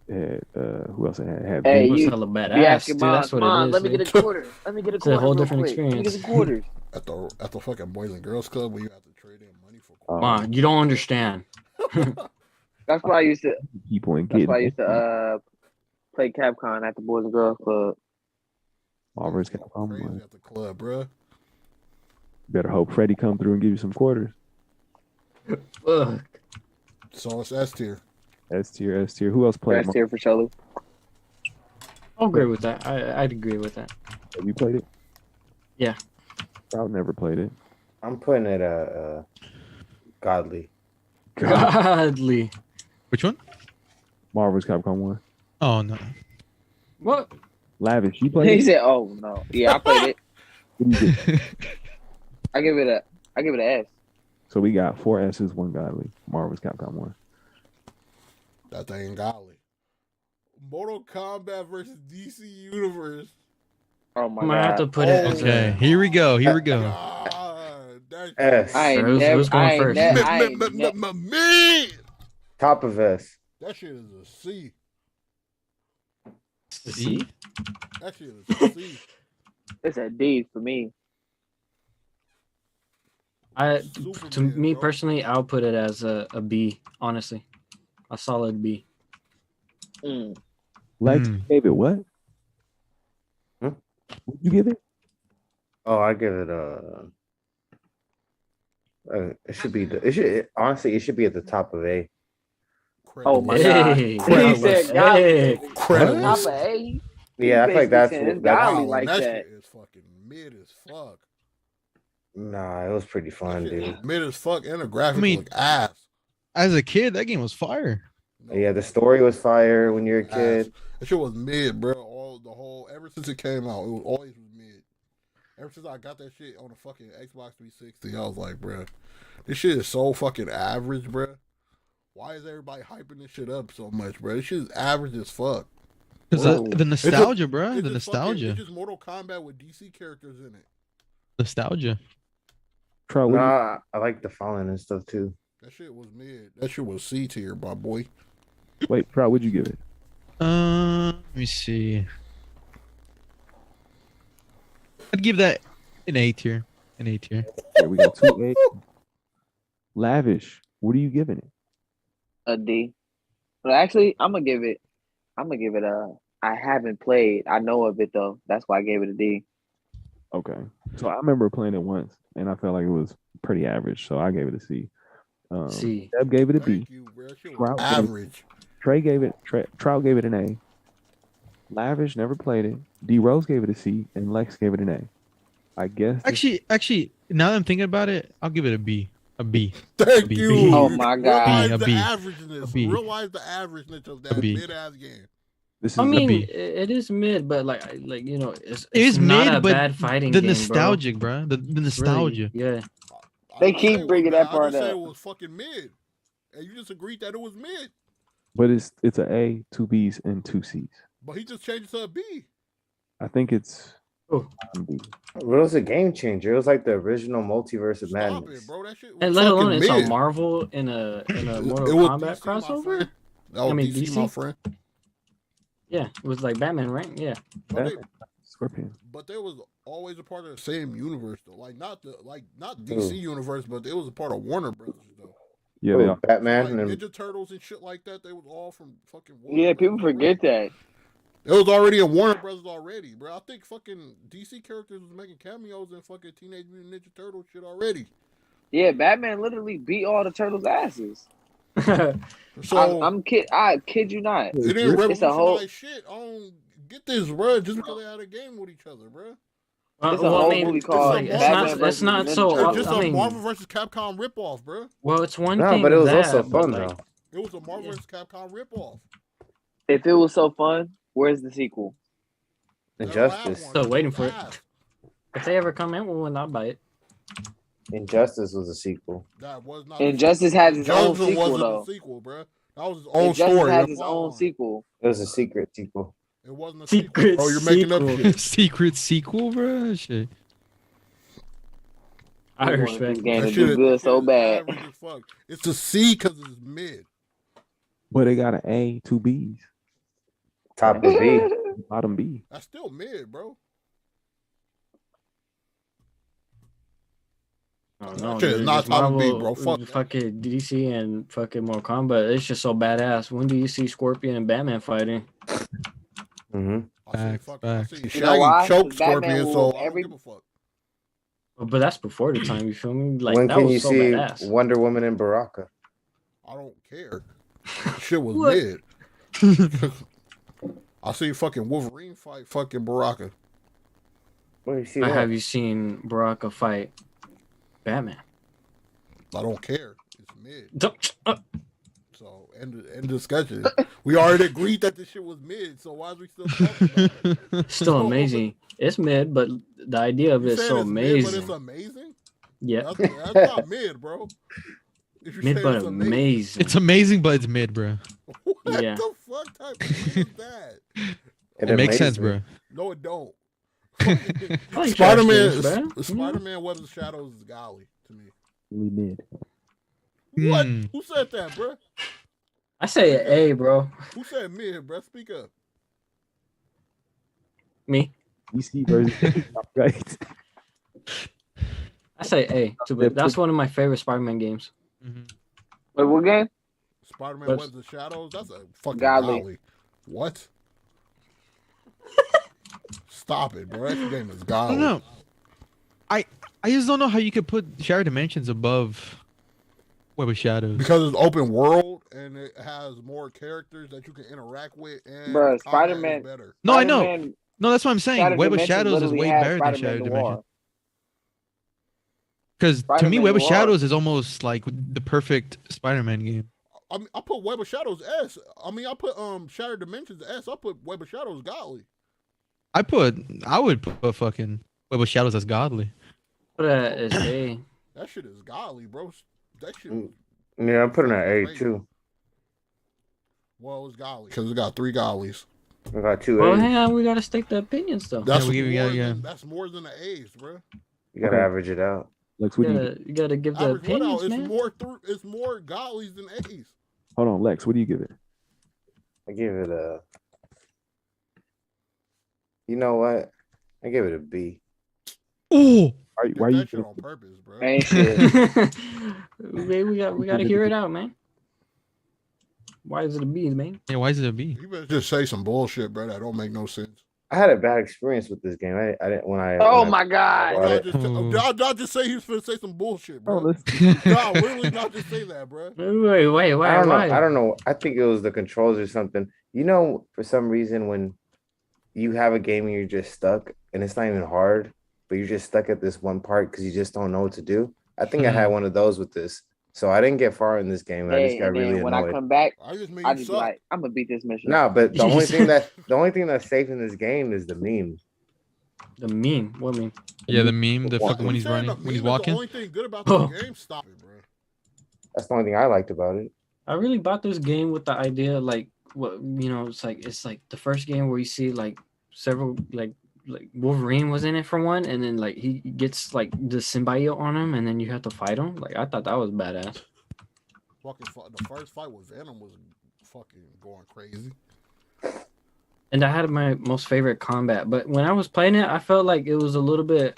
It had, who else it had? It had Hey, It was you hella be badass, asking dude. Mom, That's what Mom, it is. let me dude. get a quarter. Let me get a It's a quarter. whole real different quick. Let me get experience. the quarters. at the fucking Boys and Girls Club where you have to trade in money for. Come on, you don't understand. That's why I used to. people and That's getting why I used to play Capcom at the Boys and Girls Club. Marvel's Niggas Capcom crazy one. at the club, bruh. Better hope Freddie come through and give you some quarters. Ugh. So it's S tier. S tier, S tier. Who else played? Best here for Shelly. I'll agree with that. I'd agree with that. Have you played it? Yeah. I've never played it. I'm putting it godly. Godly. Which one? Marvel's Capcom 1. Oh no. What? Lavish, you played He it? said, "Oh no, yeah, I played it. What do you get? I give it an S." So we got 4 S's, 1 godly. Marvel's Capcom 1. That thing golly. Mortal Kombat versus DC Universe. Oh my I'm gonna have to god. put it as Okay, a. here we go. Here we go. God, that S. I ain't Who's- never. who's going I ain't first? ne- I ain't ne- me. Top of S. That shit is a C. See? That shit is a C. It's a D for me. Super To mid, me bro. personally, I'll put it as a B. Honestly, a solid B. Mm. Lex gave it what? Hmm? What you give it? Oh, I give it it should be honestly it should be at the top of A. Oh my Hey. god. He said godly. Hey. Credible. Top of A. Yeah, I feel like that's It's that's godly Wow, like that that. shit is fucking mid as fuck. nah, it was pretty That fun, shit is dude. mid as fuck, and the graphics I mean- look ass. As a kid, that game was fire. No, Yeah, the story was fire when you're a ass. kid. That shit was mid, bro. Ever since it came out, it was always mid. Ever since I got that shit on the fucking Xbox 360, I was like, bro, this shit is so fucking average, bro. Why is everybody hyping this shit up so much, bro? This shit is average as fuck. Because Whoa. the nostalgia, bro. It's The just fucking- nostalgia. it's just Mortal Kombat with DC characters in it. Nostalgia. Trout, what do you- Nah, I like the Fallen and stuff too. That shit was mid. That shit was C tier, my boy. wait, Trout, what'd you give it? Let me see. I'd give that an A tier. An A tier. Here we got 2 A. Lavish, what are you giving it? A D. But actually, I'm gonna give it a. I haven't played. I know of it though. That's why I gave it a D. Okay. So I remember playing it once, and I felt like it was pretty average, so I gave it a C. C. Deb gave it a B. Thank you, bro. That shit Trout was gave it- average. Trey gave it. Trout gave it an A. Lavish never played it. D Rose gave it a C, and Lex gave it an A. I guess. Actually, now that I'm thinking about it, I'll give it a B. A B. Thank B. you. Oh my God. Realize A the B. averageness. A B. Realize the averageness of that B. mid ass game. This is I mean, B. it is mid, but like you know, it's It is not mid, a but bad fighting the game, nostalgic, bro. The bro. nostalgia. Really, yeah. I They didn't keep say it was bringing bad. that part I just said up. it was fucking mid, and you just agreed that it was mid. but it's an A, 2 B's, and 2 C's. But he just changed it to a B. I think it's Oh. B. It was a game changer. It was like the original Multiverse of Stop Madness. it, bro. That shit was And let alone fucking it's a mid. Marvel in a Mortal It was Kombat DC, my crossover. friend. That was I mean, DC, my DC? friend. Yeah, it was like Batman, right? Yeah. But they, Scorpion. but they was always a part of the same universe though. Not DC universe, but they was a part of Warner Brothers though. Yeah, they Oh, are. Batman Like and Ninja Turtles and shit like that. They was all from fucking Warner Yeah, people Brothers forget already. that. It was already in Warner Brothers already, bro. I think fucking DC characters was making cameos in fucking Teenage Mutant Ninja Turtle shit already. Yeah, Batman literally beat all the turtles' asses. So I kid you not. it didn't It's a whole- revolutionize shit. I don't get this, bro. Just because they had a game with each other, bro. It's a whole movie called Batman Batman it's versus not Ninja so. It's Turtles. just I a mean, Marvel versus Capcom ripoff, bro. well, it's one no, thing. but it was that, also but, fun like, though. It was a Marvel versus Capcom ripoff. If it was so fun, where's the sequel? They don't have Injustice. one. Still waiting for it. Ass. If they ever come in, we will not buy it. Injustice was a sequel. That was not. Injustice has its own Injustice sequel wasn't though. a sequel, bro. That was his own Injustice story. has That's its why own on. sequel. It was a secret sequel. It wasn't a Secret sequel. Bro, you're making up sequel. shit. Secret sequel, bro. Shit. I We wanted respect this game That to shit do is- good that so shit is bad. average as fuck. It's a C because it's mid. But they got an A, 2 B's, Top of B. bottom B. That's still mid, bro. I don't know. Shit is Dude, not just top of beat, Marvel, bro. Fuck that. fucking DC and fucking Mortal Kombat. It's just so badass. When do you see Scorpion and Batman fighting? Mm-hmm. I Facts, see You know Shaggy why? choke 'Cause Batman Scorpion, will so I don't every- give a fuck. But that's before the time. You feel me? Like When that can was you so see badass. Wonder Woman and Baraka? I don't care. Shit was What? mid. I see fucking Wolverine fight fucking Baraka. Where you see But that? have you seen Baraka fight Batman? I don't care. It's mid. Don't- So end discussion. We already agreed that this shit was mid. So why is we still talking about it? Still amazing. It's mid, but the idea of You it is saying so it's amazing. mid, but it's amazing. Yeah, That's not mid, bro. If you mid, say but it's amazing. It's amazing, but it's mid, bro. What Yeah. the fuck type of shit is that? It makes sense, amazed me. bro. No, it don't. I like Spider-Man, trash games, bro. Spider-Man, Web of Shadows is golly to me. Really mid. What? Hmm. Who said that, bro? I say an A, bro. Who said mid, bro? Speak up. Me. DC versus right. I say A. But that's one of my favorite Spider-Man games. Mhm. Wait, what game? Spider-Man, Webs- Webs of Shadows. That's a fucking Golly. golly. What? Stop it, bro. That game is I golly. don't know. I just don't know how you could put Shattered Dimensions above Web of Shadows. Because it's open world and it has more characters that you can interact with, and Bruh, combat is Spider-Man- better. No, I know. Spider-Man No, that's what I'm saying. Shattered Web of Dimensions Shadows is literally way has better than Spider-Man Shattered Noir. Dimensions. Because to me, Spider-Man Web of Noir. Shadows is almost like the perfect Spider-Man game. I mean, I put Web of Shadows S. I mean, I put Shattered Dimensions S. I put Web of Shadows godly. I would put fucking Web of Shadows as godly. But it's A. That shit is godly, bro. That shit. Yeah, I'm putting an A Crazy. too. Well, it's godly because it got 3 godlies. I got 2 Well, A's. hang on. We got to state the opinions, though. That's we- more yeah. than that's more than the A's, bro. You gotta Okay. average it out. Lex, what do you? You got to give the Average what out? opinions, It's man. more it's more godlies than A's. Hold on, Lex. What do you give it? I give it a. You know what? I give it a B. Oh, Why are you? That shit on purpose, bro. ain't shit. we got to hear it out, man. Why is it a B, man? yeah. Why is it a B? You better just say some bullshit, bro. That don't make no sense. I had a bad experience with this game. I didn't when I. Oh when I- my god. Got it. Did I just say he was finna say some bullshit, Oh, bro? let's. Did I literally not just say that, bro? Wait, why? I don't know. Why? I don't know. I think it was the controls or something. You know, for some reason, when you have a game and you're just stuck, and it's not even hard, but you're just stuck at this one part because you just don't know what to do. I think I had one of those with this. So I didn't get far in this game. I just Hey, got and then really when I annoyed. come back, I just mean I you just suck. like, I'm gonna beat this mission. No, but the only thing that's safe in this game is the meme. The meme. What meme? Yeah, the meme, the What? fucking when he's saying running, the when he's meme is walking. The only thing good about Oh. the game, stop it, bro. That's the only thing I liked about it. I really bought this game with the idea, like, what it's like the first game where you see like several like Wolverine was in it for one, and then like he gets like the symbiote on him, and then you have to fight him. Like I thought that was badass. The first fight with Venom was fucking going crazy. And I had my most favorite combat, but when I was playing it, I felt like it was a little bit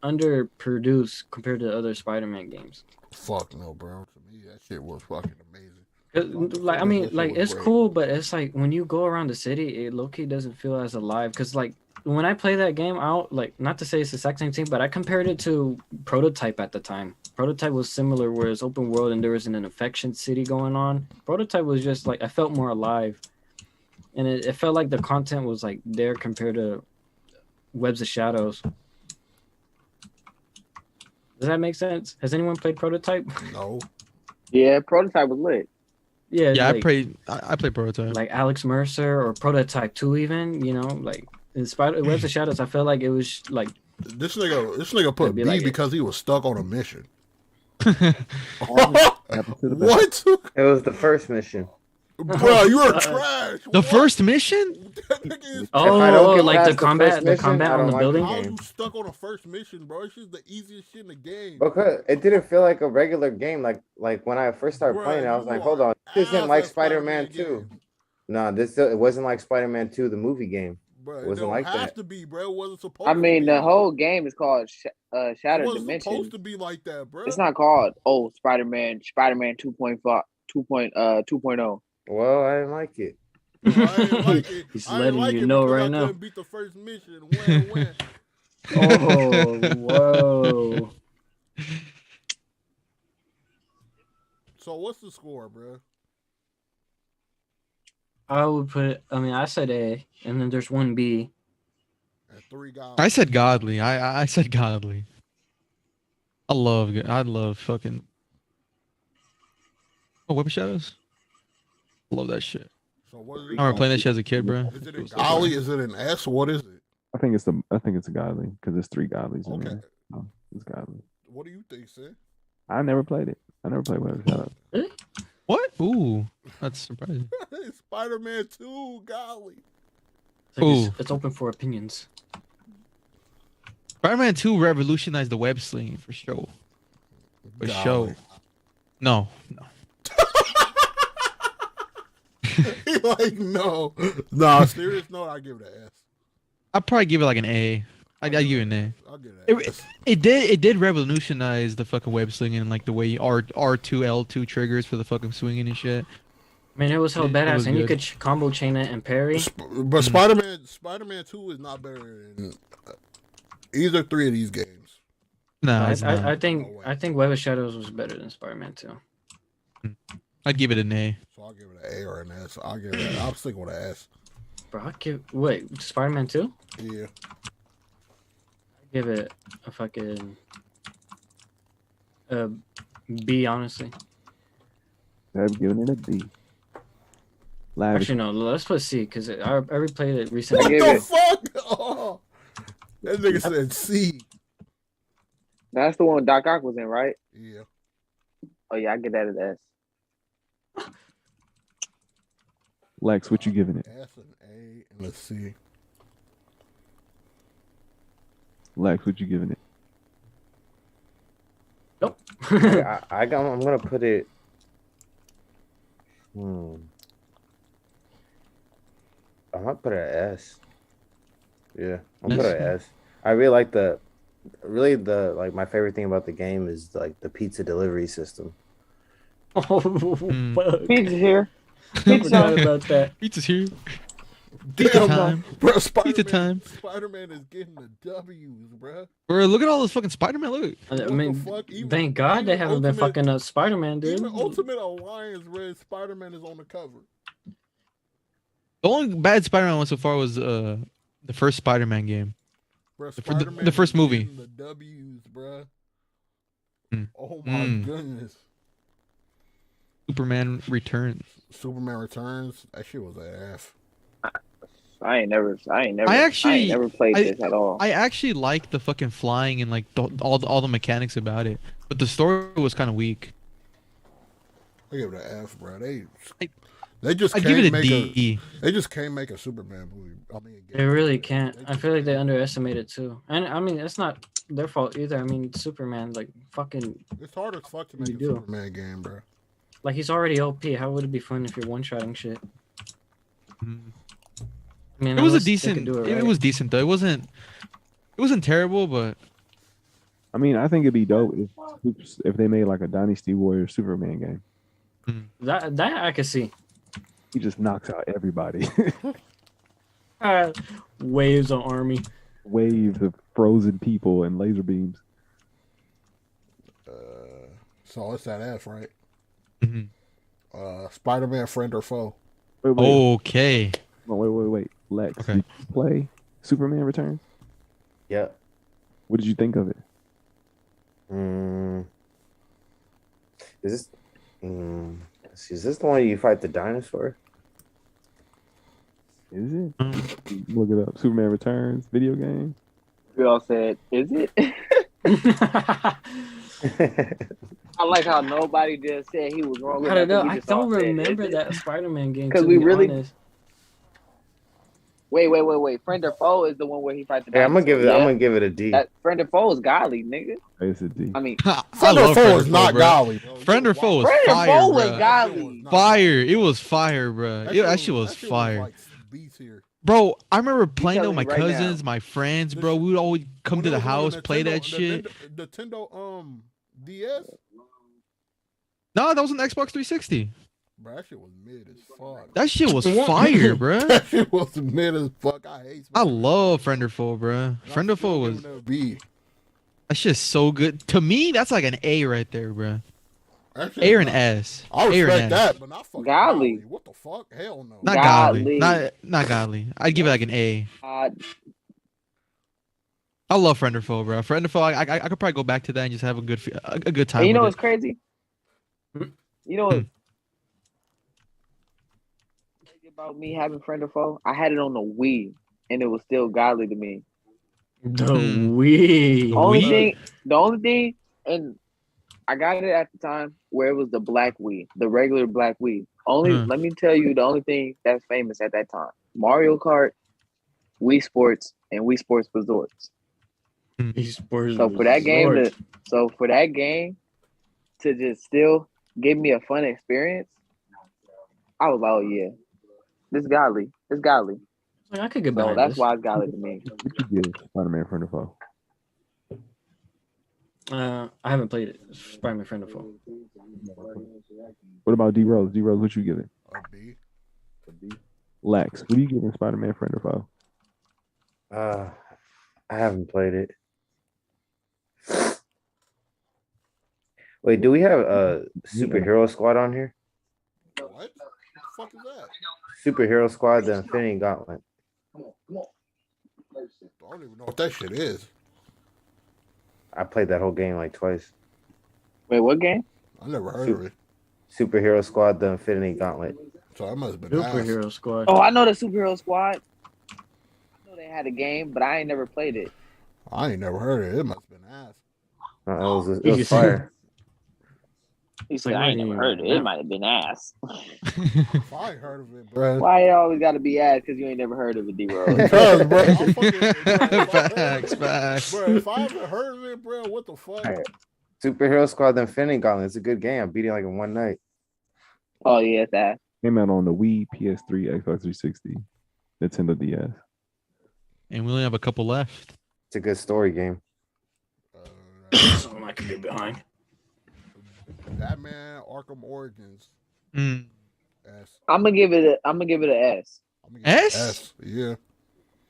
underproduced compared to other Spider-Man games. Fuck no, bro. To me, that shit was fucking amazing. 'Cause, like I mean, That shit like was it's great. cool, but it's like when you go around the city, it low-key doesn't feel as alive. Cause like when I play that game out, like not to say it's the exact same thing, but I compared it to Prototype at the time. Prototype was similar, where it's open world and there was an infection city going on. Prototype was just like I felt more alive, and it felt like the content was like there compared to Webs of Shadows. Does that make sense? Has anyone played Prototype? No. Yeah, Prototype was lit. Yeah, Yeah, like, I played Prototype. like Alex Mercer or Prototype 2 even, like in Webs of Shadows, I feel like it was like This nigga put It'd be B like it. because he was stuck on a mission. Happened to the best. What? It was the first mission. Bro, you're trash. The What? first mission? That nigga is I don't get like past the the combat first mission, I on don't the like building. the How game. you stuck on a first mission, bro? It's just the easiest shit in the game. Because it didn't feel like a regular game. Like when I first started Bruh, playing, I was you like, are hold on, this ass isn't like at Spider-Man Spider-Man 2. No, it wasn't like Spider-Man 2, the movie game. bro. It Wasn't don't like have that. to be, bro. It wasn't supposed. I to mean, be. the whole game is called It Shattered wasn't Dimension. supposed to be like that, bro. It's not called Spider-Man 2.5 2.0. Well, I didn't like it. No, I didn't like it. He's I didn't letting like you it know because right I now. couldn't beat the first mission. Win. Oh, whoa. So what's the score, bro? I would put, I said A, and then there's one B. And 3 guys. I said godly. I said godly. I love fucking. Oh, Web of Shadows. I love that shit. So what is I it? remember playing that shit as a kid, bro. Is it a golly? Is it an S? What is it? I think it's a godly because there's 3 godlies in Okay. there. Oh, it's godly. What do you think, Sid? I never played it. I never played Web of Shadows. What? Ooh, that's surprising. Spider-Man 2, golly. Ooh. It's open for opinions. Spider-Man 2 revolutionized the web slinging for sure. For Golly. sure. No. He like, no. Nah, serious note, I give it an S. I'd probably give it like an A. I'd give it an A. I'll give it an S. It did revolutionize the fucking web slinging and like the way R2 L2 triggers for the fucking swinging and shit. I mean, it was so It badass, was and you good. could combo chain it and parry. But Spider-Man 2 is not better than either 3 of these games. No, I think No way. I think Web of Shadows was better than Spider-Man 2. I'd give it an A. So I'll give it an A or an S. I'll stick with an S. Bro, I'd give Spider-Man 2? Yeah. I'd give it a fucking B, honestly. I've given it a B. Lavish. Actually, no, let's put C, because I replayed it recently. What gave the it- fuck? Oh, that nigga said C. That's the one Doc Ock was in, right? Yeah. Oh yeah, I get that as S. Lex, what you giving it? S and A and a C. Lex, what you giving it? Nope. I'm gonna put it. I might put it at S. Yeah, I'm put it at S. I really like the my favorite thing about the game is like the pizza delivery system. Oh, fuck. Pizza here. I forgot about that. Pizza's here. Pizza Damn, time. bro. Pizza time. Spider-Man is getting the W's, bro. Bro, look at all those fucking Spider-Man. Look. I What mean, the fuck? thank God they haven't been fucking up Spider-Man, dude. Even Ultimate Alliance read Spider-Man is on the cover. The only bad Spider-Man one so far was the first Spider-Man game. Bro, The Spider-Man first is movie. getting the W's, bro. Mm. Oh my goodness. Superman Returns. Superman Returns. That shit was ass. I ain't never I actually- ain't never played this at all. I actually like the fucking flying and like all the mechanics about it, but the story was kind of weak. I give it an F, bro. They I'd just give can't it a make D. They just can't make a Superman movie. I mean, They really can't. I feel like they underestimate it too. And I mean, it's not their fault either. I mean, Superman, like fucking, it's hard as fuck to make You a do. Superman game, bro. like he's already OP. How would it be fun if you're one-shotting shit? Mhm. I mean, It was a unless they decent. could do It right. was decent though. It wasn't terrible, but I mean, I think it'd be dope if they made like a Dynasty Warriors Superman game. that I could see. He just knocks out everybody. Waves on army. Waves of frozen people and laser beams. So it's that F, right? Mhm. Spider-Man friend or foe? Wait. okay. No, wait. Lex, Okay. did you play Superman Returns? Yeah. What did you think of it? Is this the one you fight the dinosaur? Is it? Look it up. Superman Returns video game. We all said, "Is it?" I like how nobody just said he was wrong. I don't know. We I just all don't said, remember "Is it?" that Spider-Man game. 'Cause to we be really- honest. Wait. Friend or foe is the one where he fights the. Yeah, I'm gonna give it. dinosaur, I'm yeah? gonna give it a D. That friend or foe is godly, nigga. It's a D. I mean, I Friend or love foe Friend or is Foe, not bro. golly. Bro. Friend or foe was friend or fire, foe was bro. godly. Fire. It was fire, bro. That shit was fire. Like B tier. Bro, I remember playing though. telling My me right now. cousins, my friends, The bro. sh- We would always come when to it the was on house, play that shit. Nintendo DS, No, that was an Xbox 360. bro, that shit was mid as fuck. That shit was What? fire, bro. That shit was mid as fuck. I hate. I Spider-Man. love Friend or Foe, bro. And I'm Friend or still Foe was giving it a B. that shit's so good. To me, that's like an A right there, bro. That shit A or is an not- S. I A or an respect S. that, but not fucking Golly. godly. What the fuck? Hell no. Not godly. Golly. Not godly. I'd give it like an A. I love Friend or Foe, bro. Friend or Foe, I could probably go back to that and just have a good time. And you know with what's crazy? You know what's crazy about me having Friend or Foe? I had it on the Wii, and it was still godly to me. The Hmm. Wii. The only thing, and I got it at the time where it was the black Wii, the regular black Wii. Let me tell you, the only thing that's famous at that time: Mario Kart, Wii Sports, and Wii Sports Resorts. Esports So for that game Resort. to just still give me a fun experience, I was like, oh yeah, this is godly. It's godly. Like, I could get So behind that's this. why it's godly to me. What you give Spider-Man Friend or Foe? I haven't played it. Spider-Man Friend or Foe. What about D Rose? D Rose, what you giving? A B. Lex, what are you giving Spider-Man Friend or Foe? I haven't played it. Wait, do we have a superhero squad on here? What the fuck is that? Superhero squad, the Infinity Gauntlet. I don't even know what that shit is. I played that whole game like twice. Wait, what game? I never heard of it. Superhero squad, the Infinity Gauntlet. So that must have been Superhero Squad. Oh, I know the Superhero Squad. I know they had a game, but I ain't never played it. I ain't never heard of it. It must have been ass. It was fire. He said, Like, I ain't what never do you heard of it. know? It might have been ass. If I ain't heard of it, bro. Why it always got to be ass? Because you ain't never heard of it, D-Rose. Because, bro, I'm fucking, Facts. bro, if I haven't heard of it, bro, what the fuck? Alright. Superhero squad, the Infinity Gauntlet. It's a good game. I beat it like in one night. Oh, yeah, it's that. Came out on the Wii, PS3, Xbox 360, Nintendo DS. And we only have a couple left. It's a good story game. Something I could get behind. Batman Arkham Origins. Mm. S. I'm gonna give it an S. I'm gonna give it S? S. Yeah.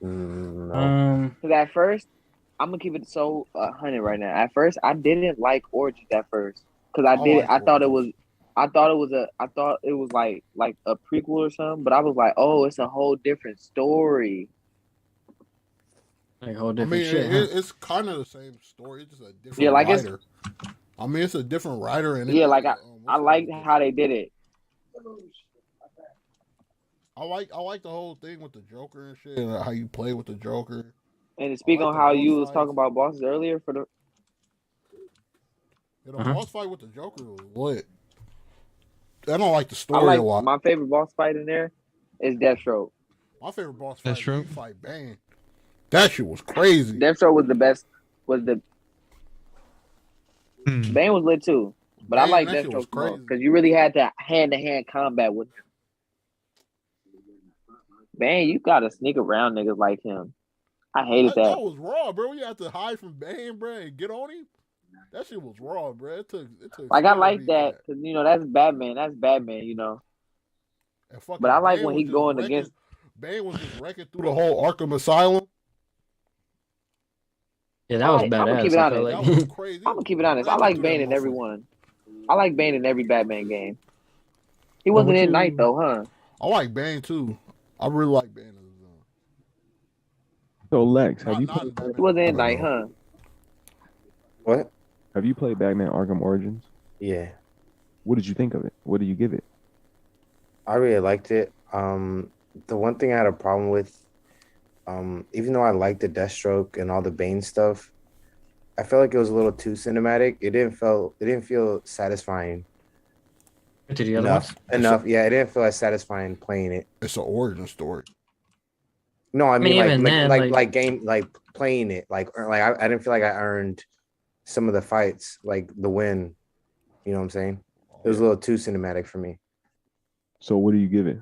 No. Because at first, I'm gonna keep it so 100 right now. At first, I didn't like Origins at first because I thought it was like a prequel or something. But I was like, oh, it's a whole different story. Like whole I different mean, shit. Huh? it's kind of the same story. It's just a different Yeah, like writer. I mean, it's a different writer. And Yeah, like I liked how they did it. I like the whole thing with the Joker and shit, and how you play with the Joker. And to speak I like on the how boss you was fights. talking about bosses earlier for the You know, Uh-huh. boss fight with the Joker was lit. I don't like the I story like a lot. my favorite boss fight in there is Deathstroke. My favorite boss That's fight is when true. you fight Bane. That shit was crazy. Deathstroke was the best. Hmm. Bane was lit too, but I Bane, like that shit was Deathstroke more crazy. because you really had to hand-to-hand combat with him. Bane, you gotta sneak around niggas like him. I hated That that. was raw, bro. You had to hide from Bane, bro, and get on him. That shit was raw, bro. It took. Like I skill to like beat that because that's Batman. That's Batman, And fucking But I like Bane when was he just going wrecking- against. Bane was just wrecking through the whole Arkham Asylum. Yeah, that was I'ma badass. keep it I honest. feel That like. was crazy. I'm gonna keep it honest. I Wrecking like through that Bane in every motherfucker. one. I like Bane in every Batman game. He wasn't in Night though, huh? I like Bane too. I really like Bane. So Lex, have Not, you not played, Batman. He wasn't in I Night, don't know. huh? What? have you played Batman Arkham Origins? Yeah, What did you think of it? What did you give it? I really liked it. The one thing I had a problem with, even though I liked the Deathstroke and all the Bane stuff, I felt like it was a little too cinematic. It didn't feel satisfying To the other ones? enough. Yeah, it didn't feel as satisfying playing it. It's an origin story. No, I mean even then, like game like playing it like I didn't feel like I earned some of the fights like the win. You know what I'm saying? It was a little too cinematic for me. So what do you give it?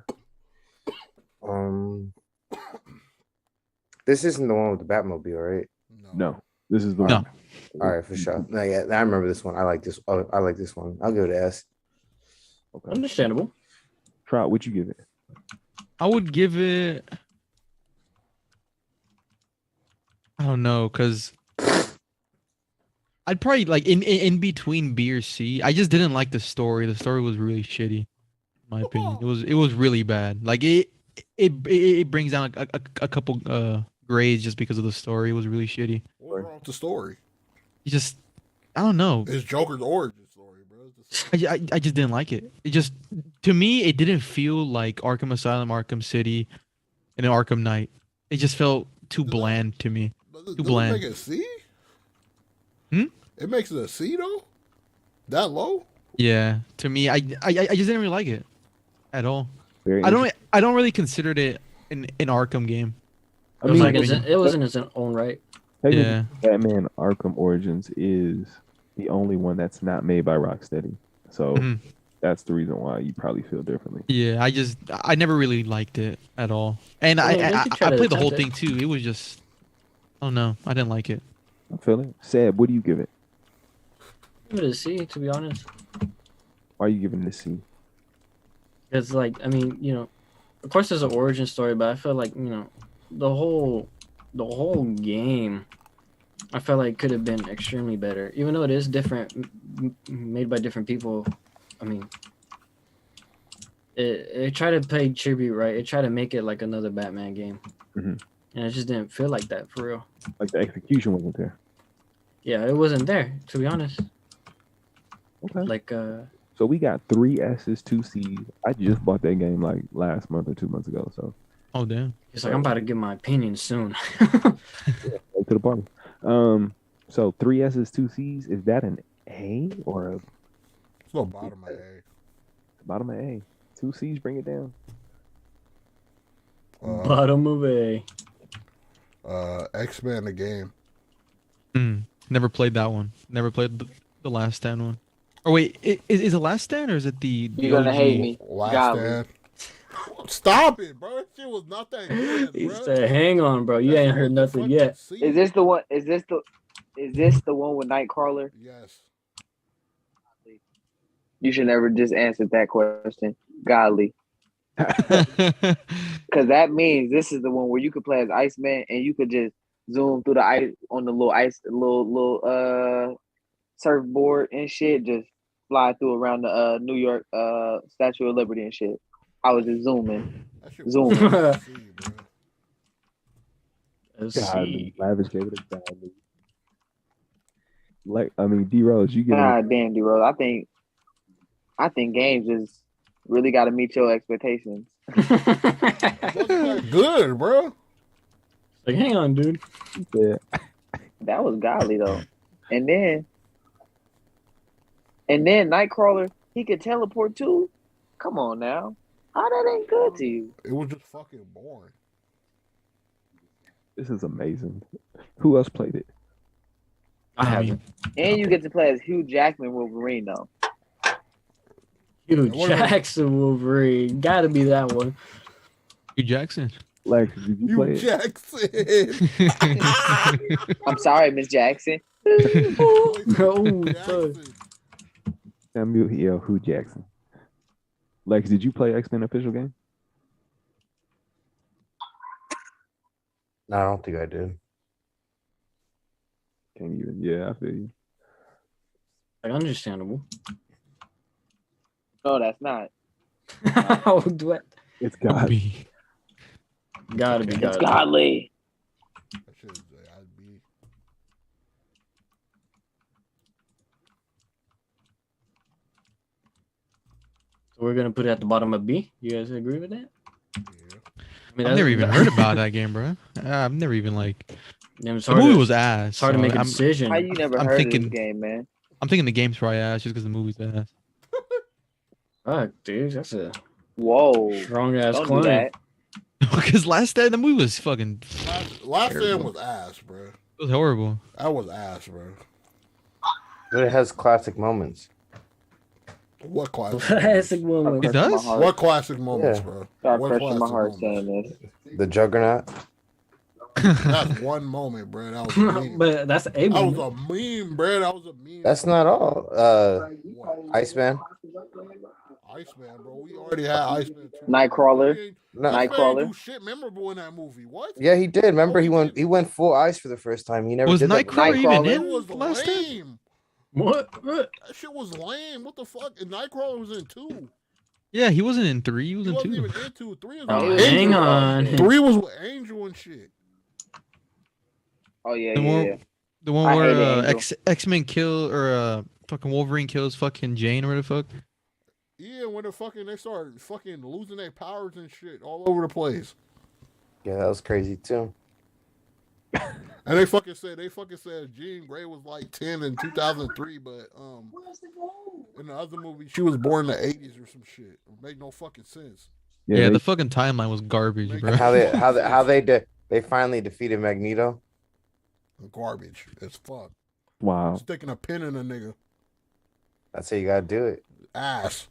This isn't the one with the Batmobile, right? No, this is the No. one. All right, for sure. No, yeah, I remember this one. I like this. Oh, I like this one. I'll give it an S. Okay. Understandable. Trout, what you give it? I would give it. I don't know, cause I'd probably like in between B or C. I just didn't like the story. The story was really shitty, in my opinion. It was really bad. Like it brings down a couple grades just because of the story. It was really shitty. What's wrong with the story? You just I don't know. It's Joker's origin story, bro. I just didn't like it. It just to me it didn't feel like Arkham Asylum, Arkham City, and Arkham Knight. It just felt too bland to me. Does Too it bland. make it C? Hmm? It makes it a C though? That low? Yeah, to me, I just didn't really like it at all. Very I don't really consider it an Arkham game. I It was mean, like it wasn't its own right. technically, Yeah. Batman Arkham Origins is the only one that's not made by Rocksteady. So Mhm. that's the reason why you probably feel differently. Yeah, I never really liked it at all, and I mean, they I could try to played the whole attempt thing too. It was just, I don't know, I didn't like it. I feel it. Seb, what do you give it? Give it a C, to be honest. Why are you giving it a C? It's like, I mean, of course there's an origin story, but I feel like, the whole game, I felt like could have been extremely better. Even though it is different, made by different people. I mean, it tried to pay tribute, right? It tried to make it like another Batman game, Mhm. and it just didn't feel like that for real. Like the execution wasn't there. Yeah, it wasn't there, to be honest. Okay. Like, So we got 3 S's, 2 C's. I just bought that game like last month or 2 months ago. So Oh damn. it's like I'm about to give my opinion soon. right to the party. So 3 S's, 2 C's. Is that an A or a It's no bottom of A. bottom of A? 2 C's, bring it down. Bottom of A. X-Men the game. Never played that one. Never played the Last Stand one. Or wait, is it Last Stand or is it the You're gonna OG? hate me. Last Golly. Stand. Stop it, bro. That shit was not that good, He bro. said, "Hang on, bro. You That ain't shit heard was nothing fucking yet." C. Is this the one? Is this the one with Nightcrawler? Yes. You should never just answer that question. Golly. Because that means this is the one where you could play as Iceman and you could just zoom through the ice on the little surfboard and shit, just fly through around the New York Statue of Liberty and shit. I was just zooming. That shit Zoom. was fucking C, bro. Let's God, see. Lavish gave it a bad. Like, I mean, D Rose, you give it. God damn, D-Rose. I think games just really got to meet your expectations. Wasn't that good, bro. Like, hang on, dude. Yeah. That was godly though. And then Nightcrawler, he could teleport too. Come on now. How that ain't good to you? It was just fucking boring. This is amazing. Who else played it? I haven't. And you get to play as Hugh Jackman Wolverine though. Hugh What- Jackson Wolverine. Gotta be that one. Hugh Jackson. Lex, did you play You it? Jackson. I'm sorry, Miss Jackson. Oh, Jackson. Samuel L. Who Jackson. Lex, did you play X-Men official game? No, I don't think I did. Can't even. Yeah, I feel you. Like, understandable. No, that's not. How do I? It's God. B. Gotta be It's godly. godly. That shit is I'd be. So we're gonna put it at the bottom of B. You guys agree with that? Yeah. I mean, I've never even heard about that game, bro. I've never even like. It's The hard movie to- was ass. It's hard to so make a I'm decision. How you never I'm heard of thinking- this game, man? thinking the game's probably ass just because the movie's ass. Fuck, dude, that's a Whoa. strong ass Don't do claim. that. Because Last Stand, the movie was fucking. Last Stand Terrible. was ass, bro. It was horrible. That was ass, bro. But it has classic moments. What classic? Classic moments? moment. It does? What classic moments, Yeah. bro? Start What crushing my classic heart moments? saying this. The Juggernaut. That's one moment, bro. That was a meme. But that's a That was moment. a meme, bro. That was a meme. That's not all. What? Iceman. Iceman, bro. We already had Iceman. Nightcrawler. No. Iceman ain't Nightcrawler. do shit memorable in that movie. What? Yeah, he did. Remember, No, he went full ice for the first time. He never Was did that. Nightcrawler even Nightcrawler. It in was last time? lame. What? That shit was lame. What the fuck? And Nightcrawler was in 2. Yeah, he wasn't in 3. He was He in wasn't 2. even in 2. 3 is Oh, with hang Angel. on. 3 was with Angel and shit. Oh yeah, The yeah. one, yeah. the one I where hated Angel. X-Men kill or fucking Wolverine kills fucking Jane or whatever the fuck. Yeah, when they started fucking losing their powers and shit all over the place. Yeah, that was crazy too. And they fucking said Jean Grey was like 10 in 2003, but in the other movie she was born in the 80s or some shit. It made no fucking sense. Yeah, they- the fucking timeline was garbage, Make bro. it- How they finally defeated Magneto. Garbage as fuck. wow. Sticking a pin in a nigga That's how you gotta do it. ass.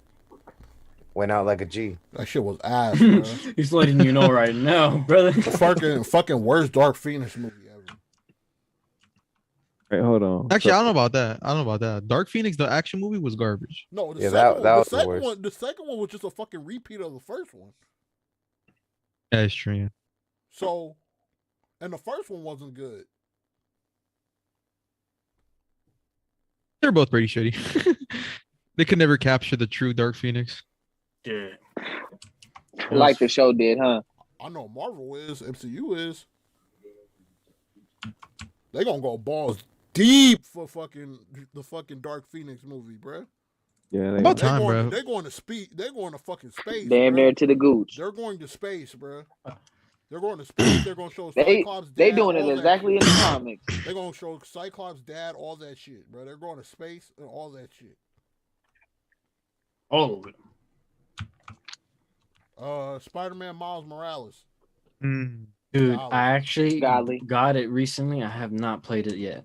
Went out like a G. That shit was ass, bro. He's letting you know right now, brother. The fucking worst Dark Phoenix movie ever. Hey, hold on. Actually, So- I don't know about that. Dark Phoenix, the action movie, was garbage. No, the Yeah, second that one, was the worst. the second one was just a fucking repeat of the first one. That's true. Yeah. So, and the first one wasn't good. They're both pretty shitty. They could never capture the true Dark Phoenix. Yeah. Like the show did, huh? I know Marvel is, MCU is. They gonna go balls deep for the fucking Dark Phoenix movie, bruh. Yeah, they, About They time, going, bro. They're going to speed. They're going to fucking space. Damn bruh. near to the gooch. They're going to space, bruh. They're going to space. They're gonna show They Cyclops dad. they doing it all that exactly in shit. the comics. They're gonna show Cyclops dad all that shit, bro. They're going to space and all that shit. All of it. Spider-Man Miles Morales. Mm. Dude, Golly. I actually Golly. got it recently. I have not played it yet.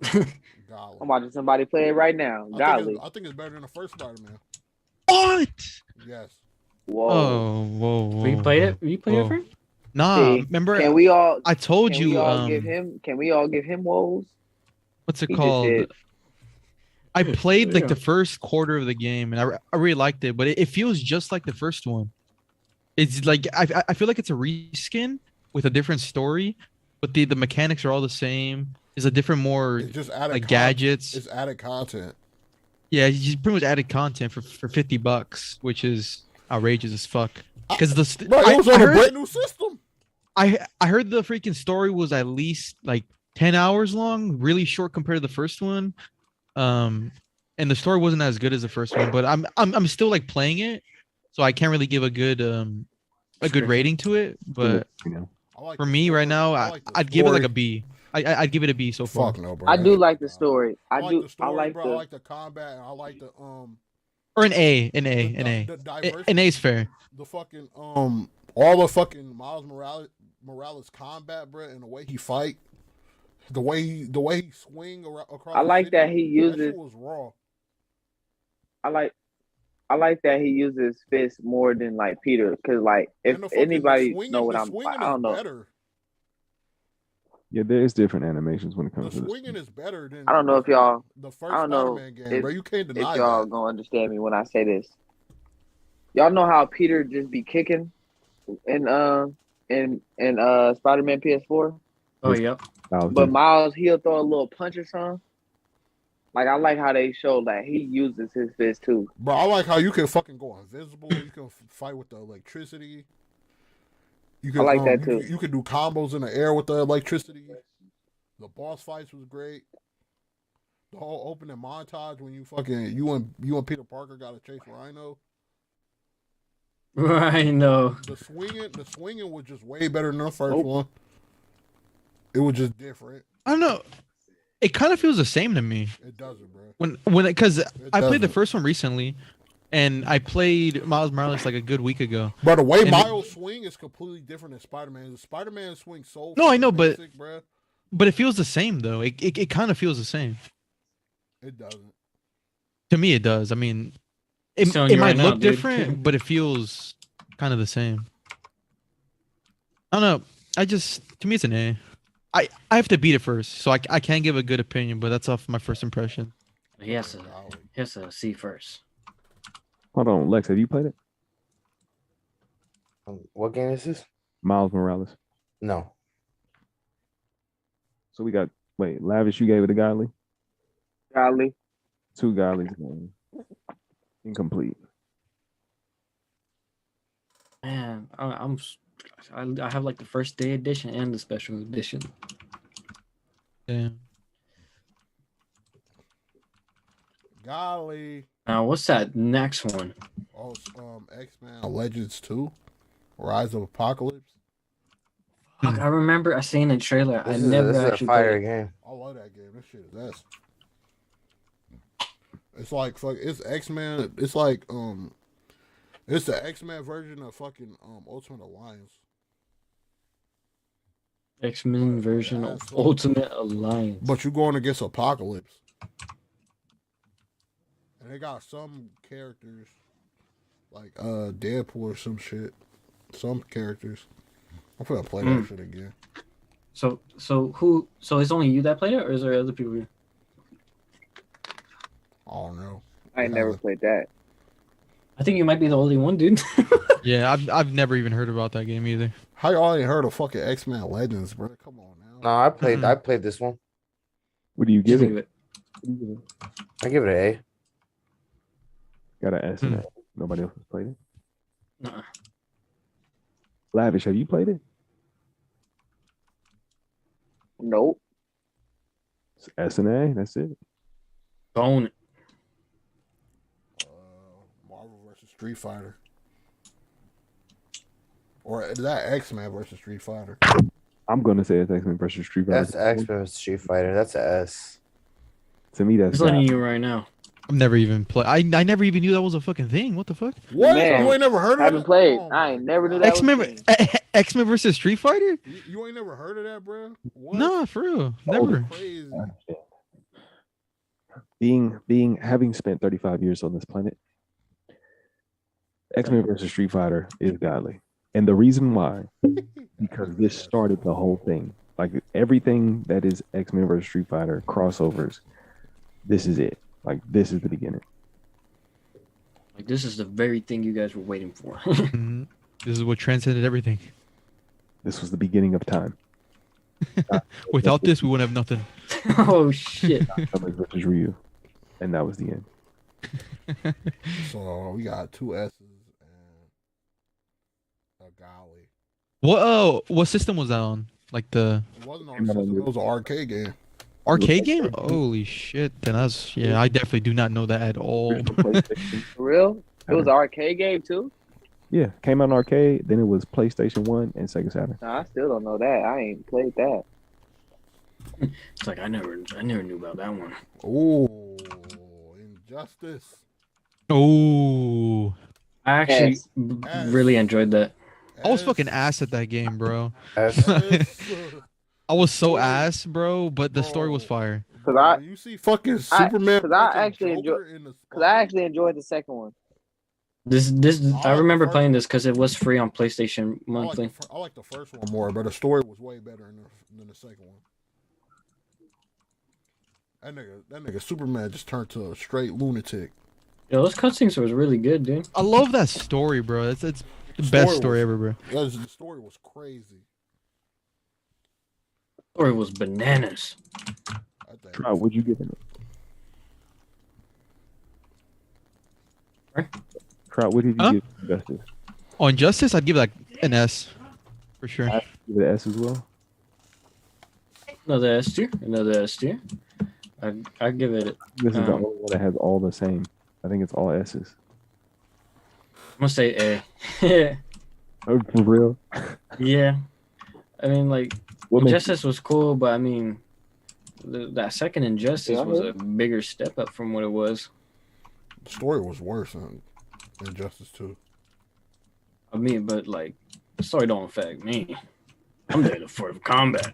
Golly. I'm watching somebody play it right now. Golly. I think it's better than the first Spider-Man. What? Yes. Whoa. Oh, whoa. You played it? You played it, Whoa. friend? Nah, See, remember Can we all I told can you we all give him woes? what's it He just called? did. I played like Yeah. the first quarter of the game and I really liked it, but it feels just like the first one. It's like I feel like it's a reskin with a different story, but the mechanics are all the same. There's a different more It's just added like con- gadgets. It's added content. Yeah, you pretty much added content for $50, which is outrageous as fuck. Because Bro, it was on a brand new system. I heard the freaking story was at least like 10 hours long, really short compared to the first one. And the story wasn't as good as the first one, but I'm still like playing it, so I can't really give a good rating to it. But you know. I like for the me story. right now, I like the I'd give it like story. a B. I'd give it a B so far. Fuck no, bro. I do like the story. I like the story, I like bro. the I like the combat. And I like the Or an A. the diversity. An A is fair. The fucking all the fucking Miles Morales combat, bro, and the way he fight, the way he swing across. I the like city, that he That uses shit was raw. I like that he uses fists more than like Peter, because like if And the fucking- anybody the swinging, know what the I'm swinging I is don't know. better. Yeah, there's different animations when it The comes to this. swinging is better than. I don't know if y'all The first I don't know Spider-Man game, if- bro. You can't if deny y'all that. gonna understand me when I say this. Y'all know how Peter just be kicking in Spiderman Ps4? Oh, yep. But Miles, he'll throw a little punch or something. Like I like how they show that he uses his fist too. Bro, I like how you can fucking go invisible. You can fight with the electricity. You can, I like that too. You can do combos in the air with the electricity. The boss fights was great. The whole opening montage when you and Peter Parker got to chase Rhino. I know. The swinging was just way better than the first one. It was just different. I don't know. It kind of feels the same to me It doesn't, bro. because I played the doesn't. first one recently, and I played Miles Morales like a good week ago. But the way And Miles swing is completely different than Spider-Man. Spider-Man swing so No, I know, fucking but- basic, bruh. But it feels the same though. It kind of feels the same It doesn't. to me. It does. I mean, It's it telling you might right now, look dude. different, but it feels kind of the same. I don't know. To me, it's an A. I have to beat it first, so I can't give a good opinion, but that's off my first impression. He has to see first. Hold on, Lex, have you played it? What game is this? Miles Morales. No. So we got Lavish, you gave it a godly? Golly. 2 godlies. Incomplete. Man, I have like the first day edition and the special edition. Damn. Golly. Now, what's that next one? Oh, X-Men Legends 2, Rise of Apocalypse. Fuck, I remember I seen the trailer. This I is never a actually fire played it. game. I love that game. This shit is ass. It's like it's X-Men. It's like it's the X-Men version of fucking Ultimate Alliance. X-Men version of asshole. Ultimate Alliance. But you're going against Apocalypse. And they got some characters like Deadpool or some shit. Some characters. I'm gonna play that shit again. So it's only you that played it, or is there other people here? I don't know. I ain't never played that. I think you might be the only one, dude. Yeah, I've never even heard about that game either. How y'all ain't heard of fucking X-Men Legends, bro? Come on now. No, I played this one. What do you give Just it? leave it. I give it an A. Got an S in it. Nobody else has played it. Nuh-uh. Lavish, have you played it? Nope. It's S and A. That's it. Bone it. Marvel versus Street Fighter. Or is that X-Men versus Street Fighter? I'm gonna say it's X-Men versus Street Fighter. That's X-Men Street Fighter. That's a S. To me, that's Just letting not. you right now. I've never even played. I never even knew that was a fucking thing. What the fuck? What? Man, You ain't never heard of I haven't it? played. Oh, I ain't my never knew God. that. X-Men versus Street Fighter? You ain't never heard of that, bro? What? No, for real, Oh, never. Crazy. Having spent 35 years on this planet, X-Men versus Street Fighter is godly. And the reason why, because this started the whole thing. Like everything that is X-Men versus Street Fighter crossovers, this is it. Like this is the beginning. Like this is the very thing you guys were waiting for. Mhm. This is what transcended everything. This was the beginning of time. Without this, we wouldn't have nothing. Oh shit! Summers versus Ryu, and that was the end. So we got 2 S's and a golly. What system was that on? Like the It wasn't on the system. It was an arcade game. arcade game? Holy shit! Then that's I definitely do not know that at all. For real? It was an arcade game too? Yeah, came out on arcade. Then it was PlayStation 1 and Sega Saturn. Nah, I still don't know that. I ain't played that. It's like I never knew about that one. Oh, Injustice. Oh, I actually Yes. really enjoyed that. I was fucking ass at that game, bro. S. I was so ass, bro. But the story was fire. Cause You see fucking Superman. cause I fucking actually Joker in the Cause I actually enjoyed the second one. This I like the remember first playing one. this because it was free on PlayStation monthly. I like the first one more, but the story was way better than the second one. That nigga Superman just turned to a straight lunatic. Yo, those cutscenes was really good, dude. I love that story, bro. It's the Story best was- story ever, bro. The story was crazy. Story was bananas. I think. Trout, what'd you give it? Sorry? Trout, what did you Huh? give Justice? On Justice, I'd give it like an S, for sure. I give it an S as well. Another S tier. Another S tier. I give it. This is the Um, only one that has all the same. I think it's all S's. I'm gonna say A. Oh, for real? Yeah. I mean, like What makes Injustice was cool, but I mean, that second Injustice was a bigger step up from what it was. The story was worse than Injustice 2. I mean, but like the story don't affect me. I'm there for combat.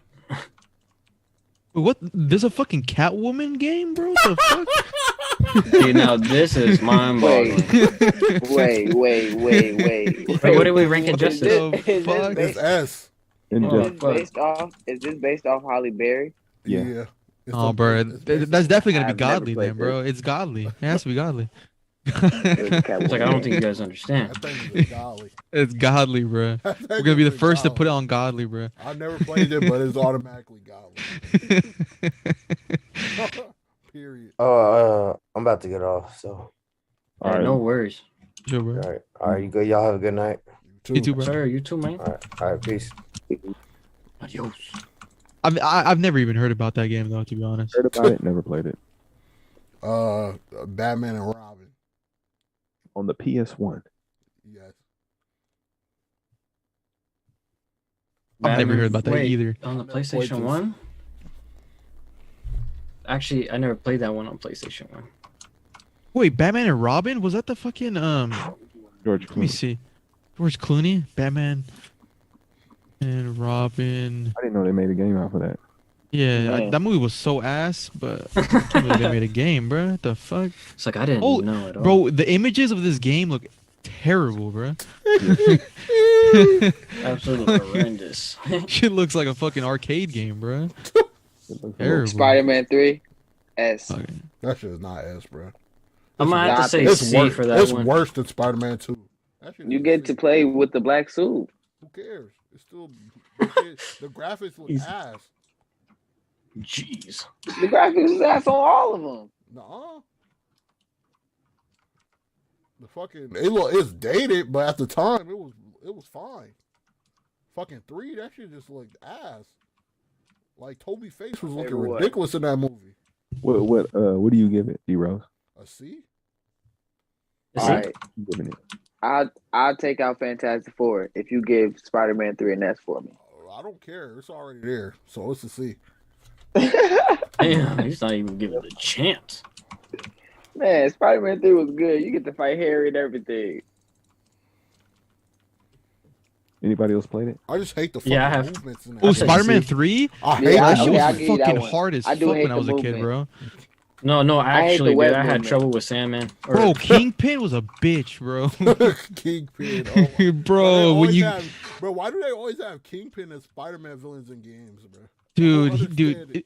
What? There's a fucking Catwoman game, bro? What the fuck? See, now this is mind-boggling. Wait. Wait, what did we rank What Injustice? the Is this fuck? It's S. And Oh, just fuck. Is this based off Holly Berry? Yeah. It's Oh, a- bro, it's based that's on- definitely gonna be I've never godly played then, bro. It's godly. It has to be godly. It was a It's Catwoman like I don't game. think you guys understand. That thing is golly. It's godly, bro. We're gonna be the first to put it on godly, bro. I've never played it, but it's automatically godly. Period. I'm about to get off. So, all Hey, right. no worries. Sure, bro. all right, you good? Y'all have a good night. You too, bro. Sir, you too, man. All right, peace. Adios. I've never even heard about that game though, to be honest. Heard about it, never played it. Batman and Robin. On the PS1. Yes. I've never Batman- heard about that wait, either. On the I've never played PlayStation this. 1? Actually, I never played that one on PlayStation 1. Wait, Batman and Robin? Was that the fucking George Let me Clooney. see. George Clooney, Batman and Robin. I didn't know they made a game out of that. Yeah, Man. that movie was so ass, but I can't believe they made a game, bro. What the fuck, It's like I didn't Oh, know at all. bro? The images of this game look terrible, bro. Absolutely horrendous. Shit looks like a fucking arcade game, bro. It looks Terrible. Spider-Man 3, S. Okay. That shit is not S, bro. I'm gonna have to say It's C worse. for that It's one. worse than Spider-Man 2. That shit You is get to C. play with the black suit. Who cares? It's still the graphics look He's- ass. Jeez. The graphics is ass on all of them. Nuh-uh. The fucking it's dated, but at the time it was fine. Fucking 3, that shit just looked ass. Like Toby Face was looking What? ridiculous in that movie. What do you give it, D Rose? A C? See? All right, You giving it? I'll take out Fantastic Four if you give Spider-Man 3 an S for me. I don't care. It's already there, so it's a C. Damn, he's not even giving it a chance. Man, Spider-Man 3 was good. You get to fight Harry and everything. Anybody else played it? I just hate the fucking Yeah, I have- movements in that. Oh, say Spider-Man C. 3? I Yeah, hate That that shit okay, shit. I'll was give you that fucking one. hard as I fuck do hate when I the was a kid, movement. bro. No, I hate the actually, dude, web I had movement. trouble with Sandman. Or- Bro, Kingpin was a bitch, bro. Kingpin. Oh my. Bro, when you Bro, why do they always have Kingpin as Spider-Man villains in games, bro? Dude, I don't dude, understand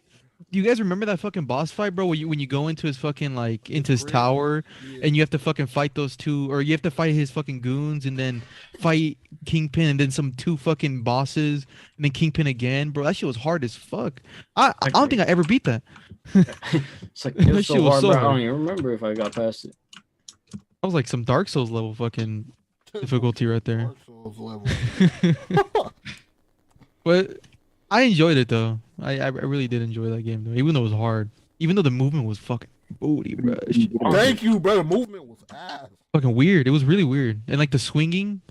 do you guys remember that fucking boss fight, bro? When you go into his fucking like into his prison. tower, Yeah. and you have to fucking fight those two, or you have to fight his fucking goons, and then fight Kingpin, and then some two fucking bosses, and then Kingpin again, bro. That shit was hard as fuck. I don't think I ever beat that. It's like, it That was shit so was hard, so bro. I hard. don't even remember if I got past it. I was like some Dark Souls level fucking difficulty right there. Dark Souls level. But I enjoyed it though. I really did enjoy that game though, even though it was hard. Even though the movement was fucking booty, bro. Shit was Thank you, bro. The movement was ass. fucking weird. It was really weird, and like the swinging.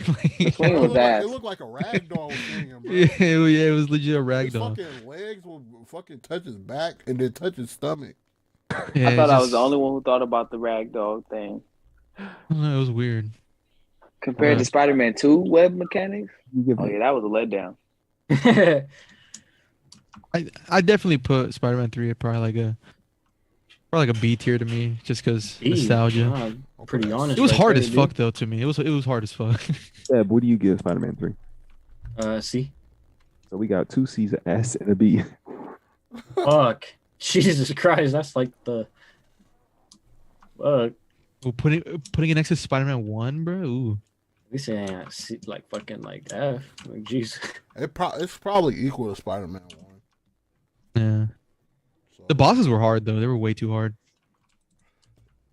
swing Bro, was ass. it looked like a rag doll swinging, bro. Yeah, it was legit a His ragdoll. fucking legs would fucking touch his back and then touch his stomach. Yeah, I thought it's I was the just- only one who thought about the ragdoll thing. I don't know, it was weird. Compared to Right. Spider-Man 2 web mechanics, You give oh it yeah, that was a letdown. I definitely put Spider-Man 3 at probably like a B tier to me, just because nostalgia. God, pretty honest. It was right hard there, as fuck though to me. It was hard as fuck. Deb, what do you give Spider-Man 3? See? So we got 2 C's, an S, and a B. Fuck. Jesus Christ, that's like the. Fuck. Well, putting it next to Spider-Man 1, bro. Ooh. We say C, like fucking like F. Like, jeez. It's probably equal to Spider-Man 1. Yeah. So, The bosses were hard though. They were way too hard.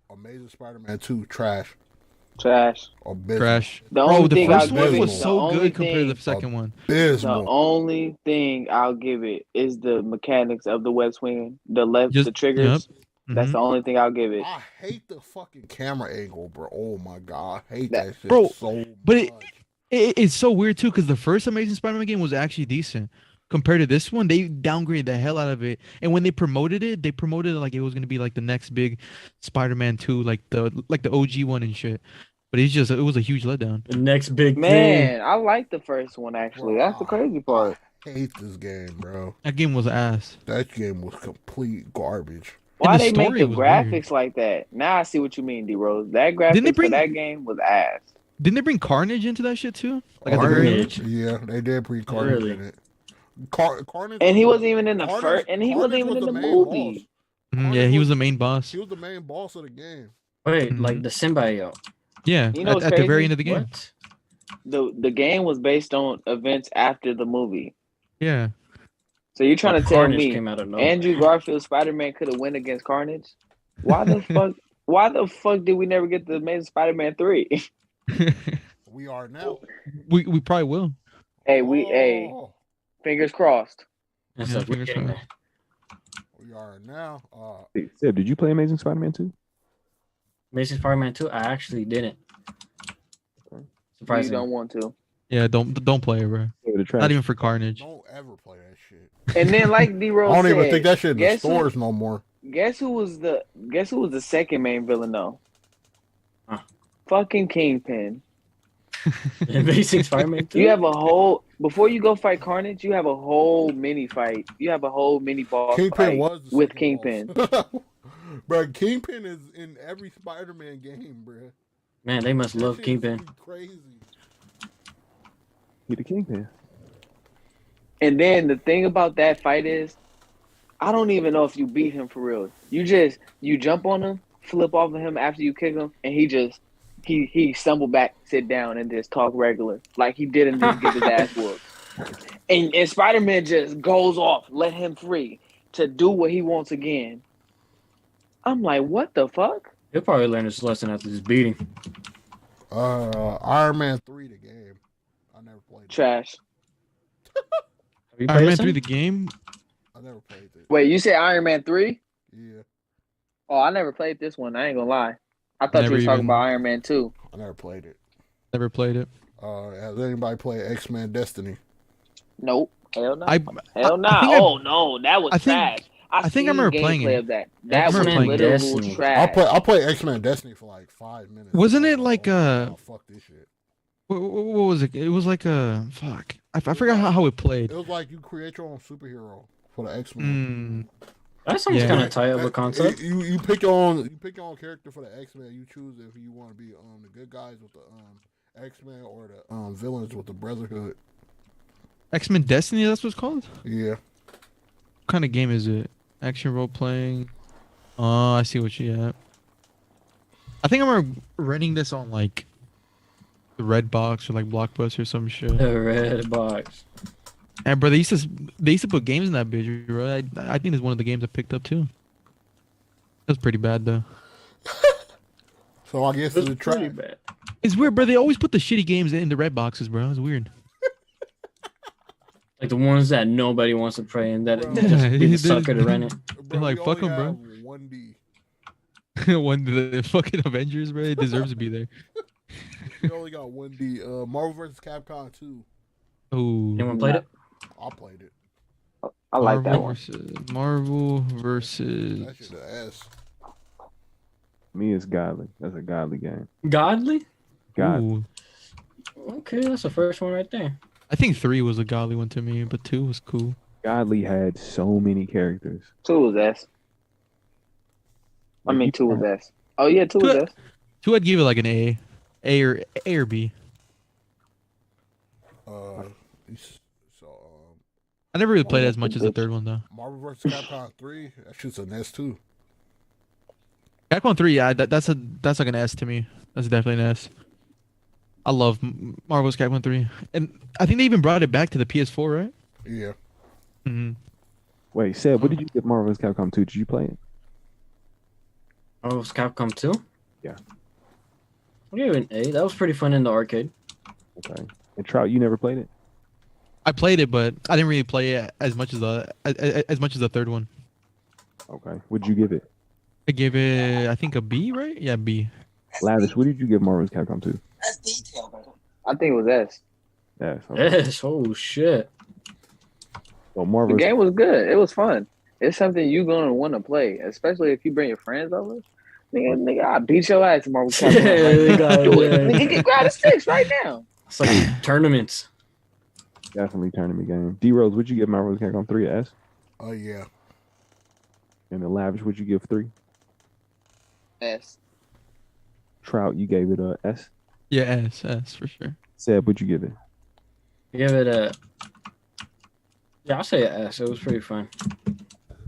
Amazing Spider-Man 2, trash. Trash. Abysmal. Crash. The Bro, only the thing I'll first give one it- was the so only good compared to thing- the second one. The Abysmal. only thing I'll give it is the mechanics of the web swinging, the triggers. That's Mhm. the only thing I'll give it. I hate the fucking camera angle, bro. Oh my god, I hate That- that shit Bro, so but much. It's so weird too, because the first Amazing Spider-Man game was actually decent. Compared to this one, they downgraded the hell out of it. And when they promoted it like it was gonna be like the next big Spider-Man 2, like the OG one and shit. But it was a huge letdown. The next big thing. Man, I like the first one actually. Bro, That's the crazy part. I hate this game, bro. That game was ass. That game was complete garbage. Why the they make story the was graphics weird. like that? Now I see what you mean, D Rose. That graphics Didn't they bring- for that game was ass. Didn't they bring Carnage into that shit too? Like at the very Carnage, end. yeah, they did bring Carnage Really? in it. Carnage, And he was wasn't even in the first. And he wasn't even in the main movie. boss. Mhm, yeah, he was the main boss. He was the main boss of the game. Wait, like Mhm. the symbiote. Yeah, You know what's at the very crazy? end of the game. What? The game was based on events after the movie. Yeah. So you're trying Like to tell Carnage me came out of nowhere. Andrew Garfield Spider-Man could have win against Carnage? Why the fuck? Why the fuck did we never get the Amazing Spider-Man 3? We are now. we probably will. Hey, Oh, fingers crossed. It's Yeah, like we're fingers getting crossed. there. we are now. Hey, Seb, did you play Amazing Spider-Man 2? Amazing Spider-Man 2, I actually didn't. You Surprising. don't want to. Yeah, don't play it, bro. Give it a try. Not even for Carnage. Don't ever play that shit. And then, like I D-Rose don't said, even think that shit in the guess who- stores no more. Guess who was the second main villain though? Huh. Fucking Kingpin. Amazing Spider-Man 2? You have a whole before you go fight Carnage. You have a whole mini fight. You have a whole mini boss Kingpin fight was the with second Kingpin. boss. Bro, Kingpin is in every Spider-Man game, bro. Man, they must That love shit is Kingpin. fucking crazy. He the Kingpin. And then the thing about that fight is, I don't even know if you beat him for real. You jump on him, flip off of him after you kick him, and he stumble back, sit down, and just talk regular like he didn't just get his ass whooped. And Spider-Man just goes off, let him free to do what he wants again. I'm like, what the fuck? He'll probably learn his lesson after this beating. Iron Man 3, the game. I never played it. Trash. Have you Iron played Man this 3 one? the game. I never played it. Wait, you said Iron Man 3? Yeah, Oh, I never played this one. I ain't gonna lie. I thought Never you was talking even- about Iron Man 2. I never played it. Never played it. Has anybody played X-Men Destiny? Nope. Hell no. I Hell no. I think I- Oh no, that was I think- trash. I think I seen remember playing gameplay it. of that. That was X-Men literal Destiny. trash. I play X-Men Destiny for like 5 minutes. Wasn't I it was like, oh, fuck this shit. what was it? It was like a fuck. I forgot how it played. It was like you create your own superhero for the X-Men. That sounds Yeah. kind of tight of a concept. You pick your own character for the X-Men. You choose if you want to be the good guys with the X-Men or the villains with the Brotherhood. X-Men Destiny. That's what it's called. Yeah. What kind of game is it? Action role playing. Oh, I see what you have. I think I'm renting this on like the Red Box or like Blockbuster or some shit. The red box. And bro, they used to put games in that bitch, bro. I think it's one of the games I picked up too. That's pretty bad though. So I guess It's it's a pretty track. bad. It's weird, bro. They always put the shitty games in the red boxes, bro. It's weird. Like the ones that nobody wants to play and that Bro. just be the Yeah, sucker to rent it. Bro, like, we fuck only 'em, bro. have 1D. One the fucking Avengers, bro. It deserves to be there. We only got 1D. Marvel vs. Capcom 2. Oh, Anyone played it? I played it. I like that one. Marvel That versus. shit an S. Me, it's godly. That's a godly game. Godly? God. Ooh. Okay, that's the first one right there. I think 3 was a godly one to me, but 2 was cool. Godly had so many characters. 2 was S. I mean, 2 was S. Oh yeah, 2 was S. 2, I'd give it like an A or B. So I never really played it as much as the third one though. Marvel vs. Capcom 3. That shit's an S too. Capcom 3, yeah, that's like an S to me. That's definitely an S. I love Marvel's Capcom 3, and I think they even brought it back to the PS4, right? Yeah. Mm-hmm. Wait, Seb, what did you get Marvel vs. Capcom 2? Did you play it? Oh, it was Capcom 2? Yeah. I gave it an A. That was pretty fun in the arcade. Okay. And Trout, you never played it? I played it, but I didn't really play it as much as the third one. Okay. What'd you give it? I gave it, I think, a B, right? Yeah, B. Lavish, what did you give Marvel vs. Capcom 2? That's detail, brother. I think it was S. Yes. Okay. Yes. Oh, shit. So The Marvel. game was good. It was fun. It's something you're gonna want to play, especially if you bring your friends over. Nigga, I beat your ass tomorrow. Yeah, they got Do it. it. Nigga, get grab the sticks right now. It's like tournaments. Definitely tournament game. D Rose, would you give Marvel vs. Capcom 3 S? Oh yeah. And then Lavish, would you give 3? S. Trout, you gave it a S. Yeah, S for sure. Seb, what'd you give it? Give it a. Yeah, I'll say an S. It was pretty fun.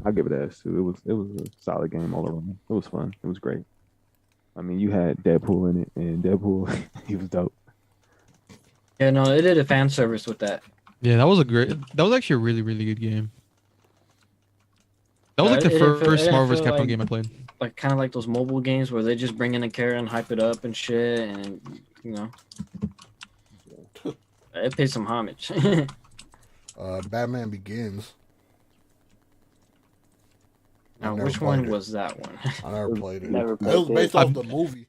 I'll give it an S too. It was a solid game all around. It was fun. It was great. I mean, you had Deadpool in it, and Deadpool, he was dope. Yeah, no, it did a fan service with that. Yeah, that was actually a really, really good game. That was like the first Marvel vs. Capcom game I played. Like kind of like those mobile games where they just bring in a character and hype it up and shit, and you know, it paid some homage. Batman Begins. Now, which one was that one? I never played it. Never It was played based off the movie.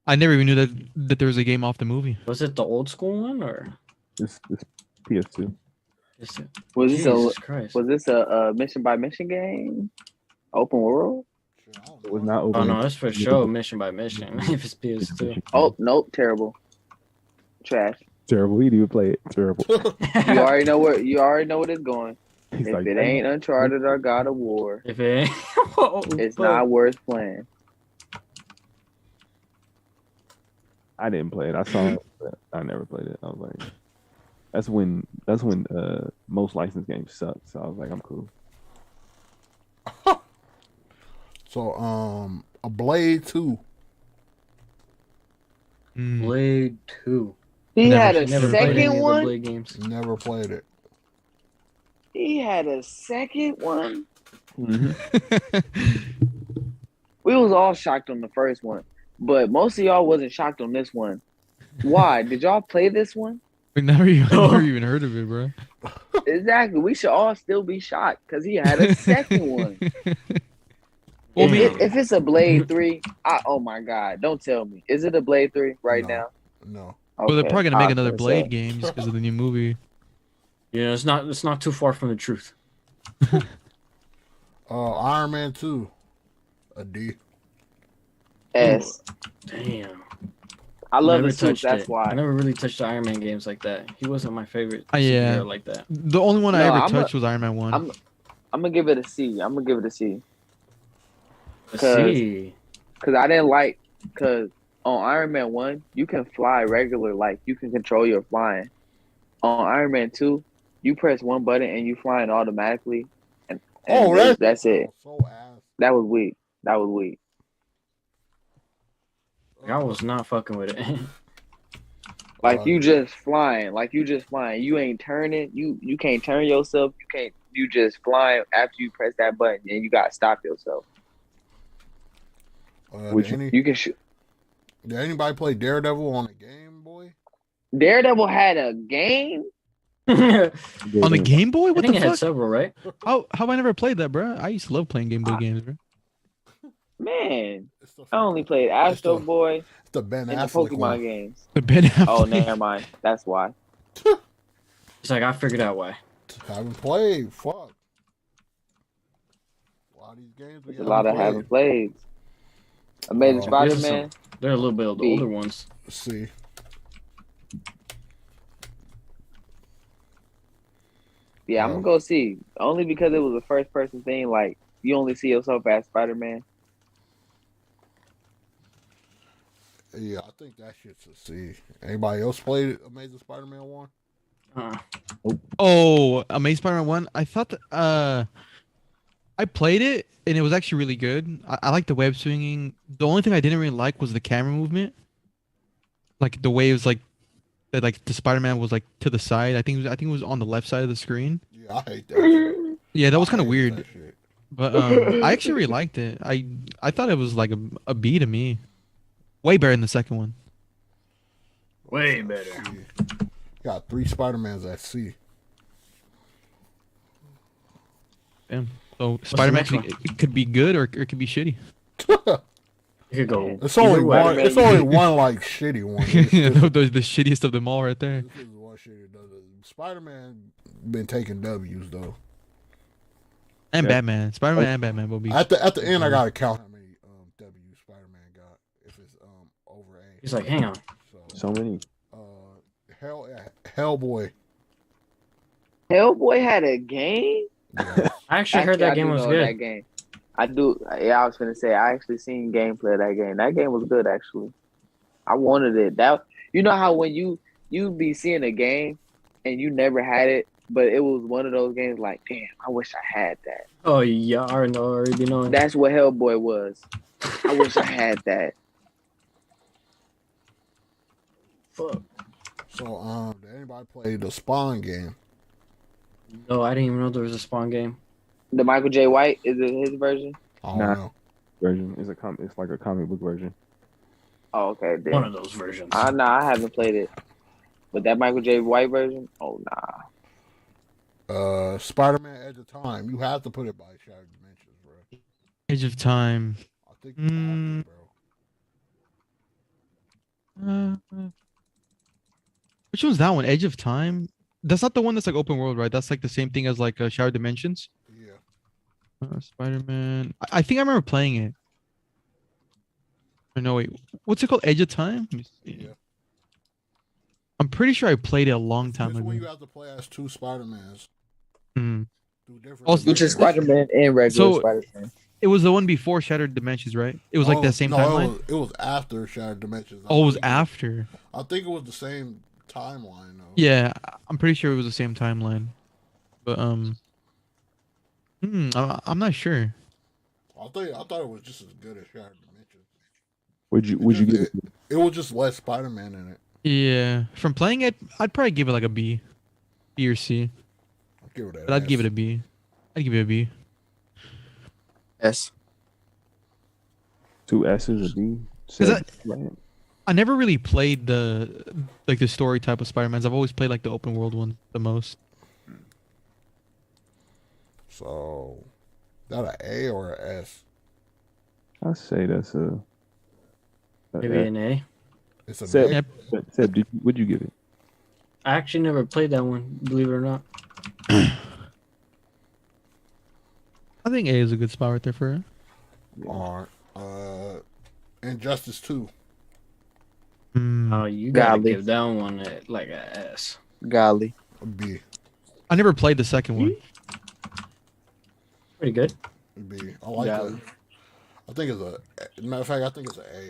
I never even knew that there was a game off the movie. Was it the old school one or? It's PS2. Was Jesus Christ. Was this a mission by mission game? Open world? It was not open. Oh no, that's for sure mission by mission. If it's PS2. Oh nope, terrible. Trash. Terrible. He didn't even play it. Terrible. You already know what it's going. He's If like, it ain't Uncharted or God of War, If it ain't, it's not worth playing. I didn't play it. I saw it, but I never played it. I was like, that's when most licensed games suck. So I was like, I'm cool. So a Blade 2. Blade 2. He had a Never played any of second the one. Blade games. Never played it. He had a second one. Mm-hmm. We was all shocked on the first one, but most of y'all wasn't shocked on this one. Why? Did y'all play this one? We never even heard of it, bro. Exactly. We should all still be shocked because he had a second one. Well, If it's a Blade 3, oh my God, don't tell me. Is it a Blade 3 right No. now? No. Well, they're Okay, probably gonna I make was another gonna Blade say. game just because of the new movie. Yeah, it's not too far from the truth. Iron Man 2. A D. S. Damn. I love Never the suits, touched that's it. why. I never really touched the Iron Man games like that. He wasn't my favorite Yeah. superhero like that. The only one I No, ever I'm touched was Iron Man 1. I'm gonna give it a C. I'm gonna give it a C. Let's see. Cause I didn't like, cause on Iron Man 1, you can fly regular, like you can control your flying. On Iron Man 2, you press one button and you flying automatically. And that's it. So ass. That was weak. That was weak. I was not fucking with it. Like you just flying. You ain't turning. You can't turn yourself. You just flying after you press that button and you gotta stop yourself. You can shoot. Did anybody play Daredevil on a Game Boy? Daredevil had a game. I On the Game Boy? What think the it had fuck? several, right? How have I never played that, bro? I used to love playing Game Boy games, bro. Man, It's the, I only played Astro Boy it's the Ben and the Affleck Pokemon one. games. The Ben Affleck. Oh, never mind. That's why. It's like I figured out why. Haven't played. Fuck. A lot of these games we There's a lot of haven't played. Oh. Amazing Spider-Man. They're a little bit of the older ones. Let's see. Yeah, I'm gonna go see. Only because it was a first person thing. Like you only see yourself as Spider-Man. Yeah, I think that shit's a C. Anybody else played Amazing Spider-Man 1? Oh, Amazing Spider-Man 1. I thought that, I played it and it was actually really good. I like the web swinging. The only thing I didn't really like was the camera movement. Like the way it was like that, like the Spider-Man was like to the side. I think it was on the left side of the screen. Yeah, I hate that shit. Yeah, that was kind of I hate weird. that shit. But I actually really liked it. I thought it was like a B to me. Way better than the second one. Way better. C. Got 3 Spider-Mans at C. Damn. So Spider-Man next one? it could be good or it could be shitty. You could go. It's only either way. one. It's only one like shitty one. the shittiest of them all right there. This is one shitty. Spider-Man been taking W's though. And Yeah. Batman. Spider-Man and Batman will be. At the end, I gotta count how many W's Spider-Man got. If it's over 8. He's like, hang on. So many. Hellboy. Hellboy had a game. Yes. I actually heard that I game do was know good. That game. I do. Yeah, I was gonna say I actually seen gameplay of that game. That game was good actually. I wanted it. You know how when you be seeing a game and you never had it, but it was one of those games like, damn, I wish I had that. Oh yeah, I already know. That's what Hellboy was. I wish I had that. Fuck. So, did anybody play the Spawn game? No, I didn't even know there was a Spawn game. The Michael J. White, is it his version? I don't Nah. know. Version is it's like a comic book version. Oh, okay. Then. One of those versions. Nah, I haven't played it. But that Michael J. White version? Oh, nah. Spider-Man Edge of Time. You have to put it by Shattered Dimensions, bro. Edge of Time. I think you have to, bro. Which one's that one? Edge of Time? That's not the one that's like open world, right? That's like the same thing as like Shattered Dimensions. Yeah. Spider-Man. I think I remember playing it. Or no, wait. What's it called? Edge of Time? Let me see. Yeah. I'm pretty sure I played it a long time This ago. one you have to play as two Spider-Mans. Mm. Two different Also- Which is dimensions. Spider-Man and regular So- Spider-Man. It was the one before Shattered Dimensions, right? It was like that same no, timeline? It was after Shattered Dimensions. Oh, it was think after. I think it was the same timeline, though. Yeah, I'm pretty sure it was the same timeline. But I'm not sure. I thought it was just as good as Shattered Dimensions. Would you give it? It was just less Spider-Man in it. Yeah, from playing it, I'd probably give it like a B or C. I'll give it that. But I'd give it a B. I'd give it a B. S. Two S's, a B? I never really played the story type of Spider-Mans. I've always played like the open world one the most. So, that an A or an S? I say that's a Maybe an A. It's a Seb, B. Yep. Seb, would you give it? I actually never played that one, believe it or not. I think A is a good spot right there for it. All right. Injustice 2. Oh, you gotta Golly. give that one like a S. Golly. A B. I never played the second one. Pretty good. A B. I like Golly. it. I think it's a. Matter of fact, I think it's an A.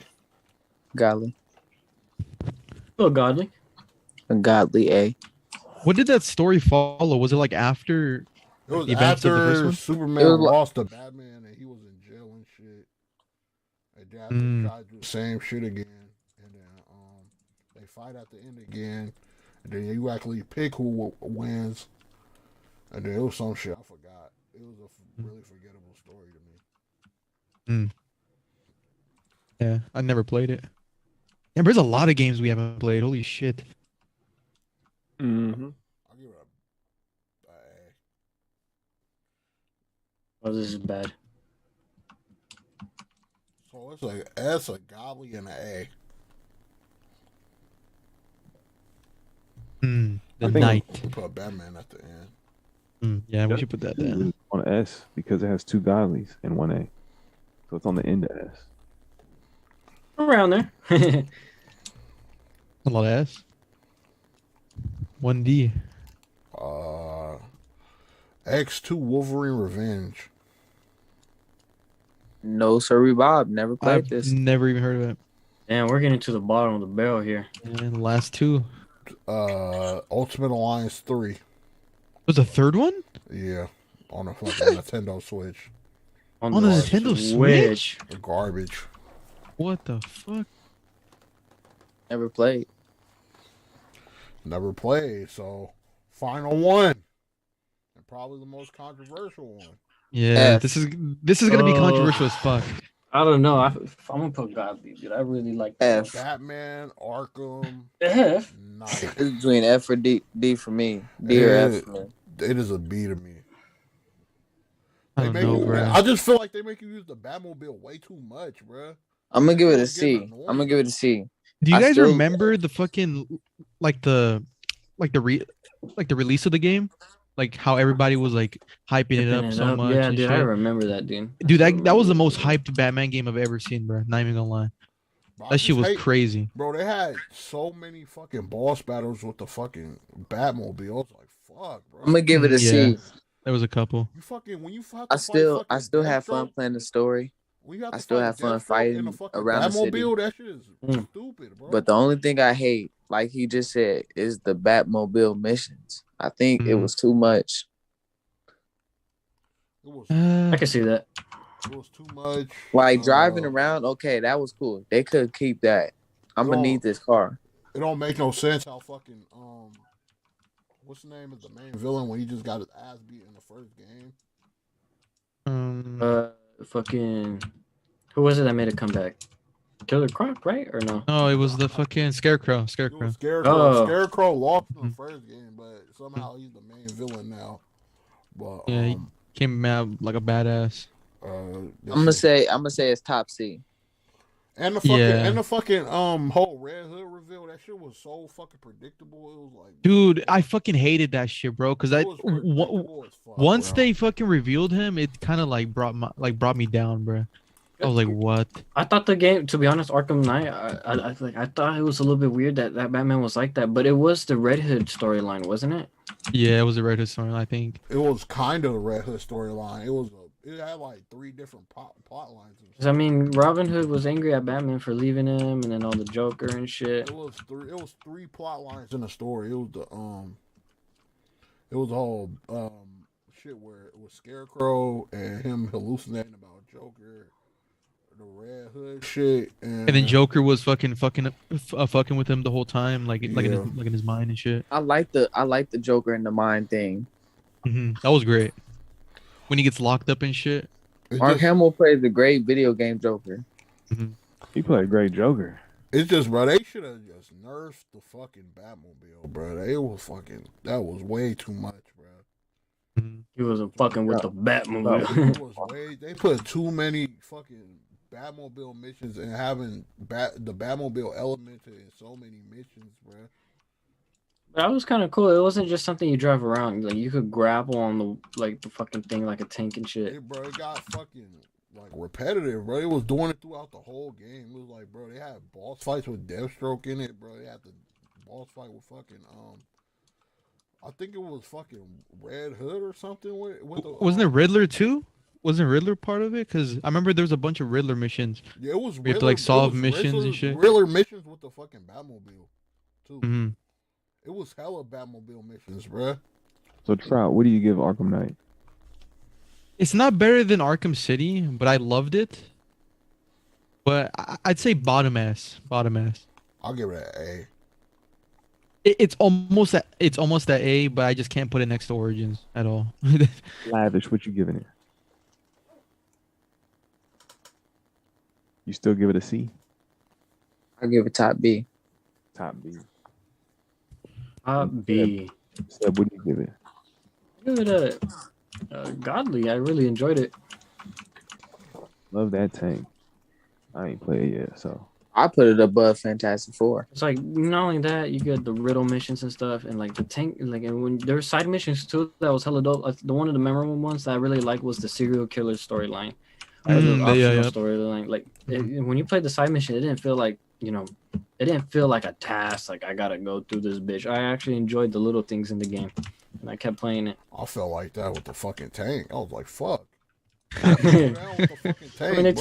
Golly. Oh, godly. A godly A. What did that story follow? Was it like after? It was The events of the first after one? Superman It was like- lost to Batman and he was in jail and shit. And they have to Mm. try to do the same shit again. And then they fight at the end again. And then you actually pick who wins. And then it was some shit I forgot. It was a really forgettable story to me. Yeah, I never played it. Yeah, there's a lot of games we haven't played. Holy shit. Mm-hmm. I'll give it a Oh, this is bad. So it's like S, a godly, and an A. The I think- Knight. We put Batman at the end. Yeah, we Yep. should put that there. On S because it has two godlies and one A, so it's on the end of S. Around there. A lot of S. 1D. X2 Wolverine Revenge. No, sorry, Bob. Never played I've this. never even heard of it. Damn, we're getting to the bottom of the barrel here. And the last two. Ultimate Alliance 3. Was the third one? Yeah. On a fucking Nintendo Switch. On the Nintendo Switch? Garbage. What the fuck? Never played. Never played. So, final one. And probably the most controversial one. Yeah, F. this is gonna be Oh. controversial as fuck. I don't know. I'm gonna put godly, dude. I really like F. Batman, Arkham, F. Knight. It's between F or D for me. D or F for me. It is a B to me. I don't know, bro. I just feel like they make you use the Batmobile way too much, bro. I'm gonna give it a It's getting C. annoying. I'm gonna give it a C. Do you I guys still- remember the fucking like the release of the game? Like how everybody was like hyping it up so much. Yeah, and dude, I shit? remember that, dude. Dude, that was the most hyped Batman game I've ever seen, bro. Not even gonna lie. Bro, I That shit just was hate- crazy. Bro, they had so many fucking boss battles with the fucking Batmobile. I was like, fuck, bro. I'm gonna give it a C. Yeah. There was a couple. You fucking when you have to I fight still fucking have fun Deathstroke playing the story. When you have I to still fight have fun Deathstroke in a fighting fucking around the city. Batmobile, that shit is stupid, bro. But the only thing I hate, like he just said, is the Batmobile missions. I think it was too much. I can see that. It was too much. Like driving around, okay, that was cool. They could keep that. I'm gonna need this car. It don't make no sense how fucking what's the name of the main villain when he just got his ass beat in the first game? Fucking who was it that made a comeback? Killer Croc, right? Or no? No, it was the fucking Scarecrow. Scarecrow lost in the first game, but somehow he's the main villain now. But yeah, he came out like a badass. I'm gonna say it's top C. And the fucking whole Red Hood reveal, that shit was so fucking predictable. It was like, dude, I fucking hated that shit, bro. Because once they fucking revealed him, it kind of like brought me down, bro. I was like, what? I thought the game, to be honest, Arkham Knight, I thought it was a little bit weird that Batman was like that, but it was the Red Hood storyline, wasn't it? Yeah, it was a Red Hood storyline, I think. It was kind of a Red Hood storyline. It had like 3 different plot lines. Cause I mean, Robin Hood was angry at Batman for leaving him, and then all the Joker and shit. It was 3 plot lines in the story. It was the whole shit where it was Scarecrow and him hallucinating about Joker, the Red Hood shit, and then Joker was fucking with him the whole time, like in his mind and shit. I like the Joker in the mind thing. That was great. When he gets locked up and shit. Mark Hamill plays a great video game Joker. He played a great Joker. It's just, bro, they should have just nerfed the fucking Batmobile, bro. That was way too much, bro. He wasn't fucking with the Batmobile. They put too many fucking Batmobile missions and having the Batmobile element in so many missions, bro. That was kind of cool. It wasn't just something you drive around. Like you could grapple on the fucking thing like a tank and shit. Hey, bro, it got fucking like repetitive, bro. It was doing it throughout the whole game. It was like, bro, they had boss fights with Deathstroke in it, bro. They had the boss fight with fucking I think it was fucking Red Hood or something. Wasn't it Riddler too? Wasn't Riddler part of it? Because I remember there was a bunch of Riddler missions. Yeah, it was. You have to like solve missions and shit. Riddler missions with the fucking Batmobile too. It was hella Batmobile missions, bruh. So, Trout, what do you give Arkham Knight? It's not better than Arkham City, but I loved it. But I'd say bottom ass. I'll give it an A. It's almost that A, but I just can't put it next to Origins at all. Lavish, what you giving it? You still give it a C? I give it top B. Top B. Top B. Seb, what do you give it? Give it a godly. I really enjoyed it. Love that tank. I ain't played it yet, so I put it above Fantastic Four. It's like not only that, you get the riddle missions and stuff, and like the tank, like and when there were side missions too that was hella dope. The one of the memorable ones that I really liked was the serial killer storyline. Storyline. Like when you played the side mission, it didn't feel like it didn't feel like a task. Like I gotta go through this bitch. I actually enjoyed the little things in the game, and I kept playing it. I felt like that with the fucking tank. I was like, fuck. I mean, the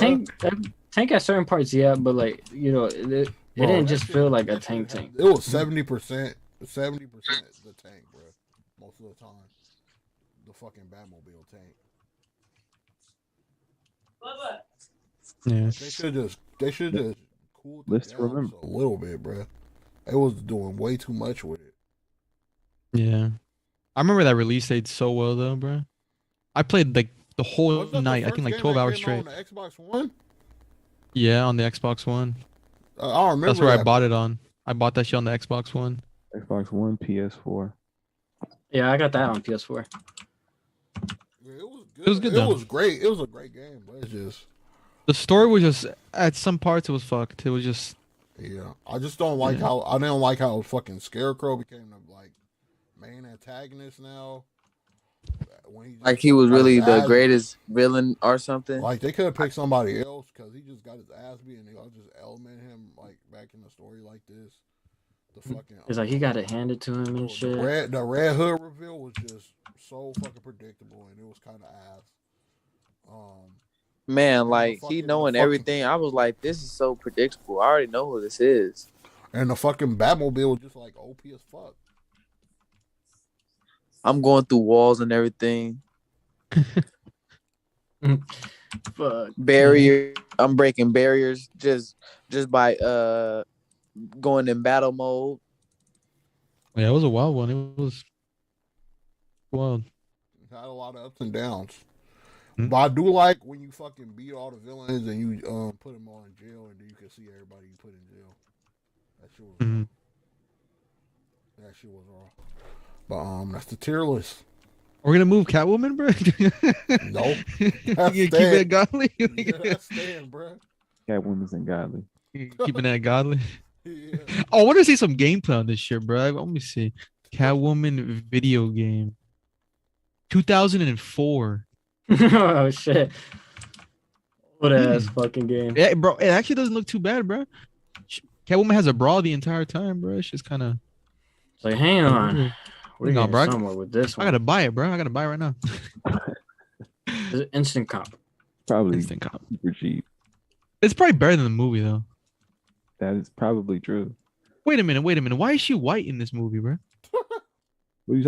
tank at certain parts, yeah, but like it didn't just feel like a tank. It was 70%, 70% the tank, bro. Most of the time, the fucking Batmobile tank. Yeah. They should just cooled it down a little bit, bro. It was doing way too much with it. Yeah, I remember that release date so well though, bro. I played like the whole night. I think like 12 hours straight. On the Xbox One? Yeah, on the Xbox One. I remember. That's where I bought it on. I bought that shit on the Xbox One. Xbox One, PS4. Yeah, I got that on PS4. Yeah, it was good. It was good. Though. It was great. It was a great game, but it's just the story was just at some parts it was fucked. It was just I just don't like how I didn't like how fucking Scarecrow became the like main antagonist now. Like he was really the greatest villain or something. Like they could have picked somebody else because he just got his ass beat and they just element him like back in the story like this. The fucking it's like he got it handed to him and shit. The Red Hood reveal was just so fucking predictable and it was kind of ass. Man, like he fucking- knowing the fucking- everything. I was like, this is so predictable. I already know who this is. And the fucking Batmobile was just like OP as fuck. I'm going through walls and everything. Fuck. Barrier. I'm breaking barriers just by going in battle mode. Yeah, it was a wild one. It was wild. It had a lot of ups and downs. Mm. But I do like when you fucking beat all the villains and you put them all in jail and then you can see everybody you put in jail. That shit was Mhm. that shit was raw. But that's the tier list. We're gonna move Catwoman, bro. Nope. You That's keep staying. it godly. Yeah, that's staying, bro. Catwoman's ungodly. Keeping that godly. Yeah. Oh, I want to see some gameplay on this shit, bro. Let me see. Catwoman video game. 2004. Oh shit. What ass fucking game. Yeah, bro. It actually doesn't look too bad, bro. Catwoman has a brawl the entire time, bro. It's just kind of. It's like, hang on. We're Hang on, going bro. somewhere with this I one. gotta buy it, bro. I gotta buy it right now. It's an instant cop. Probably Instant cop. super cheap. It's probably better than the movie, though. That is probably true. Wait a minute. Why is she white in this movie, bro?